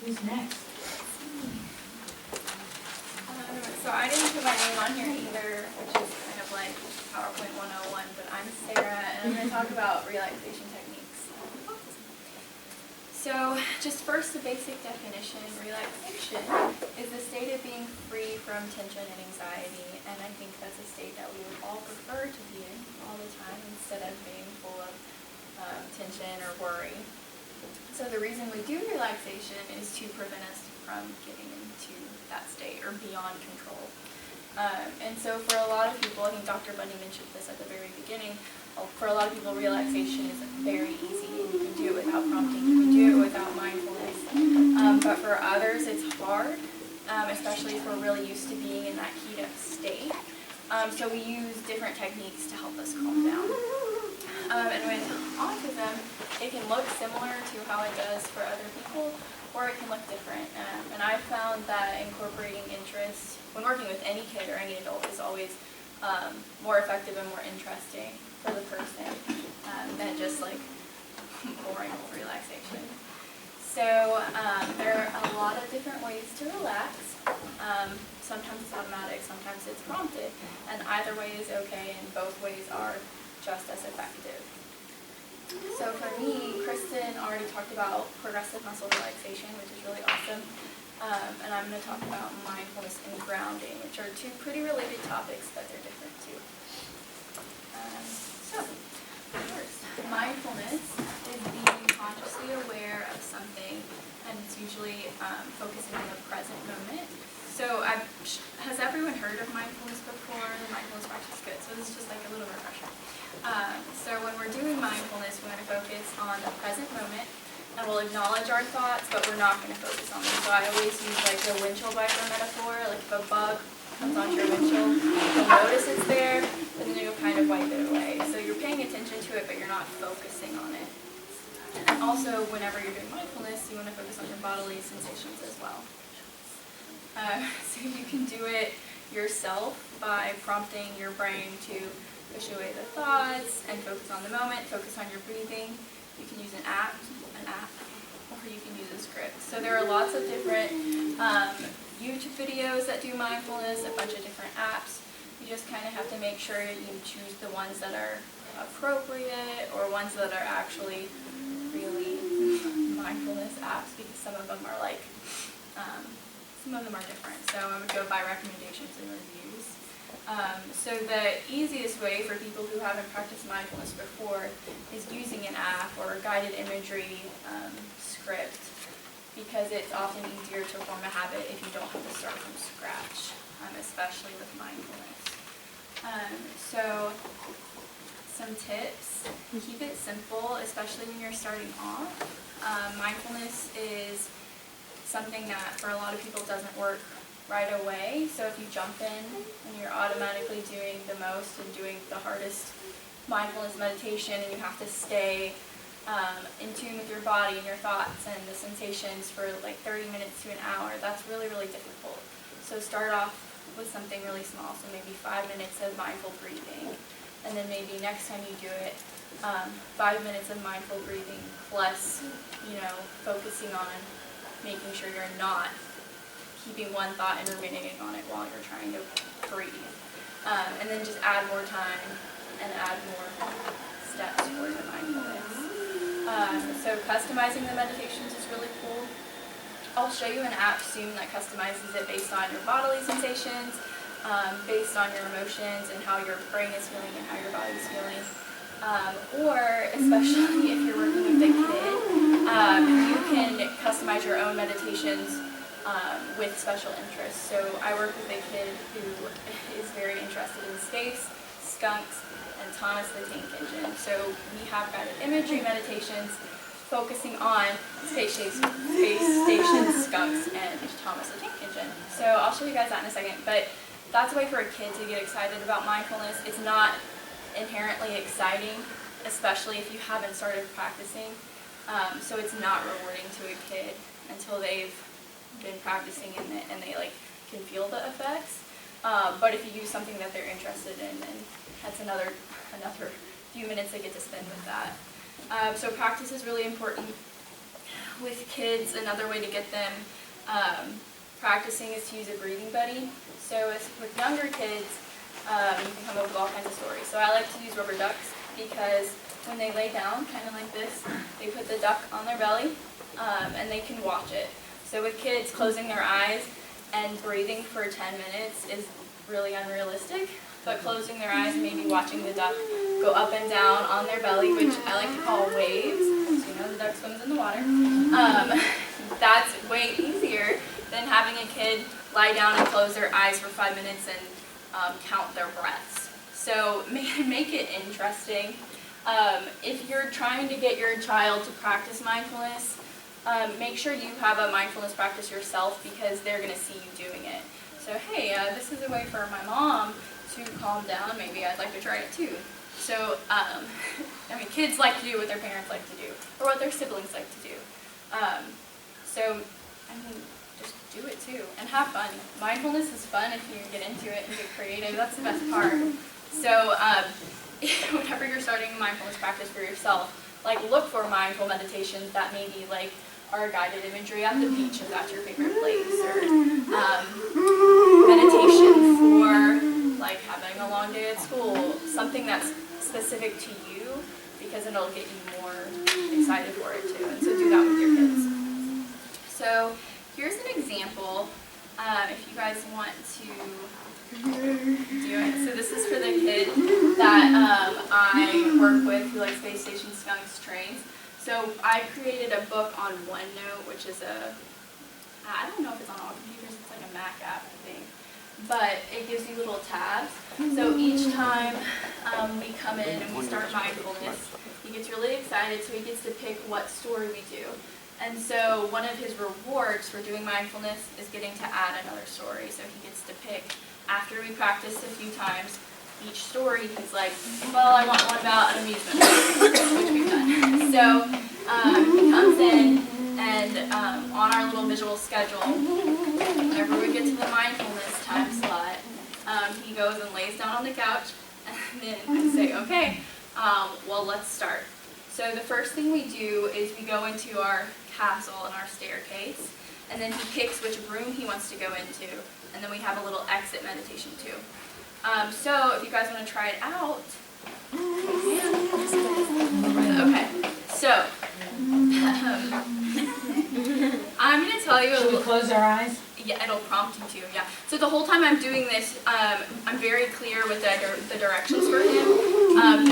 Who's next? didn't put my name on here either, which is kind of like PowerPoint 101, but I'm Sarah, and I'm going to talk about relaxation techniques. So, just first, the basic definition. Relaxation is the state of being free from tension and anxiety, and I think that's a state that we would all prefer to be in all the time instead of being full of tension or worry. So the reason we do relaxation is to prevent us from getting into that state or beyond control. And so for a lot of people, I think Dr. Bundy mentioned this at the very beginning, for a lot of people relaxation is very easy and you can do it without prompting, you can do it without mindfulness. But for others it's hard, especially if we're really used to being in that heat up state. So we use different techniques to help us calm down. And with autism, it can look similar to how it does for other people, or it can look different. And I've found that incorporating interest, when working with any kid or any adult, is always more effective and more interesting for the person than just like boring relaxation. So there are a lot of different ways to relax. Sometimes it's automatic, sometimes it's prompted, and either way is okay, and both ways are just as effective. So for me, Kristen already talked about progressive muscle relaxation, which is really awesome. And I'm going to talk about mindfulness and grounding, which are two pretty related topics, but they're different too. So, first, mindfulness is being consciously aware of something, and it's usually focusing on the present moment. So has everyone heard of mindfulness before? The mindfulness practice is good, so this is just like a little refresher. So when we're doing mindfulness, we want to focus on the present moment, and we'll acknowledge our thoughts, but we're not going to focus on them. So I always use like the windshield wiper metaphor, like if a bug comes onto your windshield, you'll notice it's there, and then you'll kind of wipe it away. So you're paying attention to it, but you're not focusing on it. And also, whenever you're doing mindfulness, you want to focus on your bodily sensations as well. So you can do it yourself by prompting your brain to push away the thoughts and focus on the moment, focus on your breathing. You can use an app, or you can use a script. So there are lots of different YouTube videos that do mindfulness, a bunch of different apps. You just kind of have to make sure you choose the ones that are appropriate or ones that are actually really mindfulness apps, because some of them are like, some of them are different. So I would go by recommendations and reviews. So the easiest way for people who haven't practiced mindfulness before is using an app or a guided imagery script, because it's often easier to form a habit if you don't have to start from scratch, especially with mindfulness. So some tips: keep it simple, especially when you're starting off. Mindfulness is something that for a lot of people doesn't work right away. So if you jump in and you're automatically doing the most and doing the hardest mindfulness meditation, and you have to stay in tune with your body and your thoughts and the sensations for like 30 minutes to an hour, that's really, really difficult. So start off with something really small, so maybe 5 minutes of mindful breathing, and then maybe next time you do it, 5 minutes of mindful breathing plus, focusing on making sure you're not keeping one thought and ruminating on it while you're trying to breathe. And then just add more time and add more steps towards the mindfulness. So customizing the meditations is really cool. I'll show you an app soon that customizes it based on your bodily sensations, based on your emotions and how your brain is feeling and how your body is feeling. Or especially if you're working with a kid, you can customize your own meditations with special interests. So I work with a kid who is very interested in space, skunks, and Thomas the Tank Engine. So we have guided imagery meditations focusing on space stations, skunks, and Thomas the Tank Engine. So I'll show you guys that in a second. But that's a way for a kid to get excited about mindfulness. It's not inherently exciting, especially if you haven't started practicing. So it's not rewarding to a kid until they've been practicing and they like can feel the effects. But if you use something that they're interested in, then that's another few minutes they get to spend with that. So practice is really important with kids. Another way to get them practicing is to use a breathing buddy. So with younger kids, you can come up with all kinds of stories. So I like to use rubber ducks because when they lay down, kind of like this, they put the duck on their belly and they can watch it. So with kids, closing their eyes and breathing for 10 minutes is really unrealistic, but closing their eyes and maybe watching the duck go up and down on their belly, which I like to call waves, so you know the duck swims in the water, that's way easier than having a kid lie down and close their eyes for 5 minutes and count their breaths. So make it interesting. If you're trying to get your child to practice mindfulness, make sure you have a mindfulness practice yourself because they're going to see you doing it. So hey, this is a way for my mom to calm down. Maybe I'd like to try it too. So, I mean, kids like to do what their parents like to do, or what their siblings like to do. So, I mean, just do it too, and have fun. Mindfulness is fun if you get into it and get creative. That's the best part. So, whenever you're starting a mindfulness practice for yourself, like look for mindful meditations that maybe like are guided imagery at the beach if that's your favorite place, or meditation for like having a long day at school, something that's specific to you because it'll get you more excited for it too. And so do that with your kids. So here's an example if you guys want to do it. So this is for the kid that I work with who likes space station skunks trains. So I created a book on OneNote, which is I don't know if it's on all computers, it's like a Mac app, I think. But it gives you little tabs. So each time we come in and we start mindfulness, he gets really excited, so he gets to pick what story we do. And so one of his rewards for doing mindfulness is getting to add another story. So he gets to pick, after we practiced a few times, each story he's like, well, I want one about an amusement park, which we've done. So he comes in and on our little visual schedule, whenever we get to the mindfulness time slot, he goes and lays down on the couch and then I say, okay, well, let's start. So the first thing we do is we go into our castle and our staircase, and then he picks which room he wants to go into, and then we have a little exit meditation too. So if you guys want to try it out, okay, so I'm going to tell you a little. Should we close our eyes? Yeah, it'll prompt you to, yeah. So the whole time I'm doing this, I'm very clear with the directions for him.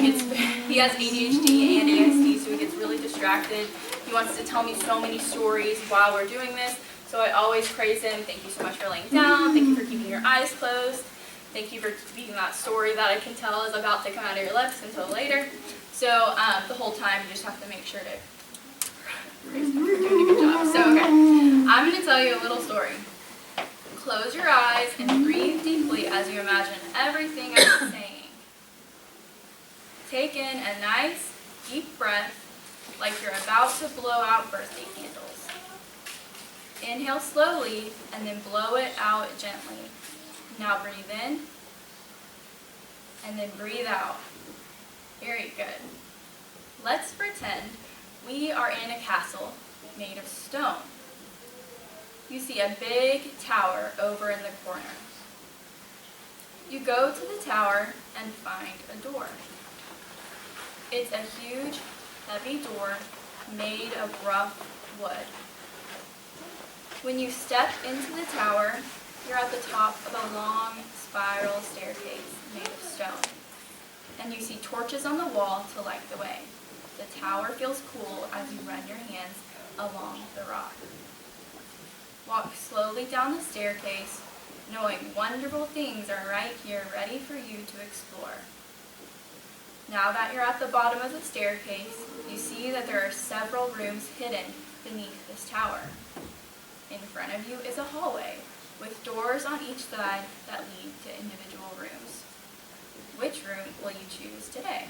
He has ADHD and ASD, so he gets really distracted. He wants to tell me so many stories while we're doing this, so I always praise him. Thank you so much for laying down. Thank you for keeping your eyes closed. Thank you for keeping that story that I can tell is about to come out of your lips until later. So the whole time you just have to make sure to praise him for doing a good job. So okay, I'm going to tell you a little story. Close your eyes and breathe deeply as you imagine everything I'm saying. Take in a nice, deep breath like you're about to blow out birthday candles. Inhale slowly and then blow it out gently. Now breathe in and then breathe out. Very good. Let's pretend we are in a castle made of stone. You see a big tower over in the corner. You go to the tower and find a door. It's a huge, heavy door made of rough wood. When you step into the tower, you're at the top of a long spiral staircase made of stone. And you see torches on the wall to light the way. The tower feels cool as you run your hands along the rock. Walk slowly down the staircase, knowing wonderful things are right here ready for you to explore. Now that you're at the bottom of the staircase, you see that there are several rooms hidden beneath this tower. In front of you is a hallway with doors on each side that lead to individual rooms. Which room will you choose today?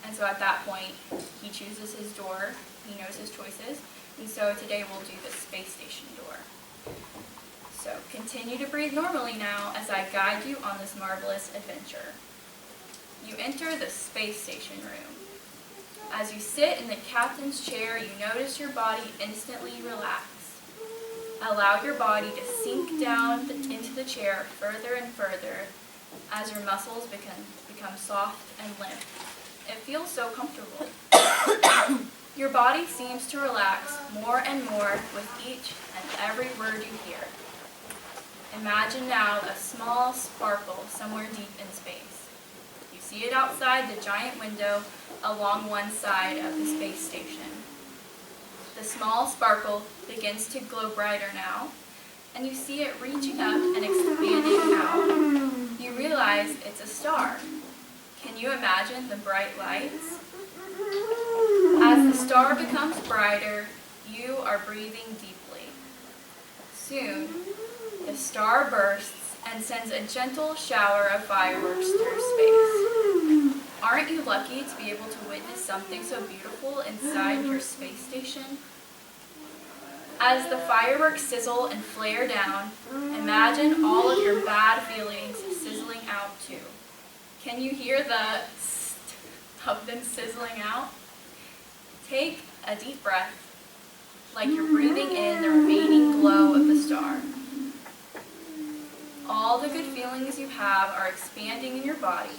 And so at that point, he chooses his door, he knows his choices, and so today we'll do the space station door. So continue to breathe normally now as I guide you on this marvelous adventure. You enter the space station room. As you sit in the captain's chair, you notice your body instantly relax. Allow your body to sink down into the chair further and further as your muscles become soft and limp. It feels so comfortable. Your body seems to relax more and more with each and every word you hear. Imagine now a small sparkle somewhere deep in space. You see it outside the giant window along one side of the space station. The small sparkle begins to glow brighter now, and you see it reaching up and expanding out. You realize it's a star. Can you imagine the bright lights? As the star becomes brighter, you are breathing deeply. Soon, the star bursts and sends a gentle shower of fireworks through space. Aren't you lucky to be able to witness something so beautiful inside your space station? As the fireworks sizzle and flare down, imagine all of your bad feelings sizzling out too. Can you hear the st of them sizzling out? Take a deep breath, like you're breathing in the remaining glow of the star. All the good feelings you have are expanding in your body,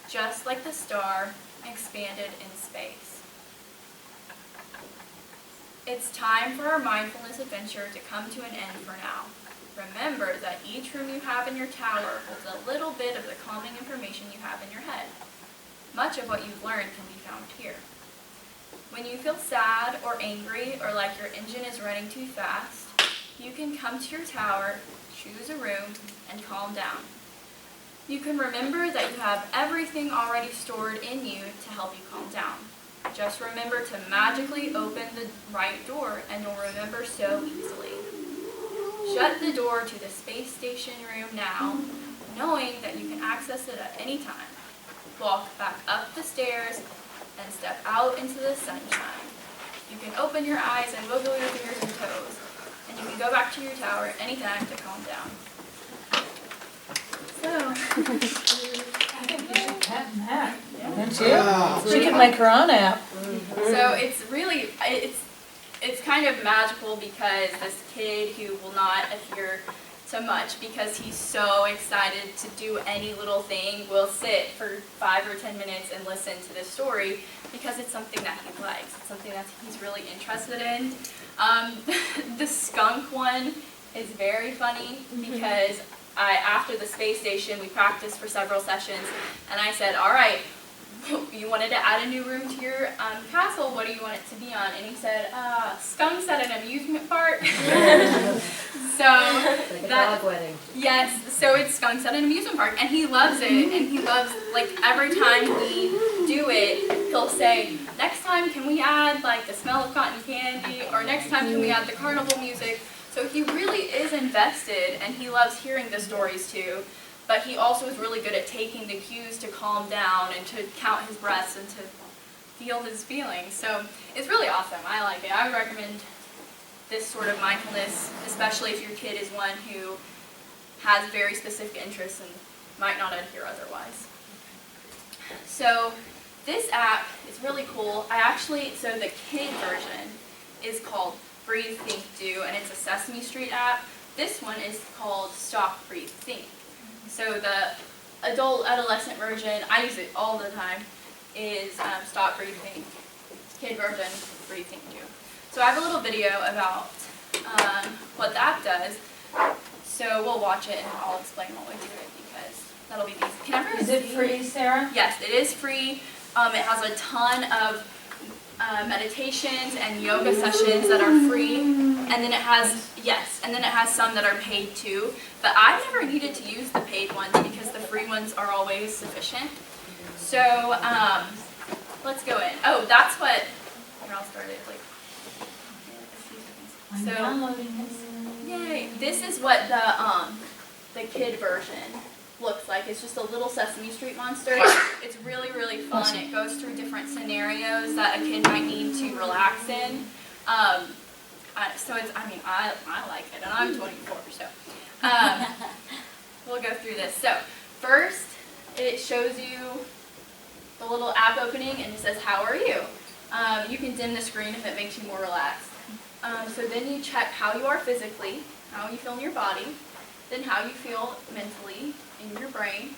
just like the star expanded in space. It's time for our mindfulness adventure to come to an end for now. Remember that each room you have in your tower holds a little bit of the calming information you have in your head. Much of what you've learned can be found here. When you feel sad or angry or like your engine is running too fast, you can come to your tower, choose a room, and calm down. You can remember that you have everything already stored in you to help you calm down. Just remember to magically open the right door and you'll remember so easily. Shut the door to the space station room now, knowing that you can access it at any time. Walk back up the stairs and step out into the sunshine. You can open your eyes and wiggle your fingers and toes, and you can go back to your tower anytime to calm down. I think you should patent that. Don't you? She could make her own app. So it's really, it's kind of magical because this kid who will not adhere to much because he's so excited to do any little thing will sit for 5 or 10 minutes and listen to this story because it's something that he likes. It's something that he's really interested in. The skunk one is very funny because after the space station, we practiced for several sessions, and I said, all right, you wanted to add a new room to your castle, what do you want it to be on? And he said, skunks at an amusement park. So Like a dog wedding. Yes, so it's skunks at an amusement park, and he loves it, and he loves, like, every time we do it, he'll say, next time can we add, like, the smell of cotton candy, or next time can we add the carnival music? So he really is invested, and he loves hearing the stories too, but he also is really good at taking the cues to calm down and to count his breaths and to feel his feelings. So it's really awesome. I like it. I would recommend this sort of mindfulness, especially if your kid is one who has very specific interests and might not adhere otherwise. So this app is really cool. So the kid version is called Breathe, Think, Do, and it's a Sesame Street app. This one is called Stop, Breathe, Think. So the adolescent version, I use it all the time, is Stop, Breathe, Think. Kid version, Breathe, Think, Do. So I have a little video about what the app does. So we'll watch it and I'll explain while we do it because that'll be easy. Can everyone Is it free, Sarah? Yes, it is free. It has a ton of meditations and yoga sessions that are free, and then it has some that are paid too. But I've never needed to use the paid ones because the free ones are always sufficient. So let's go in. Oh, that's what. Here, I'll start it. I'm downloading this. Yay! This is what the kid version looks like. It's just a little Sesame Street monster. It's really, really fun. It goes through different scenarios that a kid might need to relax in. So it's, I like it, and I'm 24, so we'll go through this. So first, it shows you the little app opening, and it says, how are you? You can dim the screen if it makes you more relaxed. So then you check how you are physically, how you feel in your body, then how you feel mentally in your brain.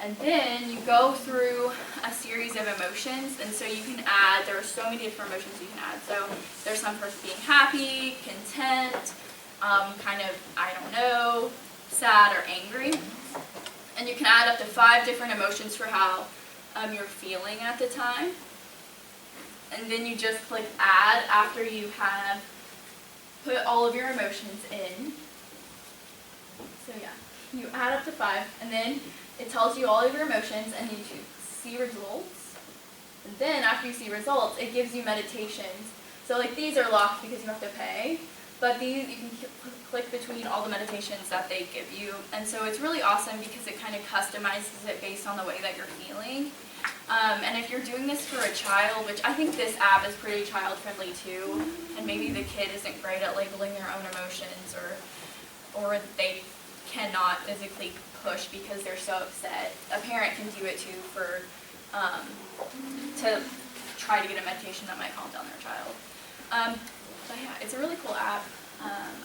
And then you go through a series of emotions, and so you can add, there are so many different emotions you can add. So there's some for being happy, content, kind of, I don't know, sad or angry. And you can add up to 5 different emotions for how you're feeling at the time. And then you just click add after you have put all of your emotions in. So yeah, you add up to 5, and then it tells you all of your emotions, and you see results. And then after you see results, it gives you meditations. So like these are locked because you have to pay, but these you can click between all the meditations that they give you. And so it's really awesome because it kind of customizes it based on the way that you're feeling. And if you're doing this for a child, which I think this app is pretty child friendly too, and maybe the kid isn't great at labeling their own emotions, or they cannot physically push because they're so upset. A parent can do it too for to try to get a meditation that might calm down their child. But yeah, it's a really cool app.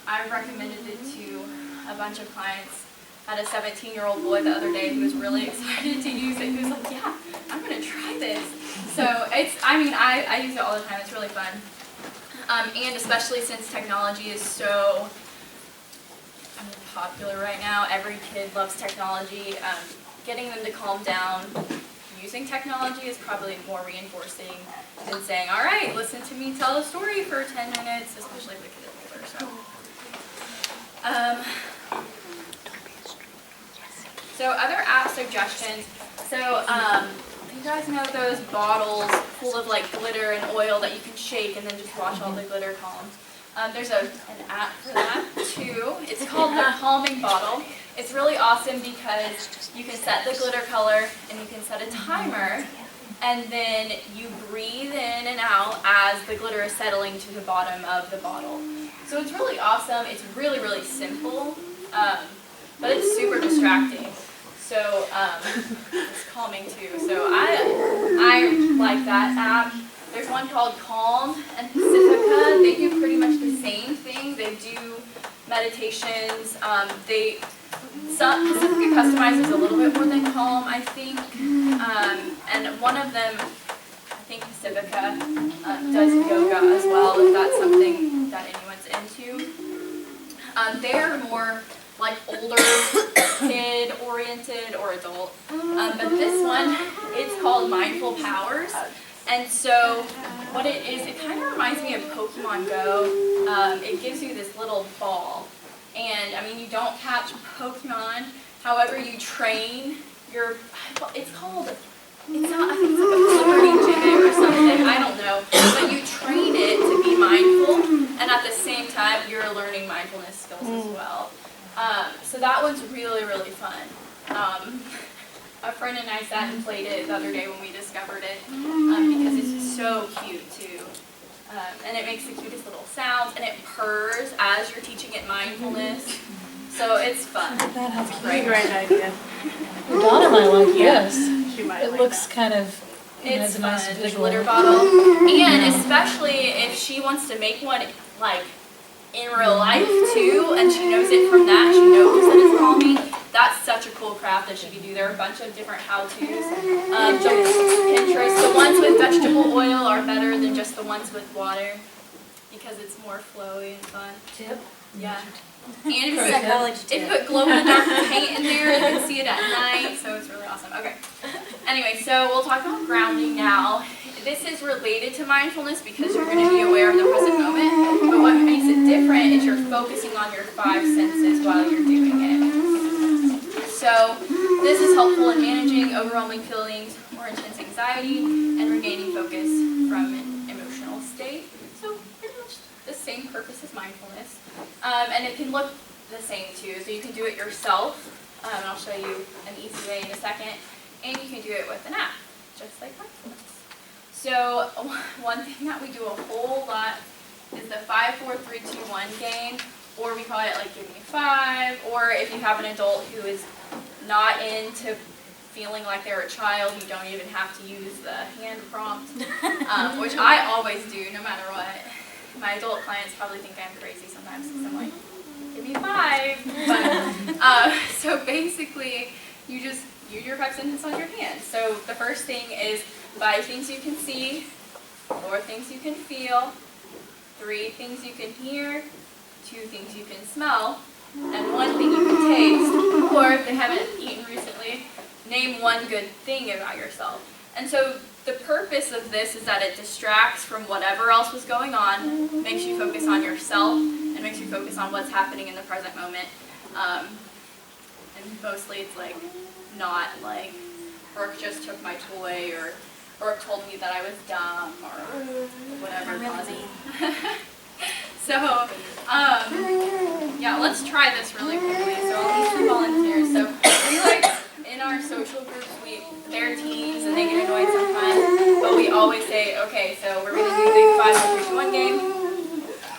I recommended it to a bunch of clients. I had a 17-year-old boy the other day who was really excited to use it. He was like, yeah, I'm going to try this. So I use it all the time. It's really fun. And especially since technology is so popular right now, every kid loves technology. Getting them to calm down using technology is probably more reinforcing than saying, all right, listen to me tell a story for 10 minutes, especially if the kid is older. So other app suggestions. So you guys know those bottles full of like glitter and oil that you can shake and then just watch all the glitter calm? There's an app for that too. It's called the Calming Bottle. It's really awesome because you can set the glitter color and you can set a timer, and then you breathe in and out as the glitter is settling to the bottom of the bottle. So it's really awesome. It's really, really simple, but it's super distracting. So it's calming too. So I like that app. There's one called Calm and Pacifica. They do pretty much the same thing. They do meditations. Pacifica customizes a little bit more than Calm, I think. And one of them, I think Pacifica, does yoga as well, if that's something that anyone's into. They're more like older kid oriented or adult. But this one, it's called Mindful Powers. And so what it is, it kind of reminds me of Pokemon Go. It gives you this little ball. And I mean, you don't catch Pokemon, however you train your, it's not, I think it's like a flipperty gibbet or something, I don't know. But you train it to be mindful, and at the same time, you're learning mindfulness skills as well. So that one's really, really fun. A friend and I sat and played it the other day when we discovered it, because it's so cute too. And it makes the cutest little sounds, and it purrs as you're teaching it mindfulness. So it's fun. That's a Great idea. Your daughter might like this. She might It like looks that. kind of, It's has a nice fun, the visual. glitter bottle. And especially if she wants to make one like in real life too, and she knows it from that, she knows that it's calming. That's such a cool craft that she can do. There are a bunch of different how-tos. Pinterest, the ones with vegetable oil are better than just the ones with water because it's more flowy and fun. Tip? Yeah. And if you Psychology put, tip. if you put glow-in-the-dark paint in there, you can see it at night, so it's really awesome. Okay. Anyway, so we'll talk about grounding now. This is related to mindfulness because you're going to be aware of the present moment, but what makes it different is you're focusing on your 5 senses while you're doing it. So this is helpful in managing overwhelming feelings or intense anxiety and regaining focus from an emotional state. So pretty much the same purpose as mindfulness. And it can look the same too, so you can do it yourself, and I'll show you an easy way in a second, and you can do it with an app, just like mindfulness. So one thing that we do a whole lot is the 5, 4, 3, 2, 1 game, or we call it like give me 5, or if you have an adult who is not into feeling like they're a child, you don't even have to use the hand prompt, which I always do no matter what. my adult clients probably think I'm crazy sometimes because I'm like, give me 5. But, so basically, you just use your 5 sentences on your hand. So the first thing is 5 things you can see, 4 things you can feel, 3 things you can hear, 2 things you can smell, and 1 thing you can taste. Or if they haven't eaten recently, name 1 good thing about yourself. And so the purpose of this is that it distracts from whatever else was going on, makes you focus on yourself, and makes you focus on what's happening in the present moment. And mostly it's like not like Brooke just took my toy or Brooke told me that I was dumb or whatever. So, yeah, let's try this really quickly. So I'll need some volunteers. So we like, in our social groups, they're teens and they get annoyed sometimes, but we always say, okay, so we're going to do the 5, 4, 3, 2, 1 game.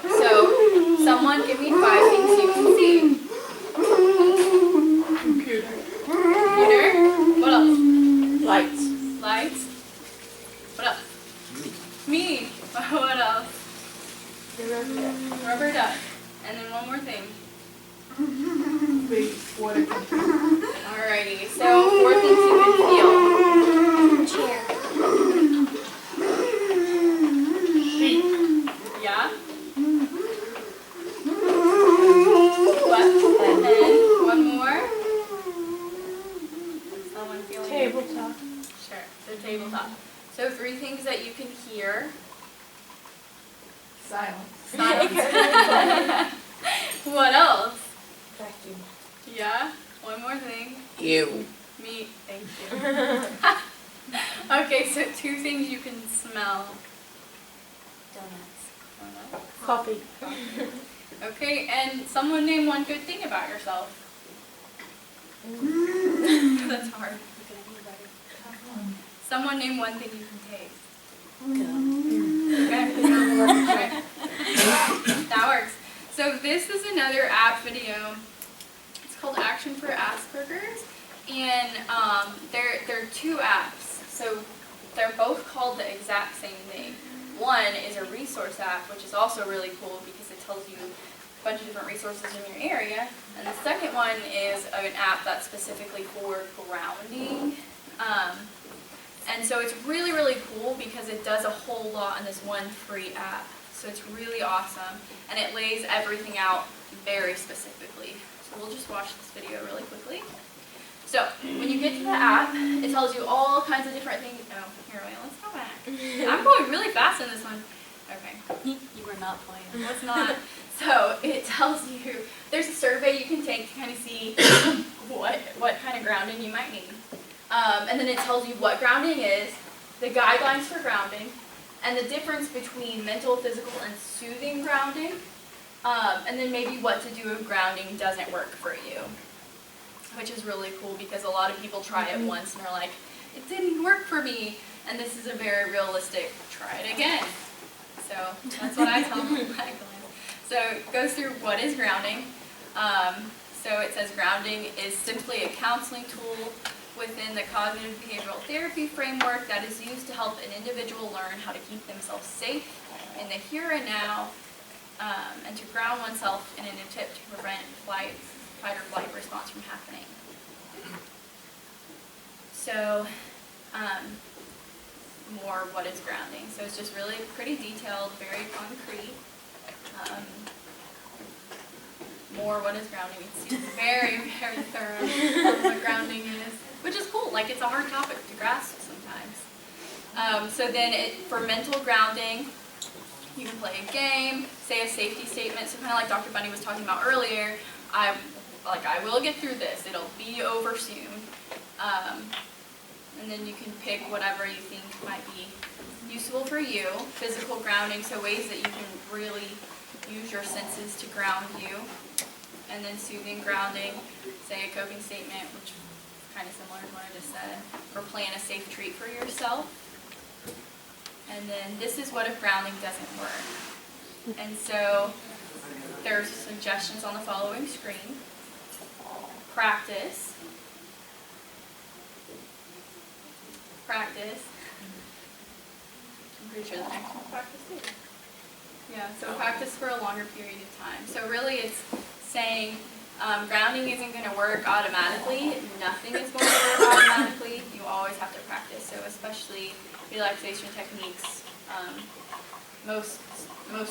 So someone give me 5 things you can see. Computer. Computer. What else? Lights. Lights. What else? Me. What else? Rubber duck. And then 1 more thing. Big water container. Alrighty, so 4 things you can feel. Chair. Sheet. Yeah? What? And then 1 more. Someone feeling Tabletop. Sure, the tabletop. So 3 things that you can hear. Silence. Silence. What else? Vacuum. Yeah? 1 more thing. You. Me. Thank you. Okay, so 2 things you can smell. Donuts. Coffee. Okay, and someone name 1 good thing about yourself. That's hard. Someone name 1 thing you can taste. Okay. That works. So this is another app video. It's called Action for Asperger's, and they're 2 apps. So they're both called the exact same thing. One is a resource app, which is also really cool because it tells you a bunch of different resources in your area. And the second one is an app that's specifically for grounding. And so it's really, really cool because it does a whole lot in this one free app. So it's really awesome, and it lays everything out very specifically. So we'll just watch this video really quickly. So when you get to the app, it tells you all kinds of different things. Oh, here, wait, let's go back. I'm going really fast in this one. Okay. You were not playing. What's not? So it tells you, there's a survey you can take to kind of see what kind of grounding you might need. And then it tells you what grounding is, the guidelines for grounding, and the difference between mental, physical, and soothing grounding, and then maybe what to do if grounding doesn't work for you, which is really cool because a lot of people try it once and they're like, it didn't work for me, and this is a very realistic, try it again. So that's what I tell my clients. So it goes through what is grounding. So it says grounding is simply a counseling tool within the cognitive behavioral therapy framework that is used to help an individual learn how to keep themselves safe in the here and now, and to ground oneself in an attempt to prevent fight or flight response from happening. So, more what is grounding. So it's just really pretty detailed, very concrete. More what is grounding. It's very, very thorough on what grounding is, which is cool. Like, it's a hard topic to grasp sometimes. So then for mental grounding, you can play a game, say a safety statement. So kind of like Dr. Bundy was talking about earlier, I will get through this. It'll be over soon. And then you can pick whatever you think might be useful for you. Physical grounding, so ways that you can really use your senses to ground you. And then soothing grounding, say a coping statement, which is kind of similar to what I just said, or plan a safe treat for yourself. And then this is what if grounding doesn't work. And so there's suggestions on the following screen. Practice. Practice. I'm pretty sure the next one practice too. Yeah, so practice for a longer period of time. So really it's saying grounding isn't going to work automatically. Nothing is going to work automatically. You always have to practice. So especially relaxation techniques, most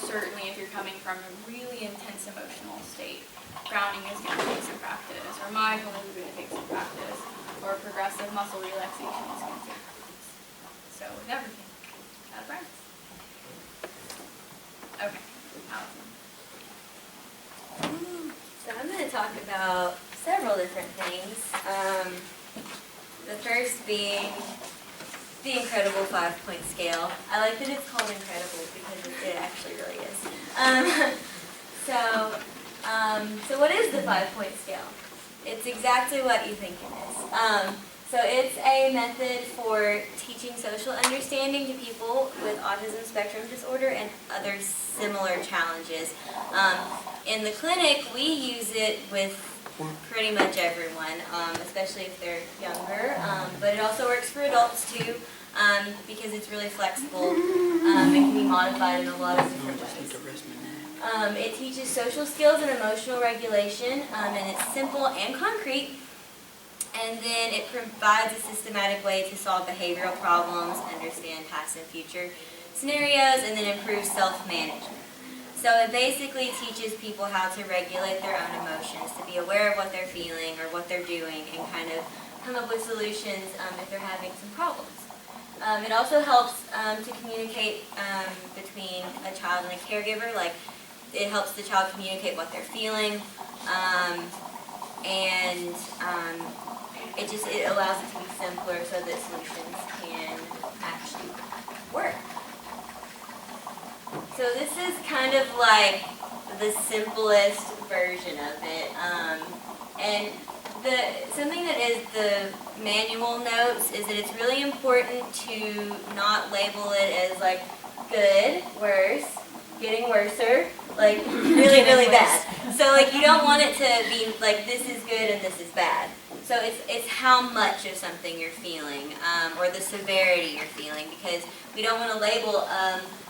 certainly if you're coming from a really intense emotional state, grounding is going to take some practice, or mindfulness is going to take some practice, or progressive muscle relaxation is going to take practice. So with everything, gotta practice. Okay, Allison. So I'm going to talk about several different things. The first being the incredible 5-point scale. I like that it's called incredible because it actually really is. So what is the 5-point scale? It's exactly what you think it is. So it's a method for teaching social understanding to people with autism spectrum disorder and other similar challenges. In the clinic, we use it with pretty much everyone, especially if they're younger, but it also works for adults too, because it's really flexible and can be modified in a lot of different ways. It teaches social skills and emotional regulation, and it's simple and concrete. And then it provides a systematic way to solve behavioral problems, understand past and future scenarios, and then improve self-management. So it basically teaches people how to regulate their own emotions, to be aware of what they're feeling or what they're doing, and kind of come up with solutions if they're having some problems. It also helps to communicate between a child and a caregiver. Like, it helps the child communicate what they're feeling, and it allows it to be simpler so that solutions can actually work. So this is kind of like the simplest version of it, and something that is the manual notes is that it's really important to not label it as like good, worse, getting worser, like really, really bad. So like you don't want it to be like this is good and this is bad. So it's how much of something you're feeling, or the severity you're feeling, because we don't want to label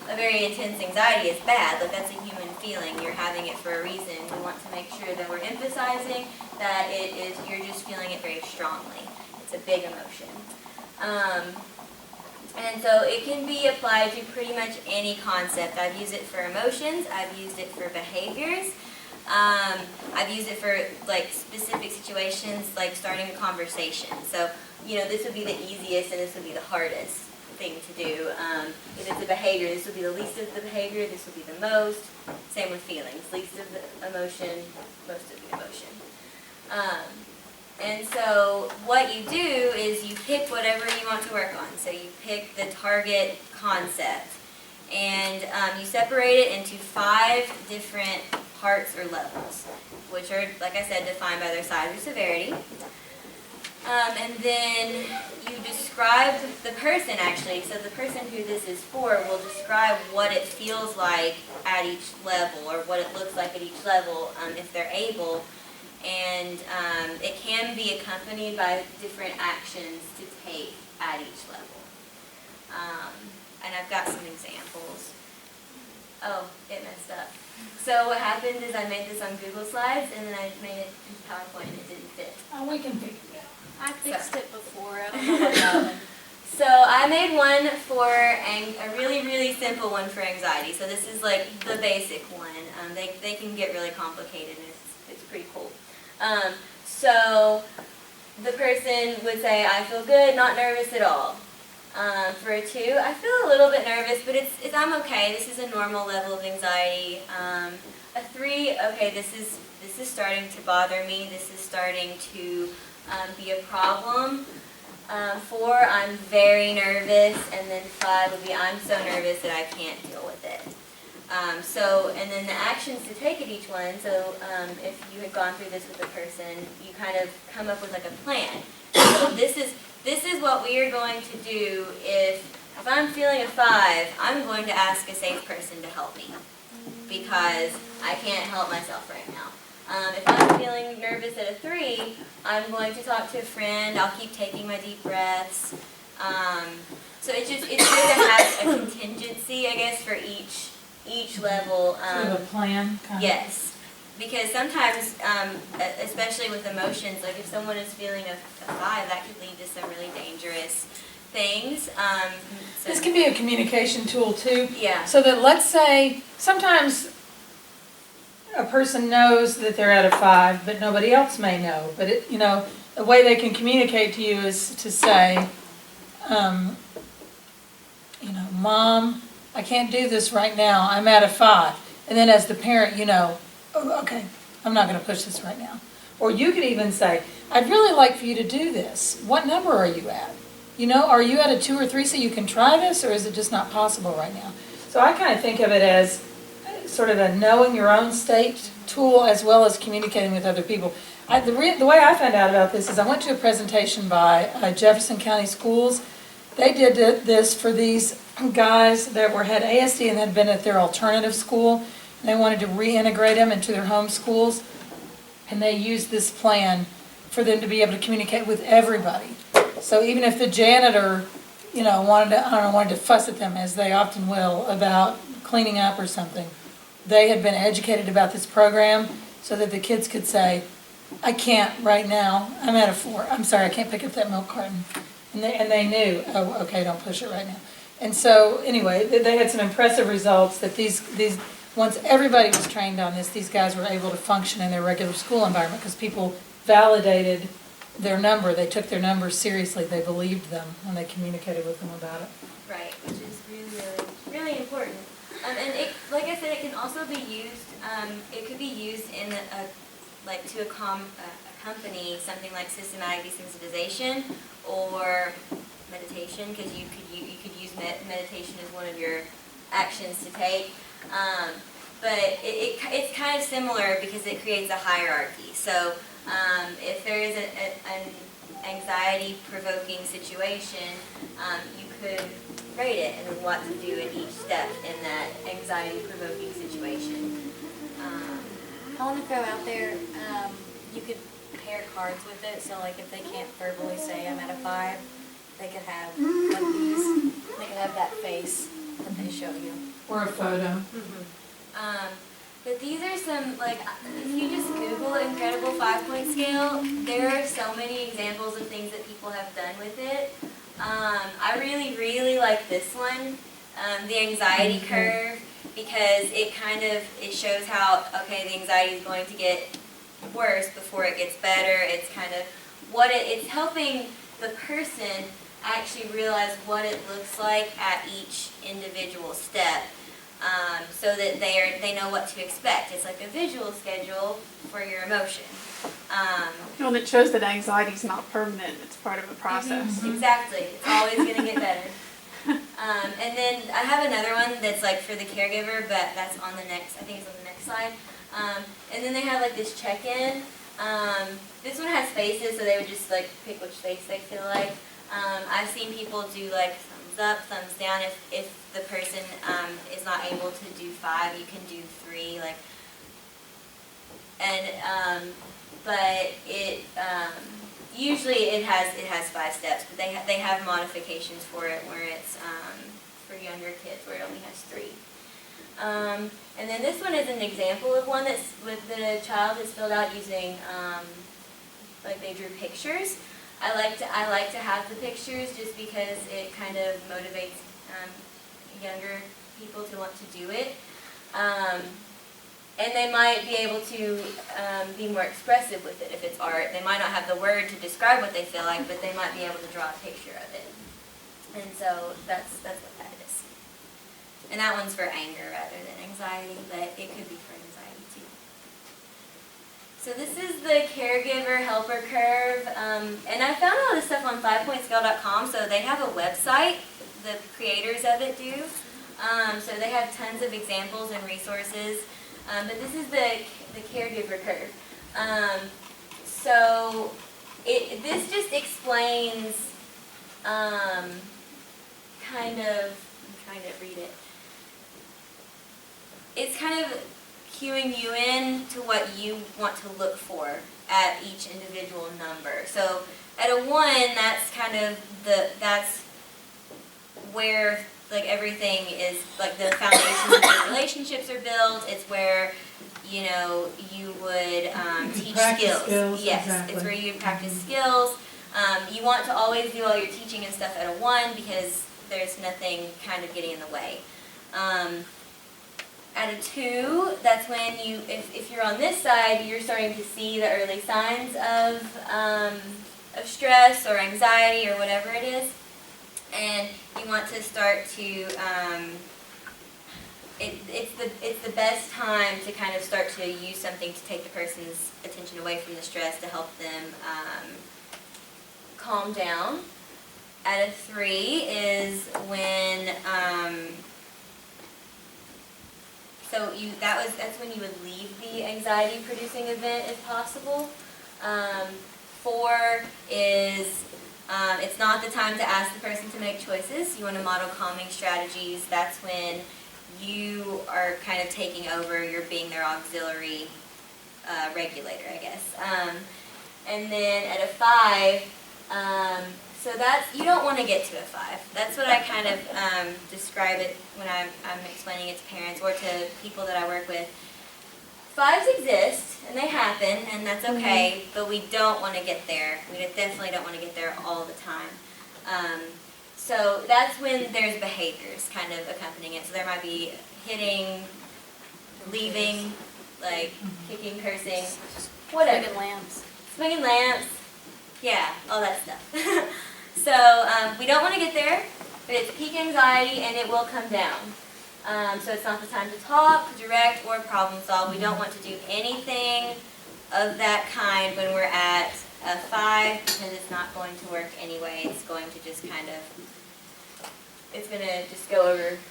a very intense anxiety as bad. Like, that's a human feeling. You're having it for a reason. We want to make sure that we're emphasizing that you're just feeling it very strongly. It's a big emotion. And so it can be applied to pretty much any concept. I've used it for emotions. I've used it for behaviors. I've used it for like specific situations, like starting a conversation. So, this would be the easiest and this would be the hardest thing to do. If it's a behavior, this would be the least of the behavior, this would be the most. Same with feelings, least of the emotion, most of the emotion. And so what you do is you pick whatever you want to work on. So you pick the target concept, and you separate it into 5 different parts or levels, which are, like I said, defined by their size or severity. And then you describe the person, actually. So the person who this is for will describe what it feels like at each level, or what it looks like at each level, if they're able. And it can be accompanied by different actions to take at each level. And I've got some examples. Oh, it messed up. So what happened is I made this on Google Slides, and then I made it in PowerPoint, and it didn't fit. Oh, we can fix it. I fixed it before. I don't know what happened. So I made one for a really, really simple one for anxiety. So this is like the basic one. They can get really complicated, and it's pretty cool. So the person would say, I feel good, not nervous at all. For a 2, I feel a little bit nervous, but I'm okay. This is a normal level of anxiety. A 3, okay, this is starting to bother me. This is starting to be a problem. 4, I'm very nervous, and then 5 would be I'm so nervous that I can't deal with it. And then the actions to take at each one, so if you had gone through this with a person, you kind of come up with like a plan. So this is what we are going to do if I'm feeling a 5, I'm going to ask a safe person to help me, because I can't help myself right now. If I'm feeling nervous at a 3, I'm going to talk to a friend, I'll keep taking my deep breaths. So it's good to have a contingency, I guess, for each each level. Sort of a plan, kind of? Yes, because sometimes, especially with emotions, like if someone is feeling a 5, that could lead to some really dangerous things. This can be a communication tool too. Yeah. So that, let's say, sometimes a person knows that they're at a 5, but nobody else may know. But it, you know, the way they can communicate to you is to say, you know, Mom, I can't do this right now. I'm at a 5. And then as the parent, you know, oh, okay, I'm not going to push this right now. Or you could even say, I'd really like for you to do this. What number are you at? You know, are you at a 2 or 3 so you can try this, or is it just not possible right now? So I kind of think of it as sort of a knowing your own state tool as well as communicating with other people. The way I found out about this is I went to a presentation by Jefferson County Schools. They did this for these guys that had ASD and had been at their alternative school. And they wanted to reintegrate them into their home schools. And they used this plan for them to be able to communicate with everybody. So even if the janitor, you know, wanted to fuss at them, as they often will, about cleaning up or something, they had been educated about this program so that the kids could say, I can't right now, I'm at a 4, I'm sorry, I can't pick up that milk carton. And they knew, oh, okay, don't push it right now. And so, anyway, they had some impressive results that these once everybody was trained on this, these guys were able to function in their regular school environment because people validated their number. They took their numbers seriously. They believed them when they communicated with them about it. Right, which is really, really important. And it, like I said, it can also be used, it could be used in like to accompany something like systematic desensitization or meditation, because you could use meditation as one of your actions to take. But it's kind of similar because it creates a hierarchy. So if there is an anxiety-provoking situation, you could rate it and what to do in each step in that anxiety-provoking situation. I want to throw out there, you could pair cards with it, so like if they can't verbally say I'm at a 5, they could have one of these, they could have that face that they show you. Or a photo. But these are some, like, if you just Google Incredible 5-point scale, there are so many examples of things that people have done with it. I really, really like this one, the anxiety curve, because it shows how, okay, the anxiety is going to get worse before it gets better. It's kind of it's helping the person actually realize what it looks like at each individual step, so that they know what to expect. It's like a visual schedule for your emotion. Well, it shows that anxiety is not permanent. It's part of a process. Mm-hmm. Exactly. It's always going to get better. And then I have another one that's like for the caregiver, but that's on the next, I think it's on the next slide. And then they have like this check-in. This one has faces, so they would just like pick which face they feel like. I've seen people do like thumbs up, thumbs down. If the person is not able to do 5, you can do 3. Like, and but it usually it has 5 steps, but they have modifications for it where it's for younger kids where it only has 3. And then this one is an example of one that's with the child is filled out using like they drew pictures. I like to have the pictures just because it kind of motivates younger people to want to do it. And they might be able to be more expressive with it if it's art. They might not have the word to describe what they feel like, but they might be able to draw a picture of it. And so that's what that is. And that one's for anger rather than anxiety, but it could be for anxiety too. So this is the caregiver helper curve. And I found all this stuff on 5pointscale.com, so they have a website, the creators of it do. So they have tons of examples and resources. But this is the caregiver curve. So this just explains kind of, I'm trying to read it. It's kind of cueing you in to what you want to look for at each individual number. So at a 1, that's kind of that's where like everything is, like the foundations of your relationships are built. It's where, you know, you would teach skills. Yes, exactly. it's where you practice skills. You want to always do all your teaching and stuff at a 1 because there's nothing kind of getting in the way. At a 2, that's when you, if you're on this side, you're starting to see the early signs of stress or anxiety or whatever it is, and you want to start to. It's the best time to kind of start to use something to take the person's attention away from the stress to help them calm down. At a 3 is when that's when you would leave the anxiety producing event if possible. 4 is it's not the time to ask the person to make choices. You want to model calming strategies. That's when you are kind of taking over. You're being their auxiliary regulator, I guess. And then at a 5, so that's, you don't want to get to a 5. That's what I kind of describe it when I'm explaining it to parents or to people that I work with. 5s exist, and they happen, and that's okay, but we don't want to get there. We definitely don't want to get there all the time. So that's when there's behaviors kind of accompanying it. So there might be hitting, leaving, like kicking, cursing, whatever. Swinging lamps. Yeah, all that stuff. So we don't want to get there, but it's peak anxiety and it will come down. So it's not the time to talk, direct, or problem solve. We don't want to do anything of that kind when we're at a 5 because it's not going to work anyway. It's going to just kind of, it's going to just go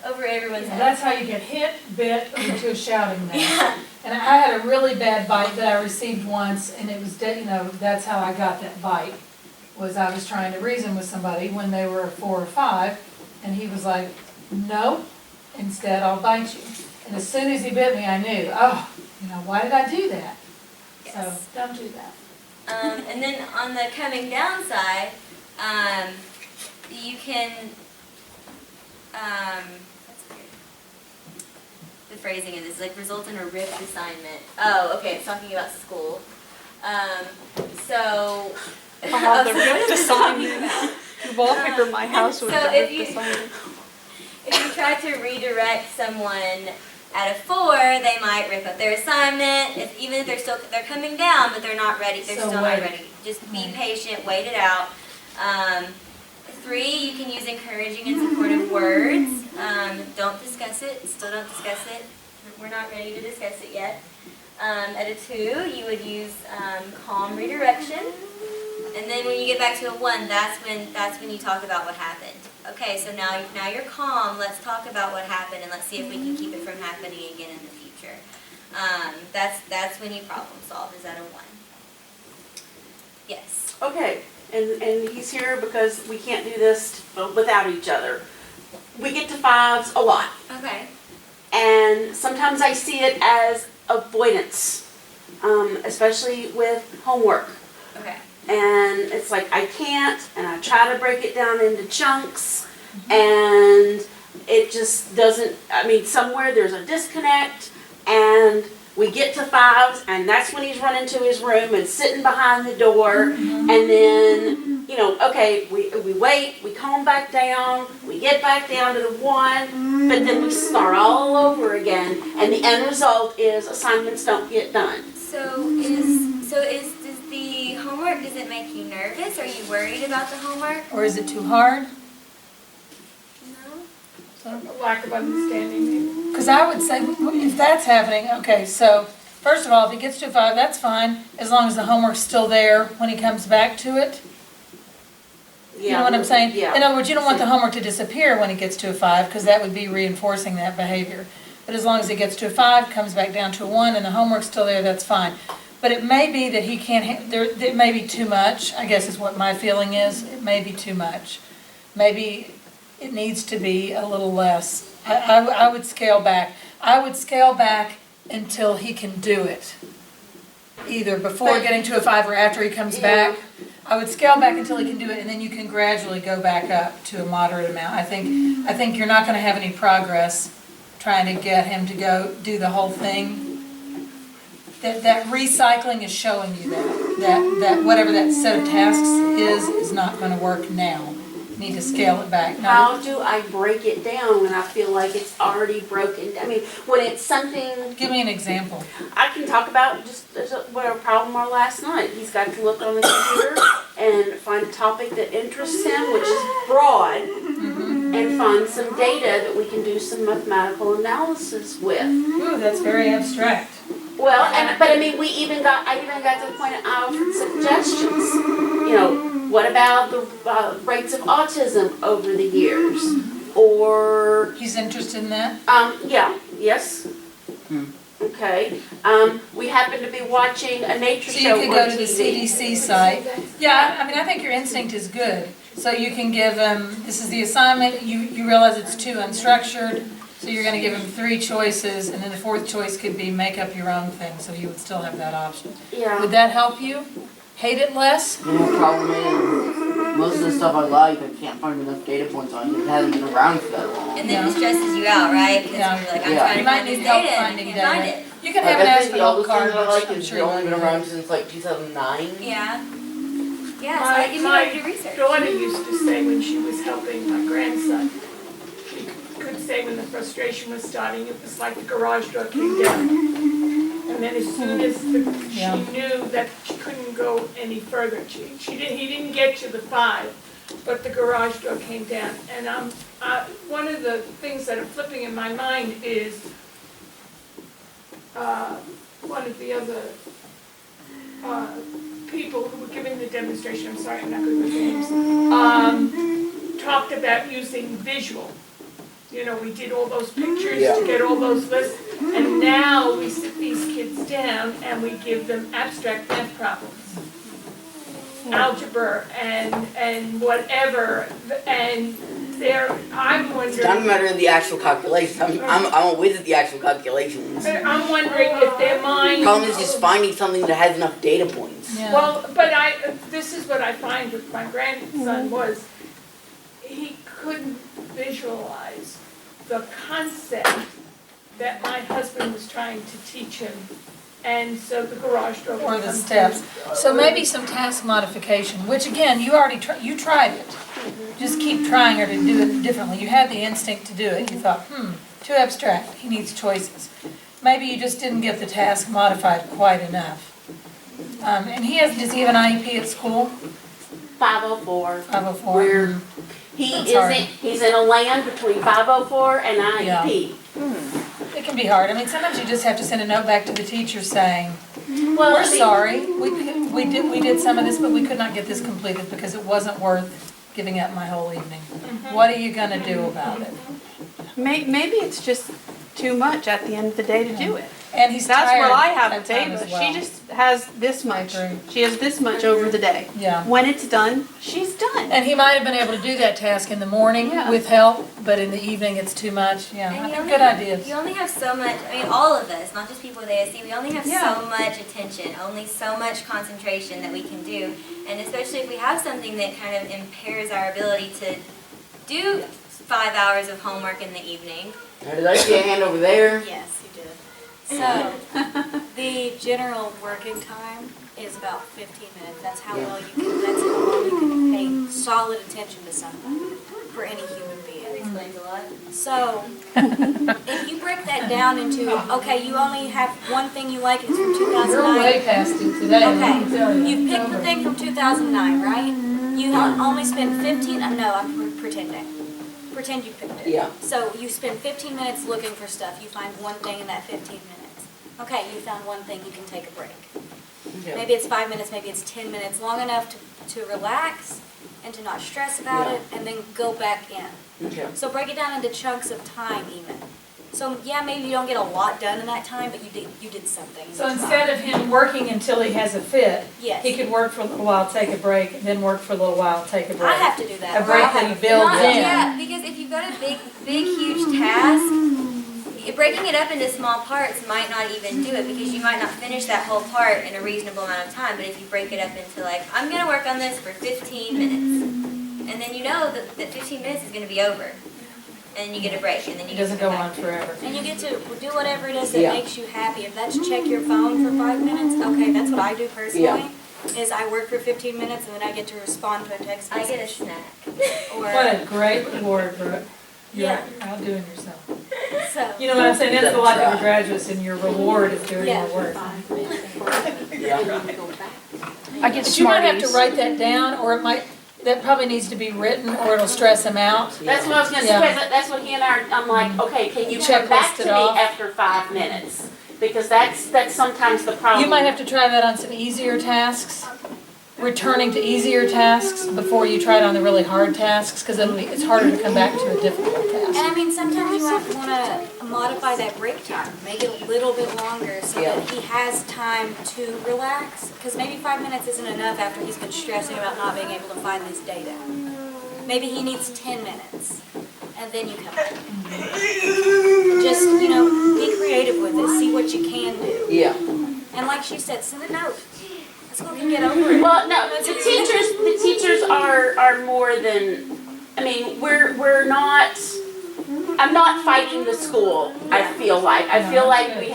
over everyone's head. That's how you get hit, bit, or into a shouting match. Yeah. And I had a really bad bite that I received once, and it was, that's how I got that bite. Was I was trying to reason with somebody when they were 4 or 5, and he was like, no, instead I'll bite you. And as soon as he bit me, I knew, why did I do that? Yes. So don't do that. And then on the coming down side, you can, the phrasing of this, like result in a ripped assignment. Oh, okay, it's talking about school. The ripped assignment. You wallpaper my house with the ripped assignment. If you try to redirect someone at a 4, they might rip up their assignment. Even if they're coming down, but they're not ready. They're still not ready. Just be patient, wait it out. 3, you can use encouraging and supportive words. Don't discuss it. Still don't discuss it. We're not ready to discuss it yet. At a 2, you would use calm redirection. And then when you get back to a 1, that's when you talk about what happened. Okay, so now you're calm. Let's talk about what happened and let's see if we can keep it from happening again in the future. That's when you problem solve. Is that a 1? Yes. Okay, and he's here because we can't do this without each other. We get to 5s a lot. Okay. And sometimes I see it as avoidance, especially with homework. Okay. And it's like I can't, and I try to break it down into chunks, and it just doesn't, somewhere there's a disconnect, and we get to 5s, and that's when he's running to his room and sitting behind the door, and then, okay, we wait, we calm back down, we get back down to the 1, but then we start all over again, and the end result is assignments don't get done. Does the homework, does it make you nervous? Are you worried about the homework? Or is it too hard? No. Lack of understanding. Because I would say, if that's happening, okay, so first of all, if he gets to a 5, that's fine, as long as the homework's still there when he comes back to it. You know what I'm saying? Yeah. In other words, you don't want the homework to disappear when it gets to a 5, because that would be reinforcing that behavior. But as long as it gets to a 5, comes back down to a 1, and the homework's still there, that's fine. But it may be that he can't, it may be too much, I guess is what my feeling is. It may be too much. Maybe it needs to be a little less. I would scale back. I would scale back until he can do it. either before getting to a 5 or after he comes back. I would scale back until he can do it, and then you can gradually go back up to a moderate amount. I think you're not gonna have any progress trying to get him to go do the whole thing. That recycling is showing you that whatever that set of tasks is not gonna work now. You need to scale it back. How do I break it down when I feel like it's already broken? I mean, when it's something. Give me an example. I can talk about just what our problem was last night. He's got to look on the computer and find a topic that interests him, which is broad, and find some data that we can do some mathematical analysis with. Ooh, that's very abstract. Well, but I mean, I even got to the point of I offered suggestions. You know, what about the rates of autism over the years? Or he's interested in that? Yes. Okay. We happen to be watching a nature show on TV. So you could go to the CDC site. Yeah, I mean, I think your instinct is good. So you can give him, this is the assignment, you realize it's too unstructured, so you're gonna give him 3 choices, and then the 4th choice could be make up your own thing, so you would still have that option. Yeah. Would that help you? Hate it less? The problem is, most of the stuff I like, I can't find enough data points on it. It hasn't been around for that long. And then it stresses you out, right? Because you're like, I'm trying You to might find need this help data and finding I can't find data. it. You can have an I think the astronaut oldest card, thing I like which I'm is sure only been you around since like 2009. Yeah. Yeah, so like, you need to do research. My daughter used to say when she was helping my grandson, she could say when the frustration was starting, it was like the garage door came down. And then as soon as she knew that she couldn't go any further, he didn't get to the 5, but the garage door came down. And one of the things that are flipping in my mind is one of the other people who were giving the demonstration, I'm sorry, I'm not good with names, talked about using visual. You know, we did all those pictures to get all those lists, and now we sit these kids down and we give them abstract math problems. Algebra and whatever, and I'm wondering. It's not a matter of the actual calculations. I'm with the actual calculations. I'm wondering if their mind. The problem is just finding something that has enough data points. Yeah. Well, but this is what I find with my grandson was, he couldn't visualize the concept that my husband was trying to teach him. And so the garage door. Or the steps. So maybe some task modification, which again, you already you tried it. Just keep trying her to do it differently. You had the instinct to do it. You thought, too abstract. He needs choices. Maybe you just didn't get the task modified quite enough. And does he have an IEP at school? 504. 504. Where he's in a land between 504 and IEP. It can be hard. I mean, sometimes you just have to send a note back to the teacher saying, well, we're sorry, we did some of this, but we could not get this completed because it wasn't worth giving up my whole evening. What are you gonna do about it? Maybe it's just too much at the end of the day to do it. And he's That's tired what I have at with times Ava. as well. She just has this much. She has this much over the day. Yeah. When it's done, she's done. And he might have been able to do that task in the morning with help, but in the evening it's too much. Yeah, I think good ideas. You only have so much, I mean, all of us, not just people with ASD, we only have so much attention, only so much concentration that we can do. And especially if we have something that kind of impairs our ability to do 5 hours of homework in the evening. Did I see a hand over there? Yes, you did. So, the general working time is about 15 minutes. That's how well you can, that's how well you can pay solid attention to something for any human being. That explains a lot. So, if you break that down into, okay, you only have one thing you like, it's from 2009. You're way past it today. Okay, you picked the thing from 2009, right? You only spend 15, no, I'm pretending. Pretend you picked it. Yeah. So you spend 15 minutes looking for stuff. You find one thing in that 15 minutes. Okay, you found one thing, you can take a break. Yeah. Maybe it's 5 minutes, maybe it's 10 minutes, long enough to relax and to not stress about it, and then go back in. Okay. So break it down into chunks of time even. So yeah, maybe you don't get a lot done in that time, but you did something. So instead of him working until he has a fit, Yes. he could work for a little while, take a break, and then work for a little while, take a break. I have to do that. A break that he builds in. Yeah, because if you've got a big, huge task, breaking it up into small parts might not even do it, because you might not finish that whole part in a reasonable amount of time. But if you break it up into like, I'm gonna work on this for 15 minutes, and then you know that 15 minutes is gonna be over, and you get a break, and then you It get to doesn't go come on back. forever. And you get to do whatever it is that Yeah. makes you happy. If that's check your phone for 5 minutes, okay, that's what I do personally. Yeah. Is I work for 15 minutes and then I get to respond to a text I message. get a snack. Or, What a great reward, Brooke. You're Yeah. outdoing yourself. so, You know what I'm saying? That's the life of a graduate, and your reward is doing Yeah. your work. Yeah. I get But you might have to Smarties. write that down, or it might, that probably needs to be written, or it'll stress him out. That's what I was gonna say, Yeah. 'cause that's what he and I, I'm like, okay, can you come Checklist back to it me off. after 5 minutes? Because that's sometimes the problem. You might have to try that on some easier tasks, returning to easier tasks before you try it on the really hard tasks, because it's harder to come back to a difficult and task. I mean, sometimes you might want to modify that break time, make it a little bit longer so Yeah. that he has time to relax. Because maybe 5 minutes isn't enough after he's been stressing about not being able to find this data. Maybe he needs 10 minutes, and then you come back. Just, be creative with it, see what you can do. Yeah. And like she said, send a note. Let's go and get over it. Well, no, the teachers are more than, I mean, we're not, I'm not fighting the school, I feel like. I feel like we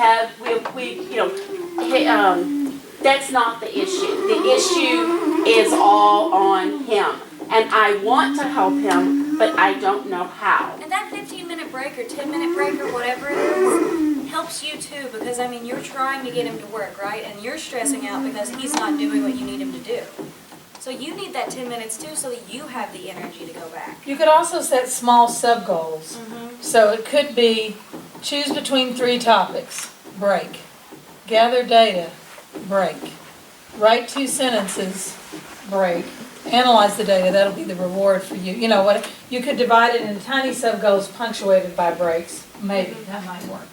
that's not the issue. The issue is all on him. And I want to help him, but I don't know how. And that 15-minute break or 10-minute break or whatever it is helps you too, because I mean, you're trying to get him to work, right? And you're stressing out because he's not doing what you need him to do. So you need that 10 minutes too, so that you have the energy to go back. You could also set small sub-goals. So it could be, choose between 3 topics, break. Gather data, break. Write 2 sentences, break. Analyze the data, that'll be the reward for you. You know what, you could divide it into tiny sub-goals punctuated by breaks. Maybe, that might work.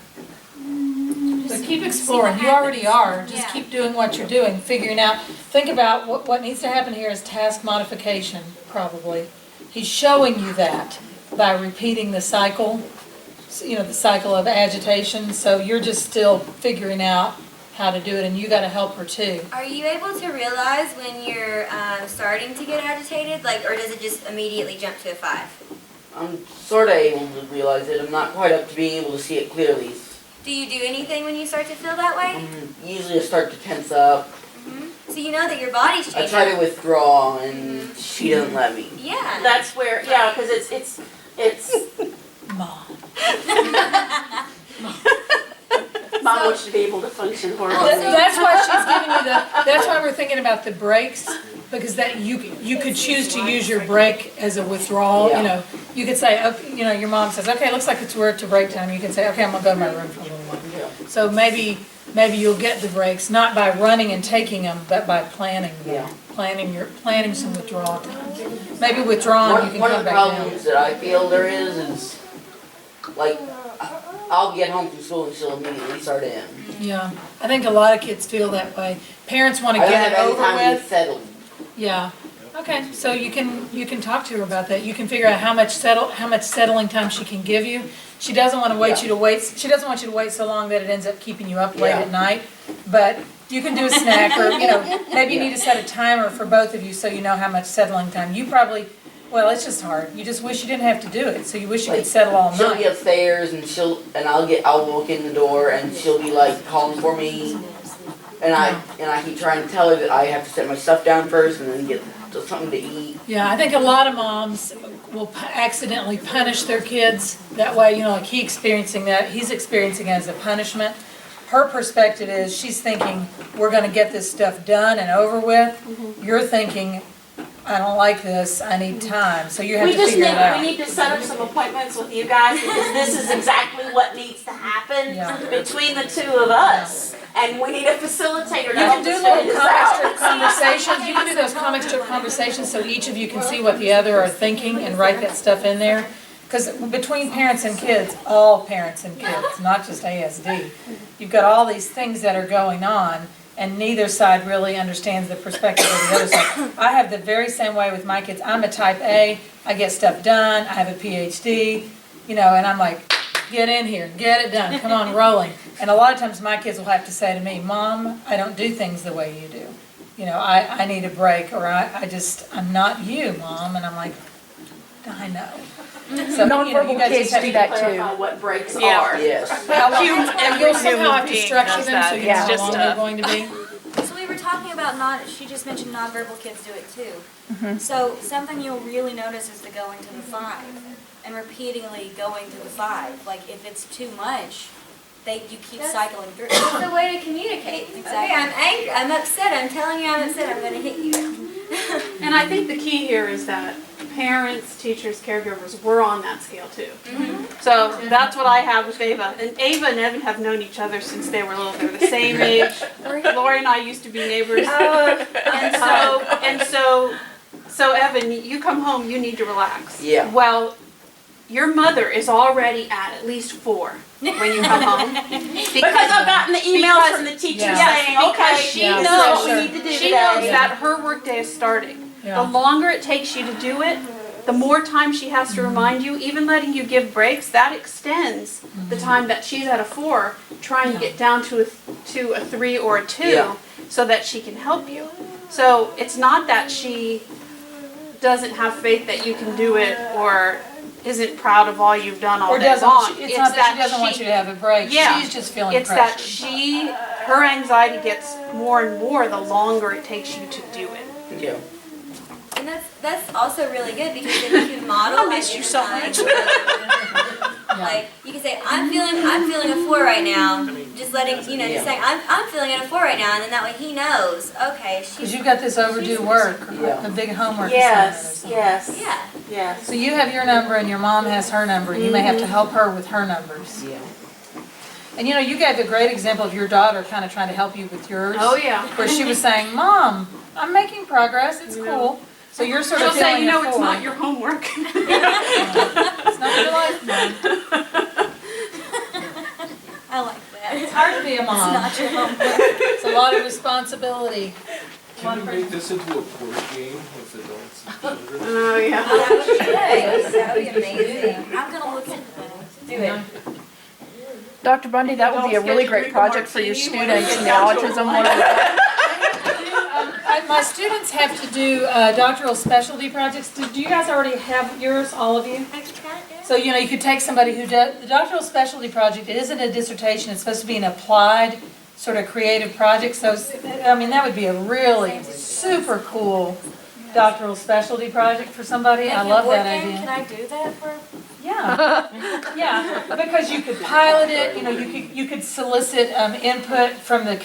But keep exploring, you already are, just keep doing what you're doing, figuring out, think about what needs to happen here is task modification, probably. He's showing you that by repeating the cycle, the cycle of agitation, so you're just still figuring out how to do it, and you gotta help her too. Are you able to realize when you're starting to get agitated, or does it just immediately jump to a 5? I'm sort of able to realize it. I'm not quite up to being able to see it clearly. Do you do anything when you start to feel that way? Usually I start to tense up. So you know that your body's I changing. try to withdraw, and she doesn't let me. Yeah. That's where, because it's. Mom. Mom wants you to be able to function horribly. That's why she's giving you that's why we're thinking about the breaks, because that you could choose to use your break as a withdrawal, You could say, okay, your mom says, okay, it looks like we're to break time. You can say, okay, I'm gonna go to my room for a little while. So maybe you'll get the breaks, not by running and taking them, but by planning them. Planning some withdrawal times. Maybe withdrawing, you can One of come the back down. problems that I feel there is I'll get home from school and she'll immediately start in. Yeah, I think a lot of kids feel that way. Parents want to get it over I don't have any time to with. get settled. Yeah. Okay, so you can talk to her about that. You can figure out how much settling time she can give you. She doesn't want to wait you to wait. She doesn't want you to wait so long that it ends up keeping you up late at night. But you can do a snack, or maybe you need to set a timer for both of you so you know how much settling time. You probably, well, it's just hard. You just wish you didn't have to do it. So you wish you could settle all She'll be night. upstairs and I'll walk in the door and she'll be like calling for me, and I keep trying to tell her that I have to set my stuff down first and then get something to eat. Yeah, I think a lot of moms will accidentally punish their kids that way. Like he's experiencing it as a punishment. Her perspective is she's thinking we're going to get this stuff done and over with. You're thinking, I don't like this, I need time. So you have to figure it out. We need to set up some appointments with you guys, because this is exactly what needs to happen between the two of us. And we need a facilitator to You can help do us little figure this comic out. strip conversations. You can do those comic strip conversations so each of you can see what the other are thinking and write that stuff in there. Because between parents and kids, all parents and kids, not just ASD, you've got all these things that are going on, and neither side really understands the perspective of the other side. I have the very same way with my kids. I'm a type A. I get stuff done. I have a PhD, and I'm like, get in here, get it done, come on, rolling. And a lot of times my kids will have to say to me, Mom, I don't do things the way you do. You know, I need a break, or I'm not you, Mom. And I'm like, I know. So, Nonverbal kids have do to that Clarify too. what breaks Yeah. are. Yes. And you'll somehow have to structure them so you know how Just long they're going to be. So we were talking about she just mentioned nonverbal kids do it too. Mm-hmm. So something you'll really notice is the going to the 5 and repeatedly going to the 5. Like if it's too much, you keep cycling through. It's a way to communicate. Exactly. Okay, I'm angry, I'm upset, I'm telling you I'm upset, I'm gonna hit you. And I think the key here is that parents, teachers, caregivers, we're on that scale too. So that's what I have with Ava. And Ava and Evan have known each other since they were little. They're the same age. Lori and I used to be neighbors. So Evan, you come home, you need to relax. Yeah. Well, your mother is already at least 4 when you come home. Because I've gotten the emails from the teachers saying, okay, she Yeah, knows for sure. we need to do she knows that her workday is starting. The longer it takes you to do it, the more time she has to remind you. Even letting you give breaks, that extends the time that she's at a 4, trying to get down to a 3 or a 2, so that she can help you. So it's not that she doesn't have faith that you can do it, or isn't proud of all you've done all day long. It's not that she doesn't want you to have a break. Yeah, She's just feeling it's pressured. that her anxiety gets more and more the longer it takes you to do it. Yeah. And that's also really good because then you can model. I miss you so much. Like you can say, I'm feeling a 4 right now. Just letting just saying I'm feeling at a 4 right now, and then that way he knows. Okay, Because you've got this overdue work, a big homework Yes, assignment or yes, something. yeah. yes. So you have your number and your mom has her number. You may have to help her with her numbers. Yeah. And you gave a great example of your daughter kind of trying to help you with yours. Oh yeah. Where she was saying, Mom, I'm making progress. It's cool. So you're sort of She'll say, feeling a it's 4. not your homework. It's not your life, Mom. I like that. It's hard to be a mom. It's not your homework. It's a lot of responsibility. Can you make this into a board game with adults and children? Oh yeah. That would be amazing. I'm gonna look into that. Do it. Dr. Bundy, that would be a really great project for your students in the autism one. My students have to do doctoral specialty projects. Do you guys already have yours, all of you? So, you could take somebody who does, the doctoral specialty project, it isn't a dissertation, it's supposed to be an applied sort of creative project. So, that would be a really super cool doctoral specialty project for somebody. I love that idea. Can I do that for? Yeah, yeah, because you could pilot it, you could solicit input from the,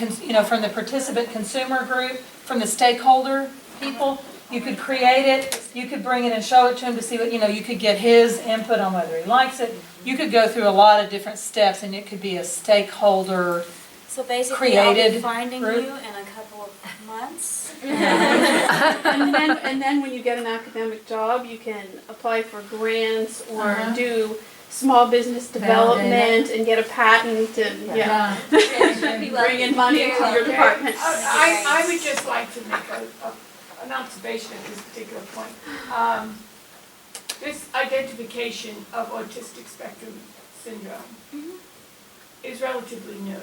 from the participant consumer group, from the stakeholder people. You could create it, you could bring it and show it to him to see what, you could get his input on whether he likes it. You could go through a lot of different steps and it could be a stakeholder So basically, I'll be created finding group. you in a couple of months. and then when you get an academic job, you can apply for grants or do small business development and get a patent and bring in money into your department. I would just like to make an observation at this particular point. This identification of autistic spectrum syndrome is relatively new.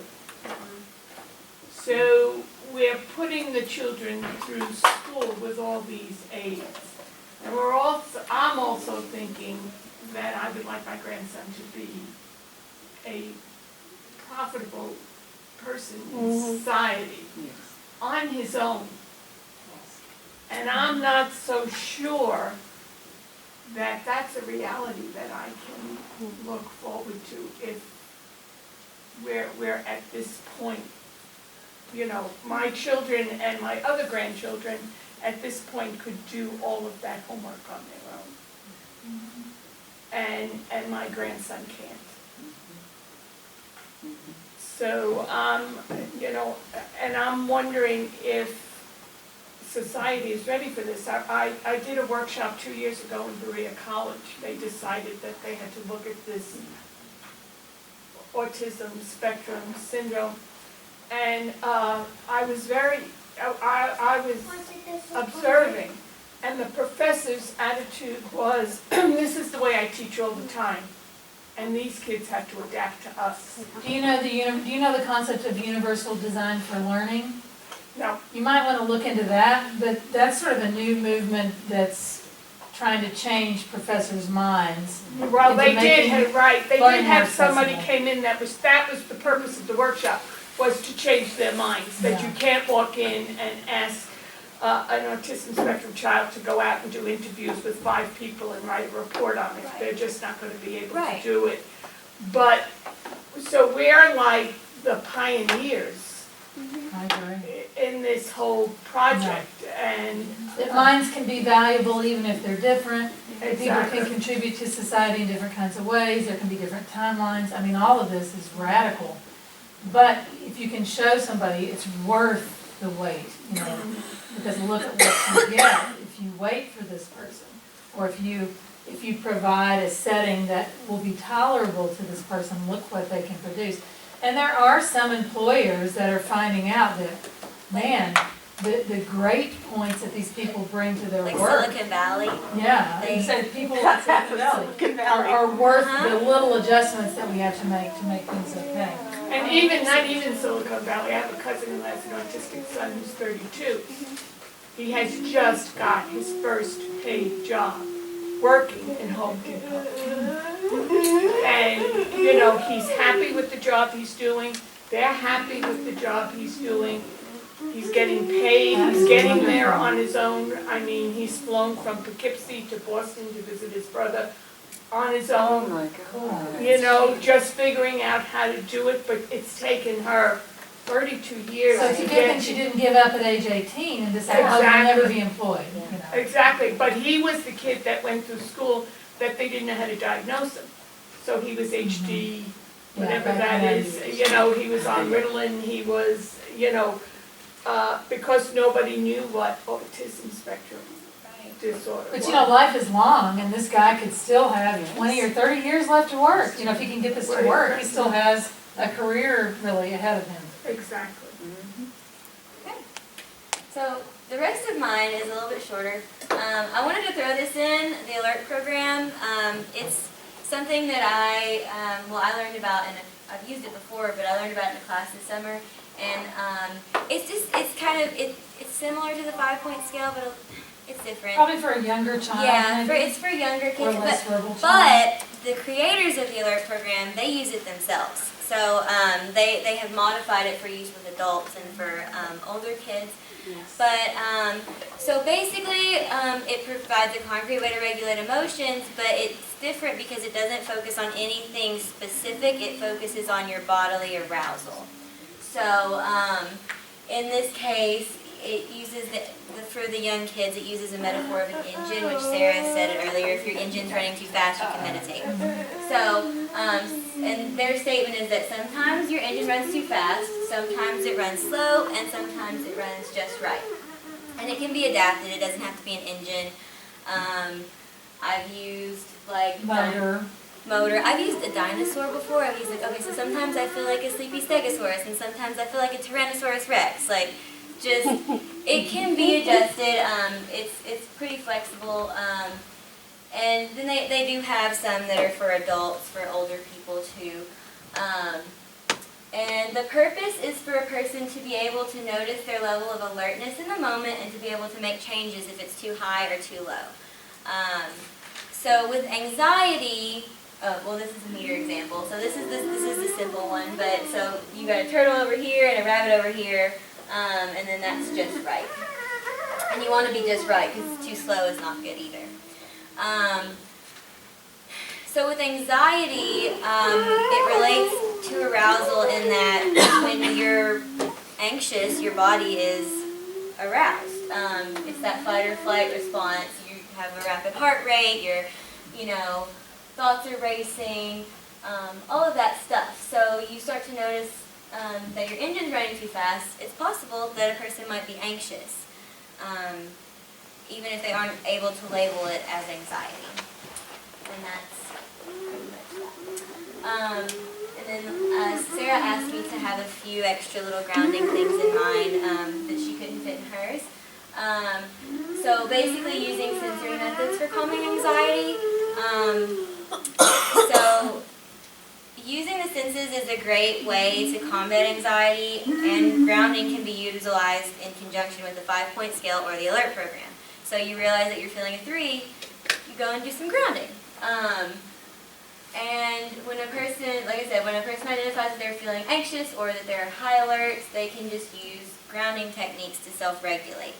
So we're putting the children through school with all these aids. And I'm also thinking that I would like my grandson to be a profitable person in society on his own. And I'm not so sure that that's a reality that I can look forward to if we're at this point. My children and my other grandchildren at this point could do all of that homework on their own. And my grandson can't. So, and I'm wondering if society is ready for this. I did a workshop 2 years ago in Berea College. They decided that they had to look at this autism spectrum syndrome. And I was observing, and the professor's attitude was, this is the way I teach all the time. and these kids have to adapt to us. Do you know the concept of universal design for learning? No. You might want to look into that, but that's sort of a new movement that's trying to change professors' minds. Well, into they did, making right, they learning did more have somebody accessible. came in that was the purpose of the workshop, was to change their minds, that you Yeah. can't walk in and ask an autism spectrum child to go out and do interviews with 5 people and write a report on it. They're just not gonna be able to Right. do it. But, so we're like the pioneers I agree. in this whole project, and. That minds can be valuable even if they're different. People Exactly. can contribute to society in different kinds of ways. There can be different timelines. I mean, all of this is radical. But if you can show somebody it's worth the wait, you know, because look at what you get if you wait for this person, or if you provide a setting that will be tolerable to this person, look what they can produce. And there are some employers that are finding out that, man, the great points that these people bring to their Like work. Silicon Valley. Yeah, They- and so people like Silicon Valley are worth the little adjustments that we have to make things okay. And even, not even Silicon Valley, I have a cousin who has an autistic son who's 32. He has just got his first paid job, working in Home Depot. And, you know, he's happy with the job he's doing, they're happy with the job he's doing. He's getting paid, he's getting there on his own. I mean, he's flown from Poughkeepsie to Boston to visit his brother on his own. Oh my God. You know, just figuring out how to do it, but it's taken her 32 years So to it's a good get thing she didn't give up at age 18 and decide, oh, you'll never be employed, you know. Exactly, but he was the kid that went through school that they didn't know how to diagnose him. So he was HD, whatever Yeah, back that then. is, you know, he was on Ritalin, he was, you know, because nobody knew what autism spectrum disorder was. But you know, life is long, and this guy could still have 20 or 30 years left to work. You know, if he can get this to Right. work, he still has a career really ahead of him. Exactly. So the rest of mine is a little bit shorter. I wanted to throw this in, the alert program. It's something that I learned about, and I've used it before, but I learned about it in a class this summer. And it's similar to the 5-point scale, but it's different. Probably for a younger child. Yeah, maybe. it's for younger Or kids, less verbal child. but the creators of the alert program, they use it themselves. So they have modified it for use with adults and for older kids. Yes. But, so basically, it provides a concrete way to regulate emotions, but it's different because it doesn't focus on anything specific, it focuses on your bodily arousal. So, in this case, it uses, for the young kids, it uses a metaphor of an engine, which Sarah said it earlier, if your engine's running too fast, you can meditate. So, and their statement is that sometimes your engine runs too fast, sometimes it runs slow, and sometimes it runs just right. And it can be adapted, it doesn't have to be an engine. I've used like motor. I've used a dinosaur before. I've used okay, so sometimes I feel like a sleepy stegosaurus, and sometimes I feel like a Tyrannosaurus Rex. Like, just, it can be adjusted. It's pretty flexible. And then they do have some that are for adults, for older people too. And the purpose is for a person to be able to notice their level of alertness in the moment and to be able to make changes if it's too high or too low. So with anxiety, well, this is a meter example. So this is the simple one, but so you got a turtle over here and a rabbit over here, and then that's just right. And you want to be just right because too slow is not good either. So with anxiety, it relates to arousal in that when you're anxious, your body is aroused. It's that fight or flight response. You have a rapid heart rate, your, thoughts are racing, all of that stuff. So you start to notice that your engine's running too fast. It's possible that a person might be anxious, even if they aren't able to label it as anxiety. And that's pretty much that. And then Sarah asked me to have a few extra little grounding things in mind that she couldn't fit in hers. So basically using sensory methods for calming anxiety. So using the senses is a great way to combat anxiety, and grounding can be utilized in conjunction with the 5-point scale or the alert program. So you realize that you're feeling a 3, you go and do some grounding. And when a person, like I said, when a person identifies that they're feeling anxious or that they're high alerts, they can just use grounding techniques to self-regulate.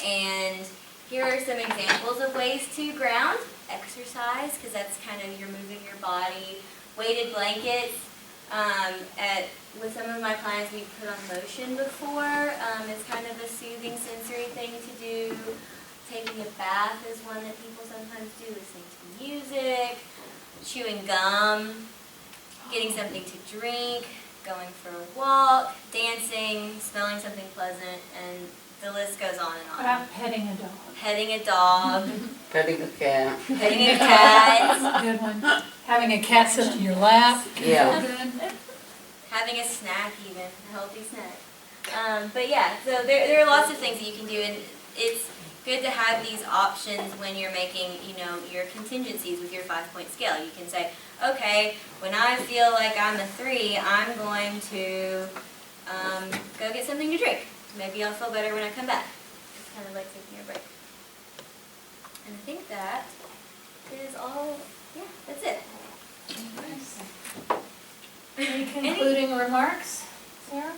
And here are some examples of ways to ground. Exercise, because that's kind of, you're moving your body. Weighted blankets. With some of my clients, we put on lotion before. It's kind of a soothing sensory thing to do. Taking a bath is one that people sometimes do, listening to music, chewing gum, getting something to drink, going for a walk, dancing, smelling something pleasant, and the list goes on and on. What about petting a dog? Petting a dog. Petting a cat. Petting a cat. That's a good one. Having a cat sit in your lap. Yeah. Good. Having a snack even, a healthy snack. But yeah, so there are lots of things that you can do, and it's good to have these options when you're making, your contingencies with your 5-point scale. You can say, okay, when I feel like I'm a 3, I'm going to go get something to drink. Maybe I'll feel better when I come back. It's kind of like taking a break. And I think that is all, that's it. Any concluding remarks, Sarah?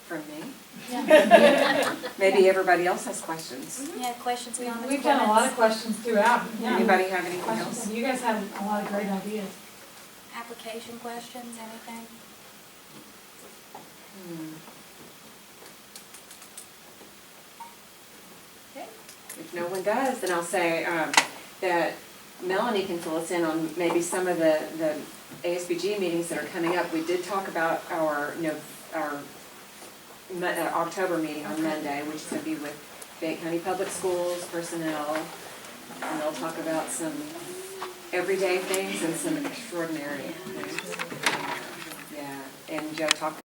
From me? Yeah. Maybe everybody else has questions. Yeah, questions beyond the We've done a lot of questions throughout. Yeah. Anybody have anything Questions. else? You guys have a lot of great ideas. application questions, anything? Okay. If no one does, then I'll say that Melanie can fill us in on maybe some of the ASBG meetings that are coming up. We did talk about our October meeting on Monday, which is going to be with Fayette County Public Schools personnel, and they'll talk about some everyday things and some extraordinary things. Yeah, and Joe talked